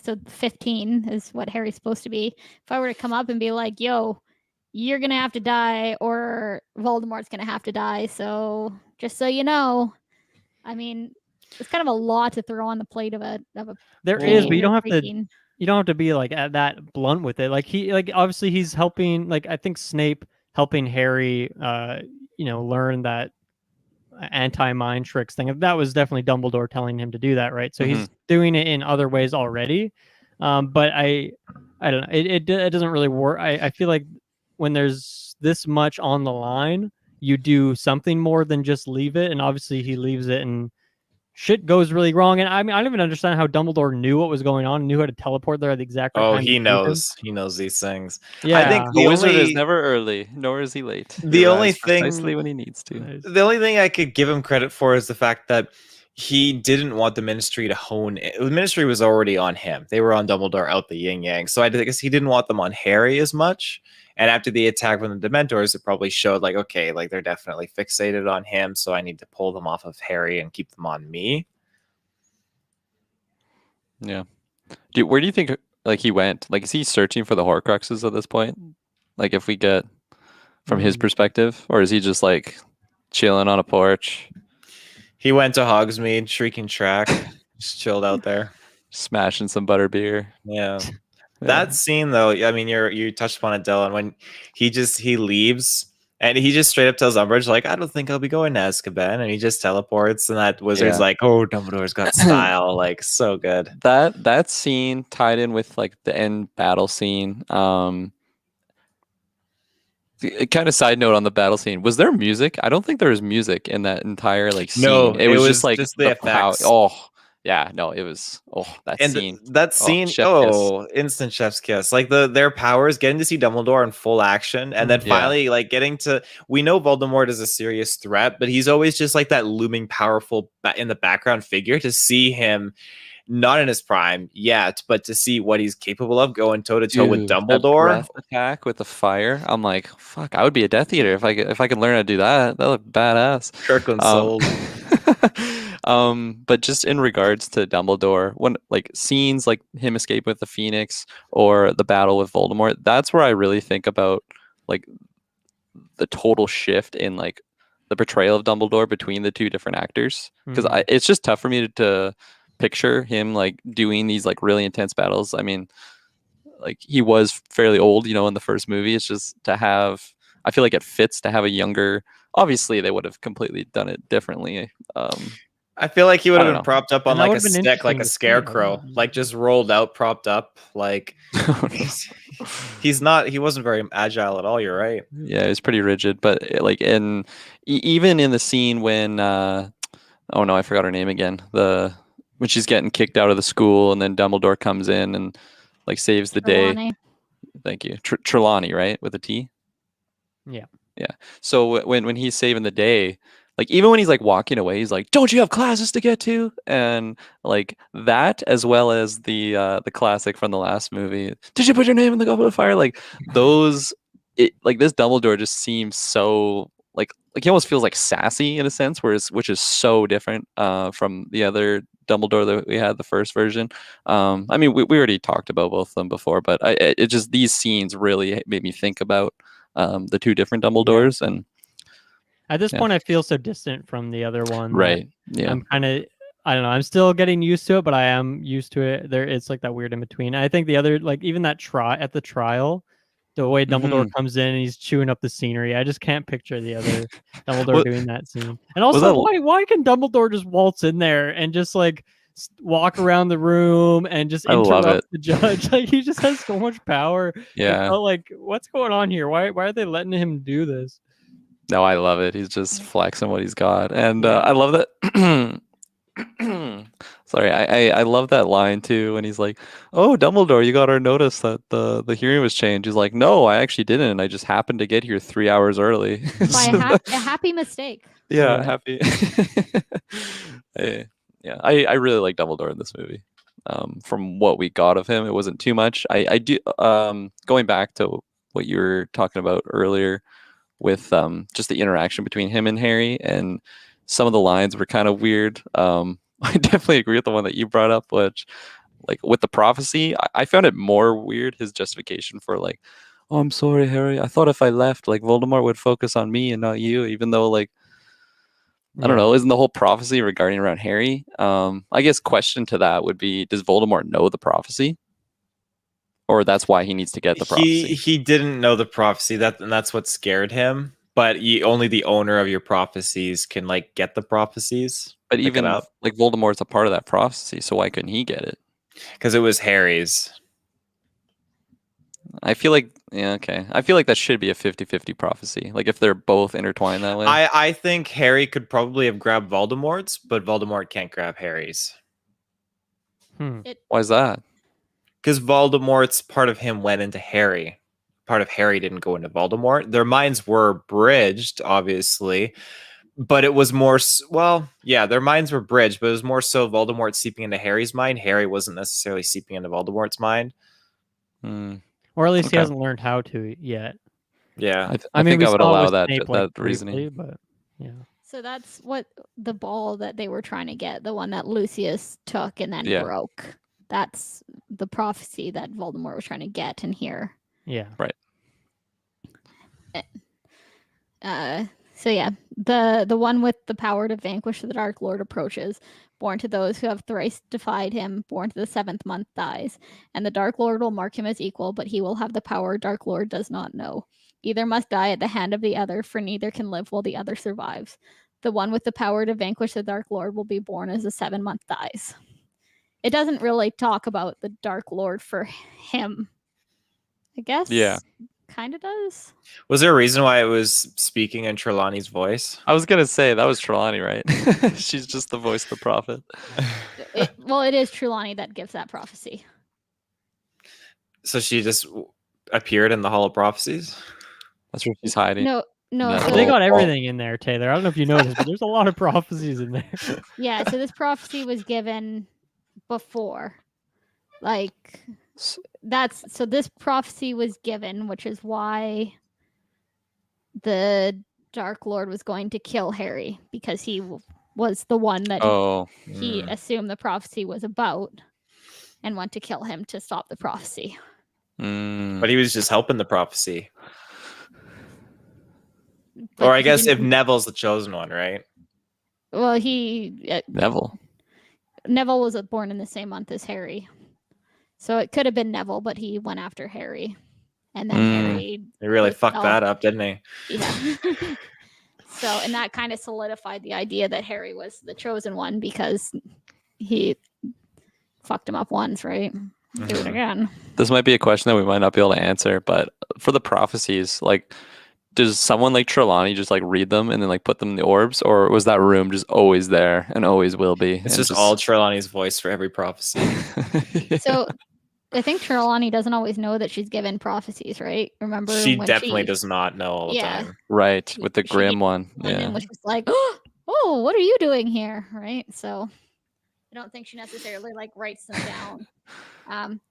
so 15 is what Harry's supposed to be. If I were to come up and be like, yo, you're going to have to die or Voldemort's going to have to die. So just so you know, I mean, it's kind of a lot to throw on the plate of a there is, but you teenager, don't have to. preteen. You don't have to be like at that blunt with it. Like obviously he's helping. Like I think Snape helping Harry, learn that anti-mind tricks thing. That was definitely Dumbledore telling him to do that, right? So he's doing it in other ways already. But I don't know. It doesn't really work. I feel like when there's this much on the line, you do something more than just leave it. And obviously he leaves it and shit goes really wrong. And I mean, I don't even understand how Dumbledore knew what was going on, knew how to teleport there at the exact right Oh, time. he knows. He knows these things. Yeah. I think The wizard is never early, nor is he late. The He only arrives precisely thing- when he needs to. Nice. The only thing I could give him credit for is the fact that he didn't want the Ministry to hone it. The Ministry was already on him. They were on Dumbledore out the yin yang. So I guess he didn't want them on Harry as much. And after the attack from the Dementors, it probably showed like, okay, like they're definitely fixated on him. So I need to pull them off of Harry and keep them on me. Yeah. Where do you think like he went? Like, is he searching for the Horcruxes at this point? Like, if we get from his perspective, or is he just like chilling on a porch, He went to Hogsmeade, shrieking track, just chilled out there. smashing some butterbeer? Yeah. Yeah. That scene though, I mean, you touched upon it, Dylan, when he leaves and he just straight up tells Umbridge, like, I don't think I'll be going to Azkaban, and he just teleports, and that wizard's Yeah. like, oh, Dumbledore's got style, like, so good. That scene tied in with like the end battle scene. Kind of side note on the battle scene, was there music? I don't think there was music in that entire like scene. No, it was just like the effects. Oh yeah, no, it was that And scene. that scene, chef's kiss. instant chef's kiss. Like their powers, getting to see Dumbledore in full action, and then Yeah. finally like getting to. We know Voldemort is a serious threat, but he's always just like that looming, powerful in the background figure. To see him, not in his prime yet, but to see what he's capable of going toe to toe with Dude, that Dumbledore. breath attack with the fire. I'm like, fuck, I would be a Death Eater if I could learn how to do that. That looked badass. Kirklin sold. But just in regards to Dumbledore, when like scenes like him escape with the Phoenix or the battle with Voldemort, that's where I really think about like the total shift in like the portrayal of Dumbledore between the two different actors. Because it's just tough for me to picture him like doing these like really intense battles. I mean, like he was fairly old, in the first movie. It's just I feel like it fits to have a younger. Obviously, they would have completely done it differly. I feel like he would I have don't been propped up on And that like a would've been stick, like interesting a to see, scarecrow, though. like just rolled out, propped up. Like he wasn't very agile at all. You're right. Yeah, it's pretty rigid. But like even in the scene when oh no, I forgot her name again. When she's getting kicked out of the school, and then Dumbledore comes in and like saves the day. Trelawney. Thank you, Trelawney, right, with a T. Yeah. So when he's saving the day, like even when he's like walking away, he's like, "Don't you have classes to get to?" And like that, as well as the classic from the last movie, "Did you put your name in the Goblet of Fire?" Like those, like this Dumbledore just seems so like he almost feels like sassy in a sense, which is so different from the other Dumbledore that we had the first version. I mean, we already talked about both of them before, but it just these scenes really made me think about the two different Dumbledores. And At this Yeah. point, I feel so distant from the other one. that Right. Yeah. I'm kind of, I don't know. I'm still getting used to it, but I am used to it. It's like that weird in between. I think the other, like even that at the trial, the way Dumbledore comes in and he's chewing up the scenery, I just can't picture the other Dumbledore Well, doing that scene. And was also, that- why can Dumbledore just waltz in there and just like walk around the room and just I love interrupt it. the judge? Like he just has so much power. Yeah. I felt like, what's going on here? Why are they letting him do this? No, I love it. He's just flexing what he's got, and I love that. Sorry, I love that line too when he's like, "Oh, Dumbledore, you got our notice that the hearing was changed." He's like, "No, I actually didn't. I just happened to get here 3 hours early." By a happy mistake. Yeah, Yeah. happy. I really like Dumbledore in this movie. From what we got of him, it wasn't too much. I do going back to what you were talking about earlier with just the interaction between him and Harry, and some of the lines were kind of weird. I definitely agree with the one that you brought up, which like with the prophecy, I found it more weird, his justification for like, "Oh, I'm sorry, Harry. I thought if I left, like Voldemort would focus on me and not you," even though like I don't know, isn't the whole prophecy regarding around Harry? I guess question to that would be, does Voldemort know the prophecy? Or that's why he needs to get the prophecy? He didn't know the prophecy, and that's what scared him. But only the owner of your prophecies can like get the prophecies. But pick it even up. like Voldemort's a part of that prophecy, so why couldn't he get it? Because it was Harry's. I feel like, yeah, okay. I feel like that should be a 50-50 prophecy. Like if they're both intertwined that way. I think Harry could probably have grabbed Voldemort's, but Voldemort can't grab Harry's. Why is that? Because Voldemort's part of him went into Harry. Part of Harry didn't go into Voldemort. Their minds were bridged, obviously, but it was more, well, yeah, their minds were bridged, but it was more so Voldemort seeping into Harry's mind. Harry wasn't necessarily seeping into Voldemort's mind. Or at least he hasn't learned how to yet. Yeah. I mean, think we I would saw it allow with that Snape, that briefly, reasoning. but yeah. So that's what the ball that they were trying to get, the one that Lucius took and then broke. That's the prophecy that Voldemort was trying to get in here. Yeah. Right. So yeah, the one with the power to vanquish the Dark Lord approaches. Born to those who have thrice defied him, born to the 7th month dies. And the Dark Lord will mark him as equal, but he will have the power Dark Lord does not know. Either must die at the hand of the other, for neither can live while the other survives. The one with the power to vanquish the Dark Lord will be born as the 7-month dies. It doesn't really talk about the Dark Lord for him. I guess. Yeah. Kind of does. Was there a reason why it was speaking in Trelawney's voice? I was gonna say that was Trelawney, right? She's just the voice of the prophet. It is Trelawney that gives that prophecy. So she just appeared in the Hall of Prophecies? That's where she's hiding. No. So They got everything in there, Taylor. I don't know if you noticed, but there's a lot of prophecies in there. Yeah, so this prophecy was given before. Like this prophecy was given, which is why the Dark Lord was going to kill Harry, because he was the one that he assumed the prophecy was about and want to kill him to stop the prophecy. But he was just helping the prophecy. But or I guess if Neville's the chosen one, right? Well, Neville was born in the same month as Harry. So it could have been Neville, but he went after Harry. And then Harry... He really fucked that up, didn't he? Yeah. So, and that kind of solidified the idea that Harry was the chosen one, because he fucked him up once, right? Do it again. This might be a question that we might not be able to answer, but for the prophecies, like, does someone like Trelawney just like read them and then like put them in the orbs, or was that room just always there and always will be? It's just all Trelawney's voice for every prophecy. So I think Trelawney doesn't always know that she's given prophecies, right? Remember, she definitely does not know all the time. Right, with the grim one. And was just like, oh, what are you doing here? Right. So I don't think she necessarily like writes them down.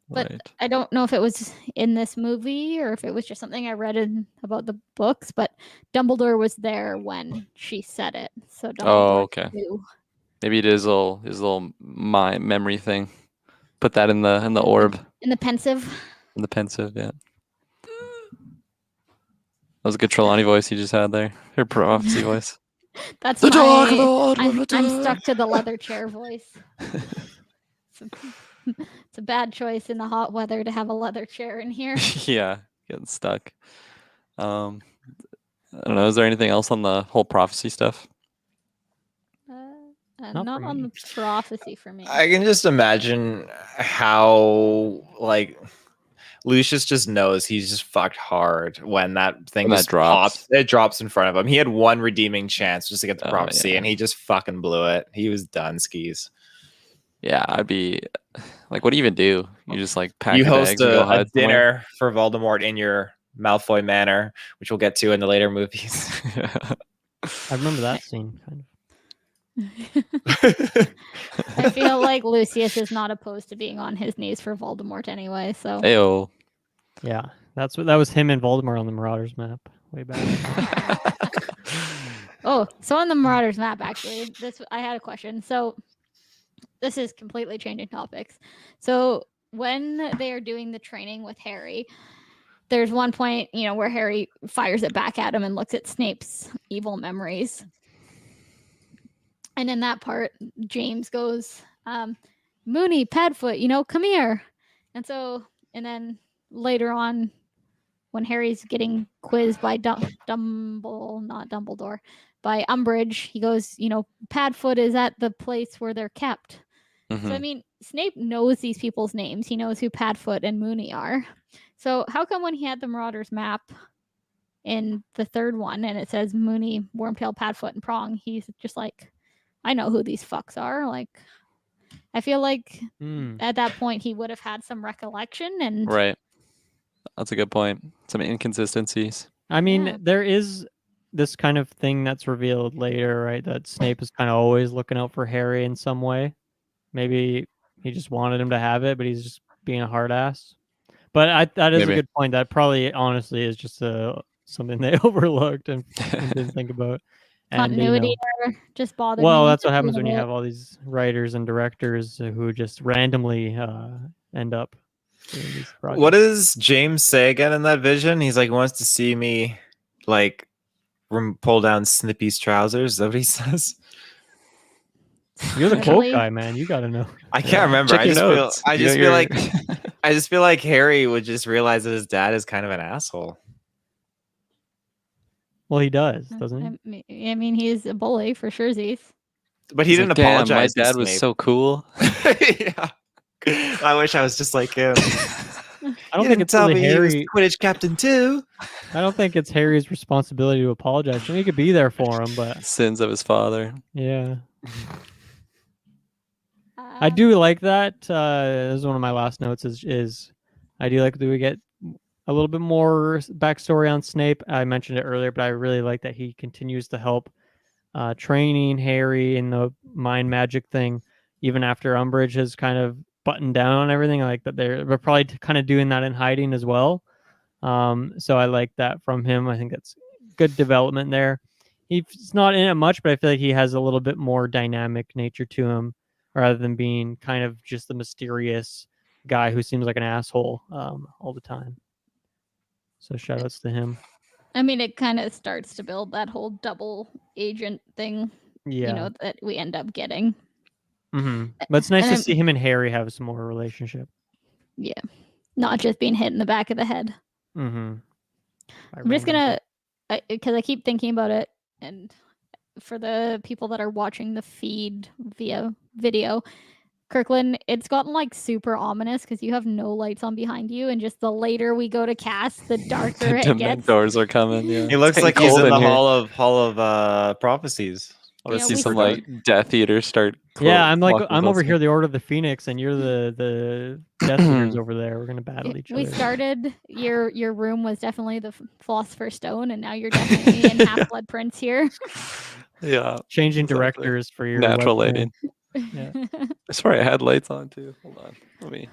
But I don't know if it was in this movie or if it was just something I read about the books, but Dumbledore was there when she said it. So Dumbledore knew. Maybe it is his little memory thing. Put that in the orb. In the pensive. In the pensive, yeah. was a good Trelawney voice you just had there. Her prophecy voice. That's The Dark my. Lord. I'm stuck to the leather chair voice. It's a bad choice in the hot weather to have a leather chair in here. Yeah, getting stuck. I don't know. Is there anything else on the whole prophecy stuff? Not for on me. the prophecy for me. I can just imagine how like Lucius just knows he's just fucked hard when that thing When that just drops. pops. It drops in front of him. He had one redeeming chance just to get the Oh, prophecy, yeah. and he just fucking blew it. He was done skis. Yeah, I'd be like, what do you even do? You just like pack You your host bags and go a hide somewhere? dinner for Voldemort in your Malfoy manor, which we'll get to in the later movies. I remember that scene kind of. I feel like Lucius is not opposed to being on his knees for Voldemort anyway. So Ayo. Yeah, that was him and Voldemort on the Marauders map way back. so on the Marauders map, actually, I had a question. So this is completely changing topics. So when they are doing the training with Harry, there's one point, where Harry fires it back at him and looks at Snape's evil memories. And in that part, James goes, Moony, Padfoot, come here. And then later on, when Harry's getting quizzed by not Dumbledore, by Umbridge, he goes, Padfoot is at the place where they're kept. Mhm. So, I mean, Snape knows these people's names. He knows who Padfoot and Moony are. So how come when he had the Marauders map in the third one and it says Moony, Wormtail, Padfoot, and Prong, he's just like, I know who these fucks are. Like, I feel like at that point he would have had some recollection and Right. That's a good point. Some inconsistencies. I mean, Yeah. there is this kind of thing that's revealed later, right? That Snape is kind of always looking out for Harry in some way. Maybe he just wanted him to have it, but he's just being a hard ass. But that is Maybe. a good point. That probably, honestly, is just something they overlooked and didn't think about. And, continuity error just bothered me. well, that's what a happens little when you bit. have all these writers and directors who just randomly end up doing these projects. What does James say again in that vision? He's like, he wants to see me like pull down Snippy's trousers. Is that what he says? You're the quote Literally. guy, man. You got to know. I can't remember. Check your notes. I You just got feel your- like I just feel like Harry would just realize that his dad is kind of an asshole. Well, he does, doesn't he? I mean, he's a bully for sure. But he He's didn't like, "Damn, apologize. My to dad was Snape." so cool. Yeah. I wish I was just like him. I don't think it's tell really me he was Harry. Quidditch captain too. I don't think it's Harry's responsibility to apologize. I mean, he could be there for him, but Sins of his father. yeah. I do like that. This is one of my last notes. Is I do like that we get a little bit more backstory on Snape. I mentioned it earlier, but I really like that he continues to help training Harry in the mind magic thing, even after Umbridge has kind of buttoned down on everything. I like that they're probably kind of doing that in hiding as well. So I like that from him. I think that's good development there. He's not in it much, but I feel like he has a little bit more dynamic nature to him rather than being kind of just the mysterious guy who seems like an asshole all the time. So shout outs to him. I mean, it kind of starts to build that whole double agent thing, Yeah. that we end up getting. Mm-hmm. But it's nice And to see him and Harry have some more relationship. Yeah. Not just being hit in the back of the head. Mm-hmm. I'm just going to, because I keep thinking about it, and for the people that are watching the feed via video, Kirklin, it's gotten like super ominous because you have no lights on behind you, and just the later we go to cast, the darker it gets. Dementors are coming. Yeah. He looks It's like getting he's in cold the here. hall of prophecies. I want Yeah, to see we some started- like Death Eaters start. Yeah, I'm walking over closer. here, the Order of the Phoenix, and you're the Death Eaters over there. We're gonna battle each We other. started, your room was definitely the Philosopher's Stone, and now you're definitely in Half-Blood Prince here. Yeah, Changing exactly. directors for your natural webcam. lighting. Yeah. I swear I had lights on too. Hold on, let me.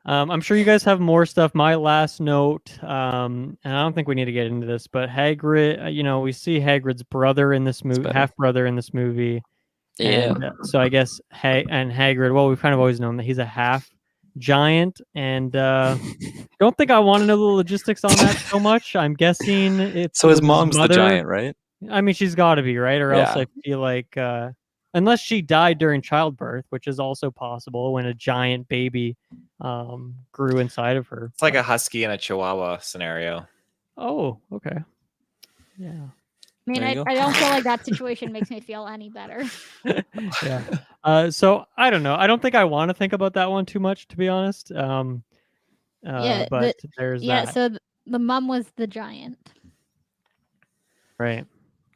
I'm sure you guys have more stuff. My last note, and I don't think we need to get into this, but Hagrid, we see Hagrid's brother in this movie, better. half brother in this movie. Yeah. And, so I guess Hagrid, well, we've kind of always known that he's a half. giant, and don't think I want to know the logistics on that so much. I'm guessing it's So his was mom's the mother. giant, right? I mean, she's got to be, right? Or else Yeah. I feel like, unless she died during childbirth, which is also possible when a giant baby grew inside of her. It's like a husky and a chihuahua scenario. Oh, okay. Yeah. I mean, There you go. I don't feel like that situation makes me feel any better. Yeah. So I don't know. I don't think I want to think about that one too much, to be honest. Yeah, But there's Yeah, that. so the mum was the giant. Right.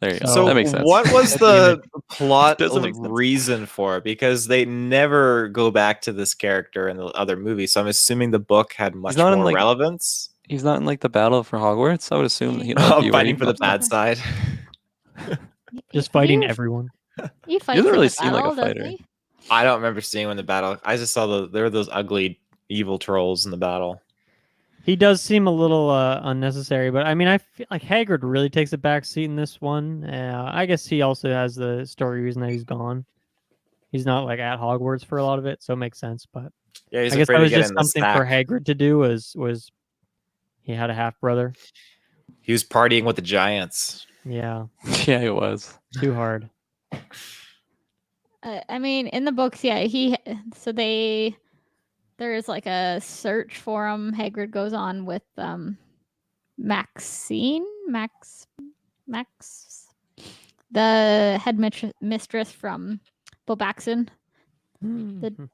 There you go. So That makes sense. what was the plot Doesn't make sense. reason for it? Because they never go back to this character in the other movies. So I'm assuming the book had much not in, more like, relevance. He's not in like the battle for Hogwarts. I would assume that he'd like, be where Fighting he for the pops up. bad side. Just fighting everyone. He fights doesn't in really the seem like a battle, doesn't fighter. he? I don't remember seeing him in the battle. I just saw there were those ugly evil trolls in the battle. He does seem a little unnecessary, but I mean, I feel like Hagrid really takes a back seat in this one. I guess he also has the story reason that he's gone. He's not like at Hogwarts for a lot of it, so it makes sense. But Yeah, he's I guess afraid that to was get just in the something for sack. Hagrid to do. Was he had a half brother? He was partying with the giants. Yeah, Yeah, it was. too hard. I mean, in the books, yeah, there is like a search for him. Hagrid goes on with Max, the head mistress from Bobaxon, the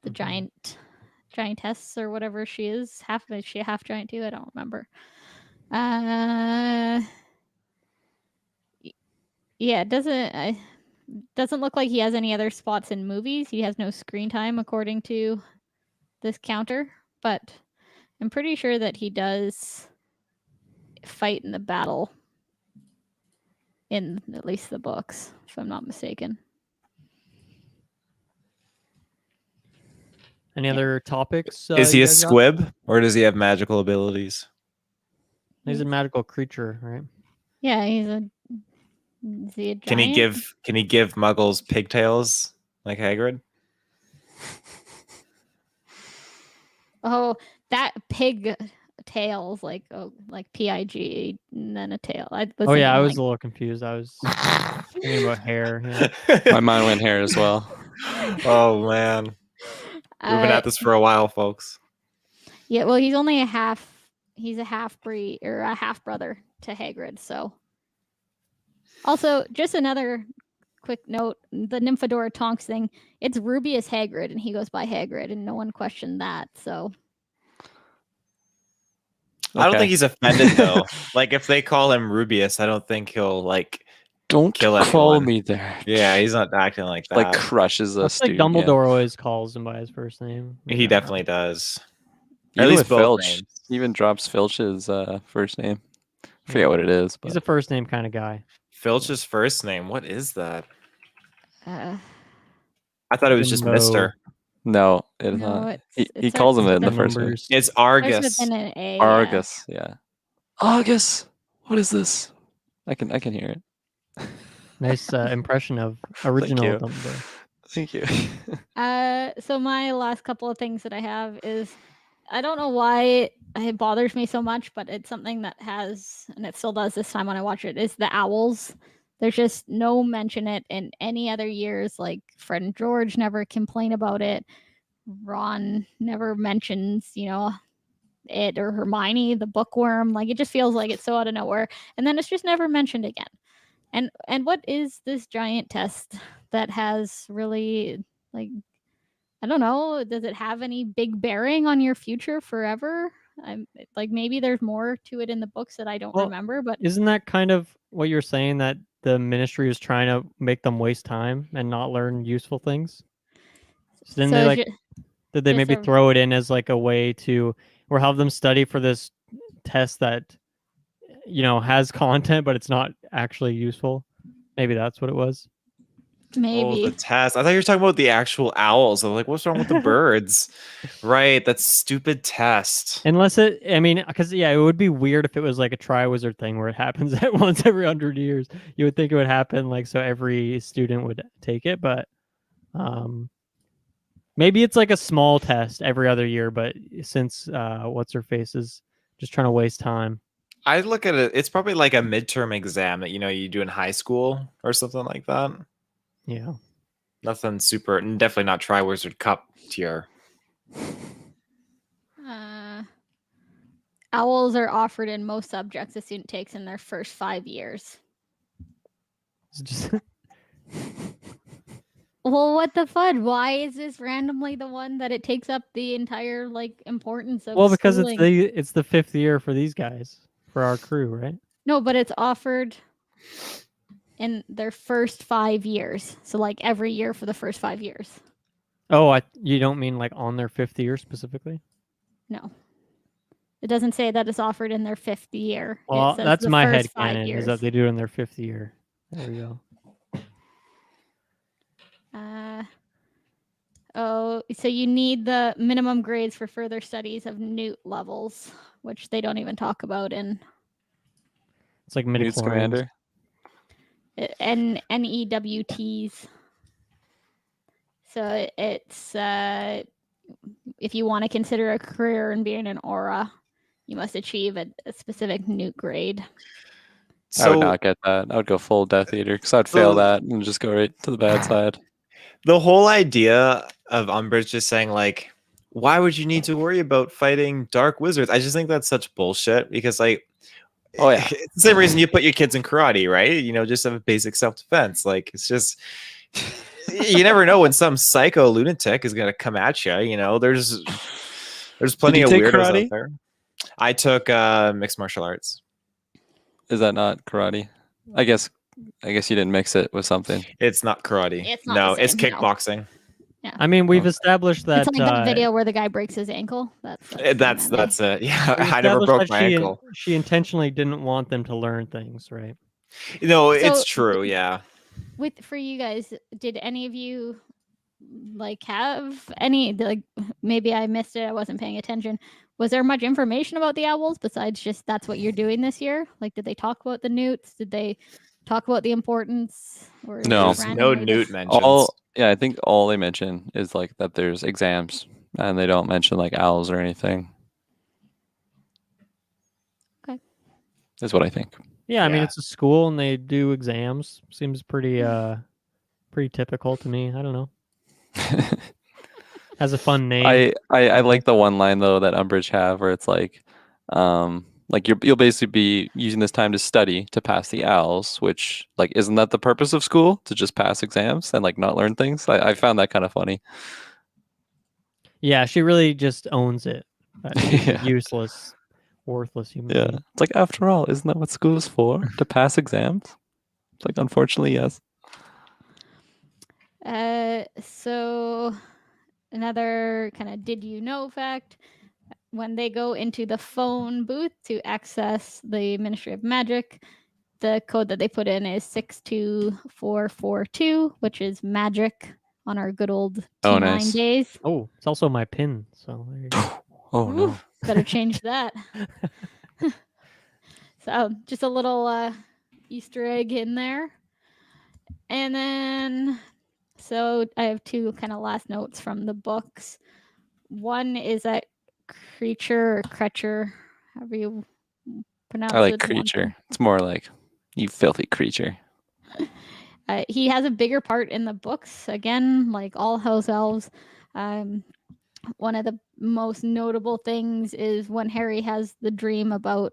giantess or whatever she is. Is she a half giant too? I don't remember. Yeah, it doesn't look like he has any other spots in movies. He has no screen time according to this counter, but I'm pretty sure that he does fight in the battle in at least the books, if I'm not mistaken. Any other topics? Is he you a guys got? squib or does he have magical abilities? He's a magical creature, right? Yeah, is he a giant? Can he give muggles pigtails like Hagrid? Oh, that pig tails like PIG and then a tail. I was Oh yeah, I thinking, was a little confused. I was thinking about hair. Yeah. My mind went hair as well. Oh man. We've been at this for a while, folks. Yeah, well, he's only he's a half breed or a half brother to Hagrid, so. Also, just another quick note, the Nymphadora Tonks thing, it's Rubius Hagrid and he goes by Hagrid and no one questioned that, so. I don't Okay. think he's offended though. Like if they call him Rubius, I don't think he'll like Don't kill call anyone. me there. Yeah, he's not acting like that. Like crushes I us, feel like dude. Dumbledore always calls him by his first name. He Maybe I'm definitely does. Yeah. At Even least with both Filch, names. he even drops Filch's first name. I forget what it is, wrong. but He's a first name kind of guy. Filch's first name. What is that? Uh, I thought it was just Mo. Mister. no, it's No, not. it's- He it calls starts him it in the with first name. Numbers. It's starts Argus. with an A. Argus, yeah. Argus, what is this? I can hear it. Nice impression of original you. Dumbledore. Thank you. So my last couple of things that I have is, I don't know why it bothers me so much, but it's something that has, and it still does this time when I watch it, is the owls. There's just no mention it in any other years. Like Fred and George never complain about it. Ron never mentions, it, or Hermione, the bookworm. Like it just feels like it's so out of nowhere. And then it's just never mentioned again. And what is this giant test that has really, like, I don't know, does it have any big bearing on your future forever? I'm like, maybe there's more to it in the books that I don't Well, remember, but Isn't that kind of what you're saying, that the ministry is trying to make them waste time and not learn useful things? So then so did they just maybe a- throw it in as like a way to, or have them study for this test that has content but it's not actually useful? Maybe that's what it was. maybe. Oh, the test. I thought you were talking about the actual owls. I'm like, what's wrong with the birds? Right, that stupid test. Unless because it would be weird if it was like a Triwizard thing where it happens at once every 100 years. You would think it would happen like so every student would take it, but Maybe it's like a small test every other year, but since what's her face is just trying to waste time. I look at it. It's probably like a midterm exam that you do in high school or something like that. Yeah. Nothing super, and definitely not Triwizard Cup tier. Owls are offered in most subjects a student takes in their first 5 years. It's just Well, what the fud? Why is this randomly the one that it takes up the entire importance of because schooling? it's the 5th year for these guys, for our crew, right? No, but it's offered in their first 5 years. So every year for the first 5 years. Oh, you don't mean like on their 5th year specifically? No. It doesn't say that it's offered in their 5th year. Well, It says that's the my first head 5 canon, years. is that they do it in their 5th year. There we go. So you need the minimum grades for further studies of newt levels, which they don't even talk about in It's like Newt's midichlorians. Commander. NEWTs. So it's if you want to consider a career in being an aura, you must achieve a specific newt grade. I would not get that. I would go full Death Eater because I'd fail that and just go right to the bad side. The whole idea of Umbridge just saying why would you need to worry about fighting dark wizards? I just think that's such bullshit because oh yeah, it's the same reason you put your kids in karate, right? Just have a basic self-defense. It's just you never know when some psycho lunatic is gonna come at you. There's plenty of weirdos karate? out there. I took mixed martial arts. Is that not karate? I guess you didn't mix it with something. It's not karate. It's not no, the it's same, no. kickboxing. Yeah. I mean, we've established that it's like that video where the guy breaks his ankle. That's it. Yeah, we I never broke established my that ankle. She intentionally didn't want them to learn things, right? No, it's true. Yeah. For you guys, did any of you have any maybe I missed it, I wasn't paying attention. Was there much information about the owls besides just that's what you're doing this year? Did they talk about the newts? Did they talk about the importance? Or No. No newt mentions. I think all they mention is that there's exams, and they don't mention owls or anything. Okay. That's what I think. Yeah, I mean it's a school and they do exams. Seems pretty typical to me. I don't know. Has a fun name. I like the one line though that Umbridge have where it's you'll basically be using this time to study to pass the owls, which isn't that the purpose of school, to just pass exams and not learn things? I found that kind of funny. Yeah, she really just owns it. Yeah. Useless, worthless human. Yeah, being. it's after all, isn't that what school is for? To pass exams? It's unfortunately, yes. So another kind of did you know fact, when they go into the phone booth to access the Ministry of Magic, the code that they put in is 62442, which is magic on our good old T9 nice. days. Oh, it's also my pin. So there you go. Oh no. Better change that. So just a little Easter egg in there. And then, so I have two kind of last notes from the books. One is that creature or creature, however you pronounce it. I like creature. It's more you filthy creature. He has a bigger part in the books. Again, like all house elves. One of the most notable things is when Harry has the dream about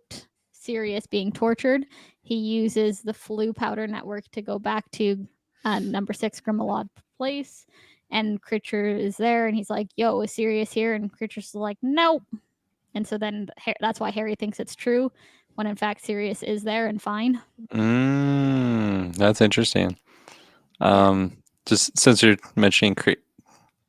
Sirius being tortured, he uses the flu powder network to go back to number 6 Grimmauld Place, and Critcher is there, and he's like, yo, is Sirius here? And Critcher's like, nope. And so then that's why Harry thinks it's true, when in fact Sirius is there and fine. That's interesting. Just since you're mentioning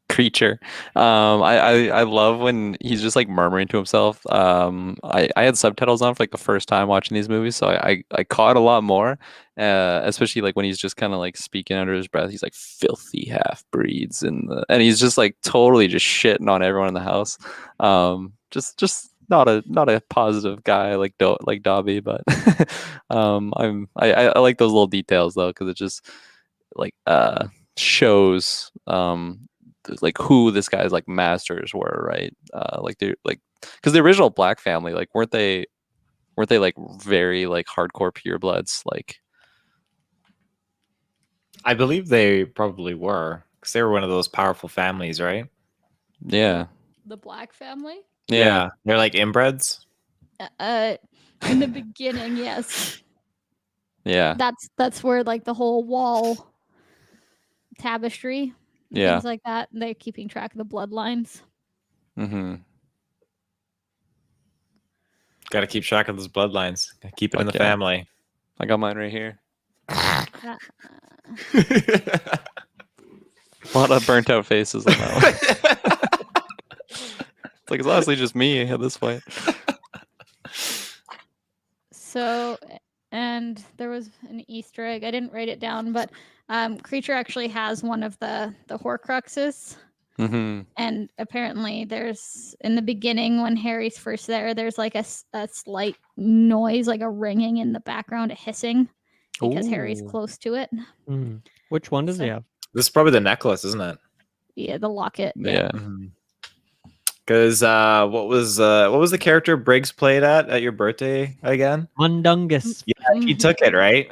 creature, I love when he's just murmuring to himself. I had subtitles on for the first time watching these movies, so I caught a lot more, especially when he's just kind of speaking under his breath. He's filthy half breeds, and he's just totally just shitting on everyone in the house. Just not a positive guy like Dobby, but I like those little details though, because it just shows like who this guy's like masters were, right? Like they like because the original Black family, like weren't they like very like hardcore purebloods? Like I believe they probably were, because they were one of those powerful families, right? yeah, The Black family. yeah, They're like inbreds. In the beginning, yes. yeah, That's where like the whole wall tapestry, and yeah. things like that. They're keeping track of the bloodlines. Mm-hmm. Got to keep track of those bloodlines. Gotta keep it in Fuck the yeah. family. I got mine right here. Uh, A lot of burnt out faces on that one. It's like it's honestly just me at this point. So, and there was an Easter egg. I didn't write it down, but Creature actually has one of the Horcruxes. Mm-hmm. And apparently, there's in the beginning when Harry's first there, there's like a slight noise, like a ringing in the background, a hissing, because Harry's Ooh. close to it. Mm. Which one does he So- have? This is probably the necklace, isn't it? Yeah, the locket. Yeah. Because what was the character Briggs played at your birthday again? Mundungus. Yeah, he took it, right?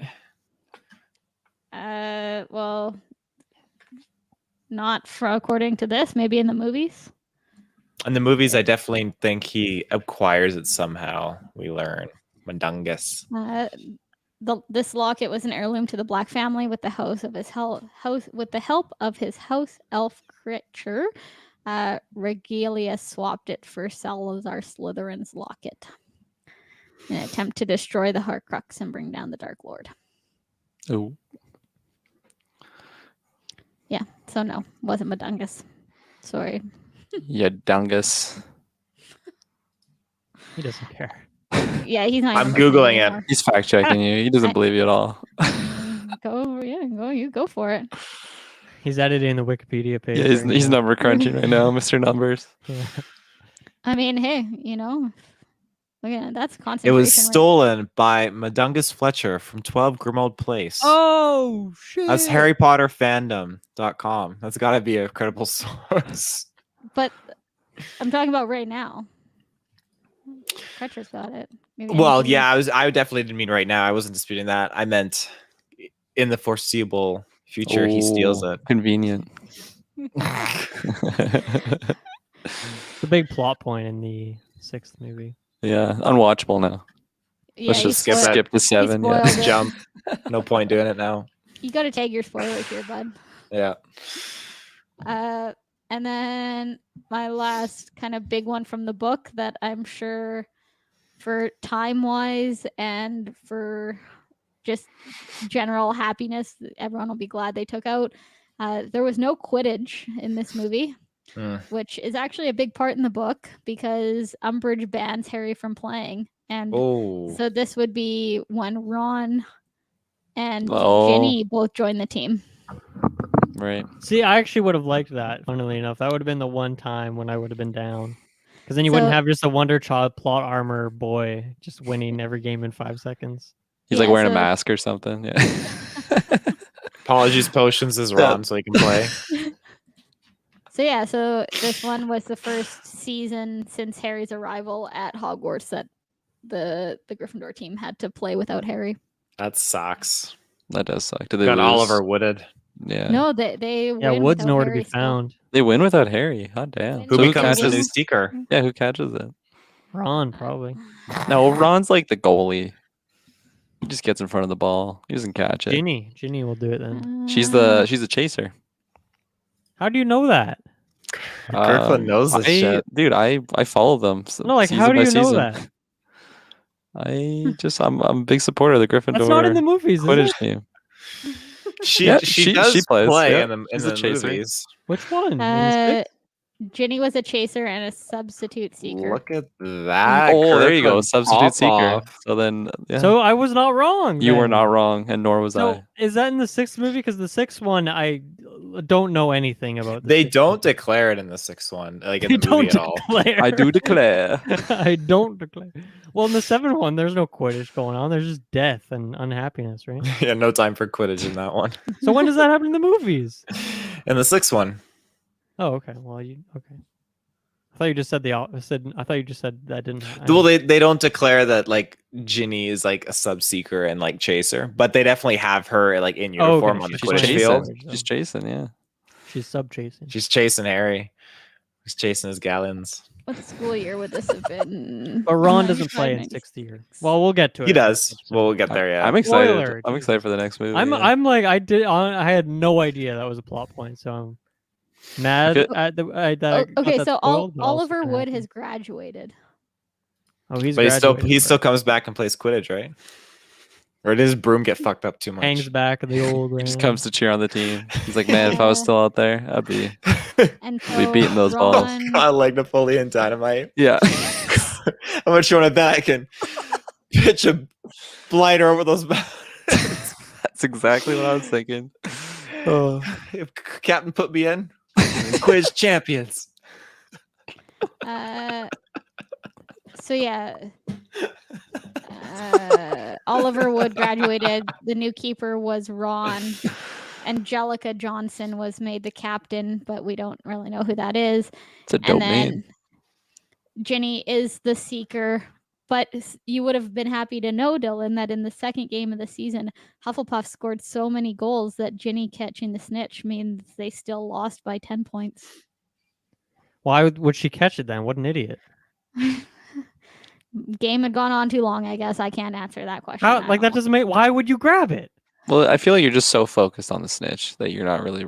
Well, not for according to this. Maybe in the movies. In the movies, I definitely think he acquires it somehow. We learn Mundungus. This locket was an heirloom to the Black family with the house of his with the help of his house elf Creature. Regalia swapped it for Salazar Slytherin's locket in an attempt to destroy the Horcrux and bring down the Dark Lord. Oh. Yeah, so no, wasn't Mundungus. Sorry. Yeah, Dungus. He doesn't care. Yeah, he's not. I'm even listening Googling it. anymore. He's fact checking you. He doesn't believe you at all. You go for it. He's editing the Wikipedia page. Yeah, right he's now. number crunching right now, Mr. Numbers. Yeah. I mean, hey, look at that's It concentration. was right- stolen by Mundungus Fletcher from 12 Grimald Place. Oh shit! That's HarryPotterFandom.com. That's got to be a credible source. But I'm talking about right now. Crutcher's got it. Maybe Well, anything yeah, I definitely didn't mean right now. I wasn't disputing that. I meant in the foreseeable future he steals Oh, it. Convenient. It's a big plot point in the 6th movie. Yeah, unwatchable now. Yeah, Let's you just skip spoiled- that. skip to 7. spoiled Yeah. it. Just jump. No point doing it now. You got to tag your spoilers here, bud. Yeah. And then my last kind of big one from the book that I'm sure for time wise and for just general happiness, everyone will be glad they took out. There was no Quidditch in this movie, which is actually a big part in the book because Umbridge bans Harry from playing. And Oh. so this would be when Ron and Oh. Ginny both joined the team. Right. See, I actually would have liked that. Funnily enough, that would have been the one time when I would have been down. Because then you wouldn't So- have just a Wonder Child plot armor boy just winning every game in 5 seconds. He's like Yeah, wearing a so- mask or something. Yeah. Apologies Potions is Ron so he can play. So yeah, so this one was the first season since Harry's arrival at Hogwarts that the Gryffindor team had to play without Harry. That sucks. That does suck. Did they Got lose? Oliver wooded. Yeah. No, they Yeah, win Wood's without nowhere to Harry be still. found. They win without Harry. Hot damn. Who Who becomes the catches? new Seeker? Yeah, who catches it? Ron, probably. No, Ron's like the goalie. He just gets in front of the ball. He doesn't catch it. Ginny will do it then. She's the chaser. How do you know that? Kirklin knows this shit. Dude, I follow them. No, like, how season do by you know season. that? I'm a big supporter of the Gryffindor That's not in the movies, is Quidditch it? team. She Yeah, she she does plays, play yeah. in the She's a chaser. movies. Which one? In the Uh, sixth? Ginny was a chaser and a substitute seeker. Look at that. Oh, there you go. Kirklin Substitute pop seeker. off. So then, yeah. So I was not wrong. you were then. not wrong, and nor was So I. is that in the 6th movie? Because the 6th one, I don't know anything about. The They sixth don't movie. declare it in the 6th one, like in They the movie don't at all. declare. I do declare. I don't declare. Well, in the 7th one, there's no Quidditch going on. There's just death and unhappiness, right? Yeah, no time for Quidditch in that one. So when does that happen in the movies? In the 6th one. Oh, okay. Well, okay. I thought you just said I thought you just said that didn't. Well, they don't declare that like Ginny is like a sub-seeker and like chaser, but they definitely have her like in uniform on the She's Quidditch chasing. field. She's chasing. Yeah. She's sub chasing. She's chasing Harry. He's chasing his galleons. What school year would this have been? But Ron doesn't play in 95, 6th year. Well, we'll get to it. He does. Well, we'll get there. Yeah. I'm excited. Spoiler, I'm excited for the next movie. I'm like I had no idea that was a plot point, so I'm mad at the. Okay, so spoiled, but also Oliver kinda Wood happy. has graduated. Oh, he's But graduated, he still comes back and plays Quidditch, right? Or did his broom get fucked up too much? hangs back in the old. He just comes to cheer on the tean. He's like, man, if I was still out there, I'd be And I'll be beating those balls. I like Napoleon Dynamite. yeah. How much you want to bet I can pitch a blighter over those balls? That's exactly what I was thinking. Oh, if Captain put me in, quiz champions. So yeah, Oliver Wood graduated. The new keeper was Ron. Angelica Johnson was made the captain, but we don't really know who that is. It's a dope And then name. Ginny is the seeker. But you would have been happy to know, Dylan, that in the second game of the season, Hufflepuff scored so many goals that Ginny catching the snitch means they still lost by 10 points. Why would she catch it then? What an idiot! Game had gone on too long, I guess. I can't answer that question. How I like don't that doesn't make. Why would you grab it? Well, I feel like you're just so focused on the snitch that you're not really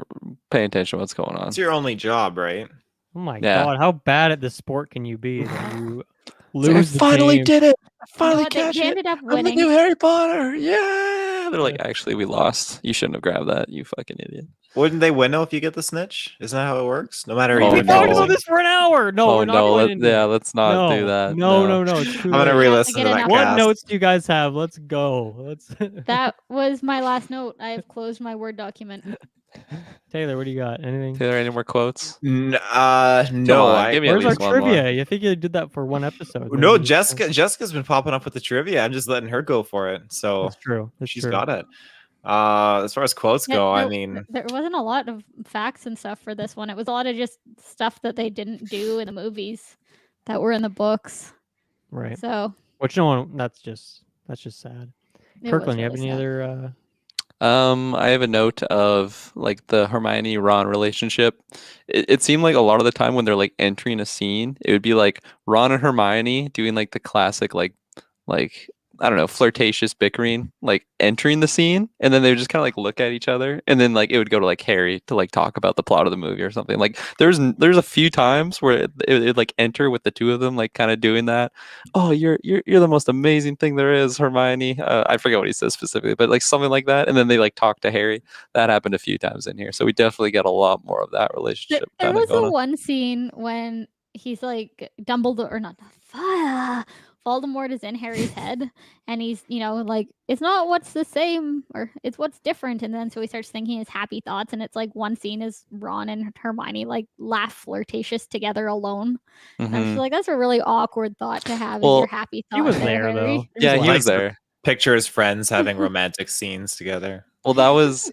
paying attention to what's going on. It's your only job, right? Oh my Yeah. god! How bad at this sport can you be that you It's like, lose? I finally did it. I know finally what? catch They it. ended up I'm the winning. new Harry Potter. Yeah. They're like, actually, we lost. You shouldn't have grabbed that. You fucking idiot. Wouldn't they win though if you get the snitch? Isn't that how it works? No matter. Oh, who We you no. talked know. about this for an hour. No, oh we're not no. going into it. Let's not do that. No. It's too I'm gonna late. re-listen get to that enough. What cast. notes do you guys have? Let's go. Let's. That was my last note. I have closed my Word document. Taylor, what do you got? Anything? Taylor, any more quotes? No. Come on, give me at Where's our least one more. trivia? You think you did that for one episode? No, Maybe. Jessica's been popping up with the trivia. I'm just letting her go for it. So That's true. That's she's true. got it. As far as quotes Yeah, go, I there- mean, there wasn't a lot of facts and stuff for this one. It was a lot of just stuff that they didn't do in the movies that were in the books. Right. So Which no one. That's just sad. it was Kirkland, you have really any sad. other? I have a note of like the Hermione Ron relationship. It seemed like a lot of the time when they're like entering a scene, it would be like Ron and Hermione doing like the classic like I don't know, flirtatious bickering, like entering the scene, and then they would just kind of like look at each other, and then like it would go to like Harry to like talk about the plot of the movie or something. Like there's a few times where it like enter with the two of them like kind of doing that. Oh, you're the most amazing thing there is, Hermione. I forget what he says specifically, but like something like that, and then they like talk to Harry. That happened a few times in here, so we definitely get a lot more of that relationship. There kinda was going on. one scene when he's like Dumbledore or not Voldemort is in Harry's head, and he's like, it's not what's the same or it's what's different, and then so he starts thinking his happy thoughts, and it's like one scene is Ron and Hermione like laugh flirtatious together alone. And I'm Mhm. just like, that's a really awkward thought to have Well, as your happy thought. He was there, there Harry. though. Yeah, he like was there. picture his friends having romantic scenes together. Well, that was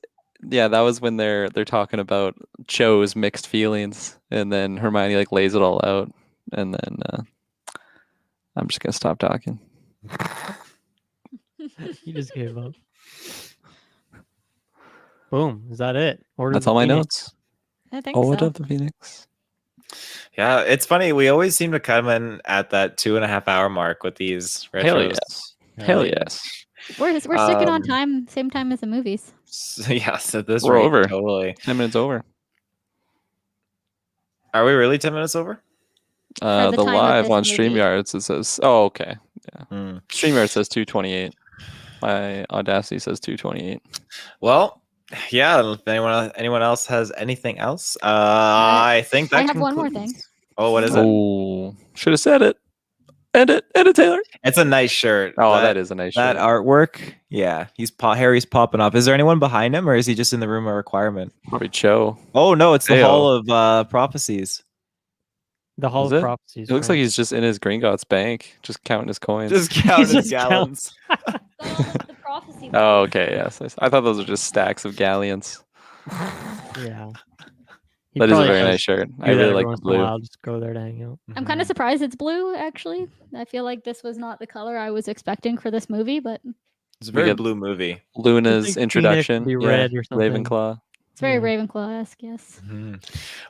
when they're talking about Cho's mixed feelings, and then Hermione like lays it all out, and then I'm just gonna stop talking. He just gave up. Boom. Is that it? Order That's of the all my Phoenix. notes. I think Order so. of the Phoenix. Yeah, it's funny. We always seem to come in at that 2.5 hour mark with these retros. Hell yes. Hell yes. We're sticking on time, same time as the movies. So, yes, at this We're rate, over. totally. 10 minutes over. Are we really 10 minutes over? the The time of live this on movie. StreamYards it says, oh, okay. Hmm. StreamYard says 228. My Audacity says 228. Well, yeah. If anyone else has anything else, I think that I have one more concludes- thing. Oh, what is it? Oh, should have said it. End it, Taylor. It's a nice shirt. Oh, that is a nice that shirt. artwork. Yeah, Harry's popping up. Is there anyone behind him, or is he just in the room of requirement? Probably Cho. Oh no, it's the Heyo. Hall of Prophecies. The Hall Is of it? Prophecies. It looks like he's just in his Gringotts bank, just counting his coins. Just count his just gallons. The prophecy. Oh, okay, yes. I thought those were just stacks of galleons. yeah. He That is a probably very does nice shirt. do I that really every like the once in a blue. while, just go there to hang out. I'm kind of surprised it's blue, actually. I feel like this was not the color I was expecting for this movie, but It's a We very get- blue movie. Luna's Phoenix introduction. be Yeah, red or something. Ravenclaw. it's very Yeah. Ravenclaw-esque, yes.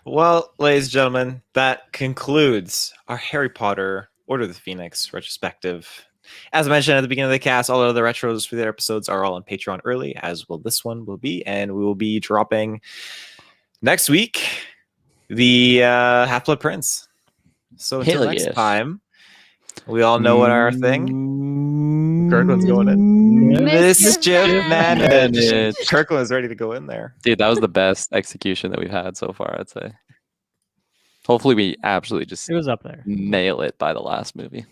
Well, ladies and gentlemen, that concludes our Harry Potter Order of the Phoenix retrospective. As I mentioned at the beginning of the cast, all of the retros for the episodes are all on Patreon early, as will this one will be, and we will be dropping next week the Half-Blood Prince. So until Hell next yes. time, we all know what our thing. Kirklin's going in. Mischief Mischief managed. managed. Kirkland is ready to go in there. Dude, that was the best execution that we've had so far, I'd say. Hopefully we absolutely just It was up there. nail it by the last movie.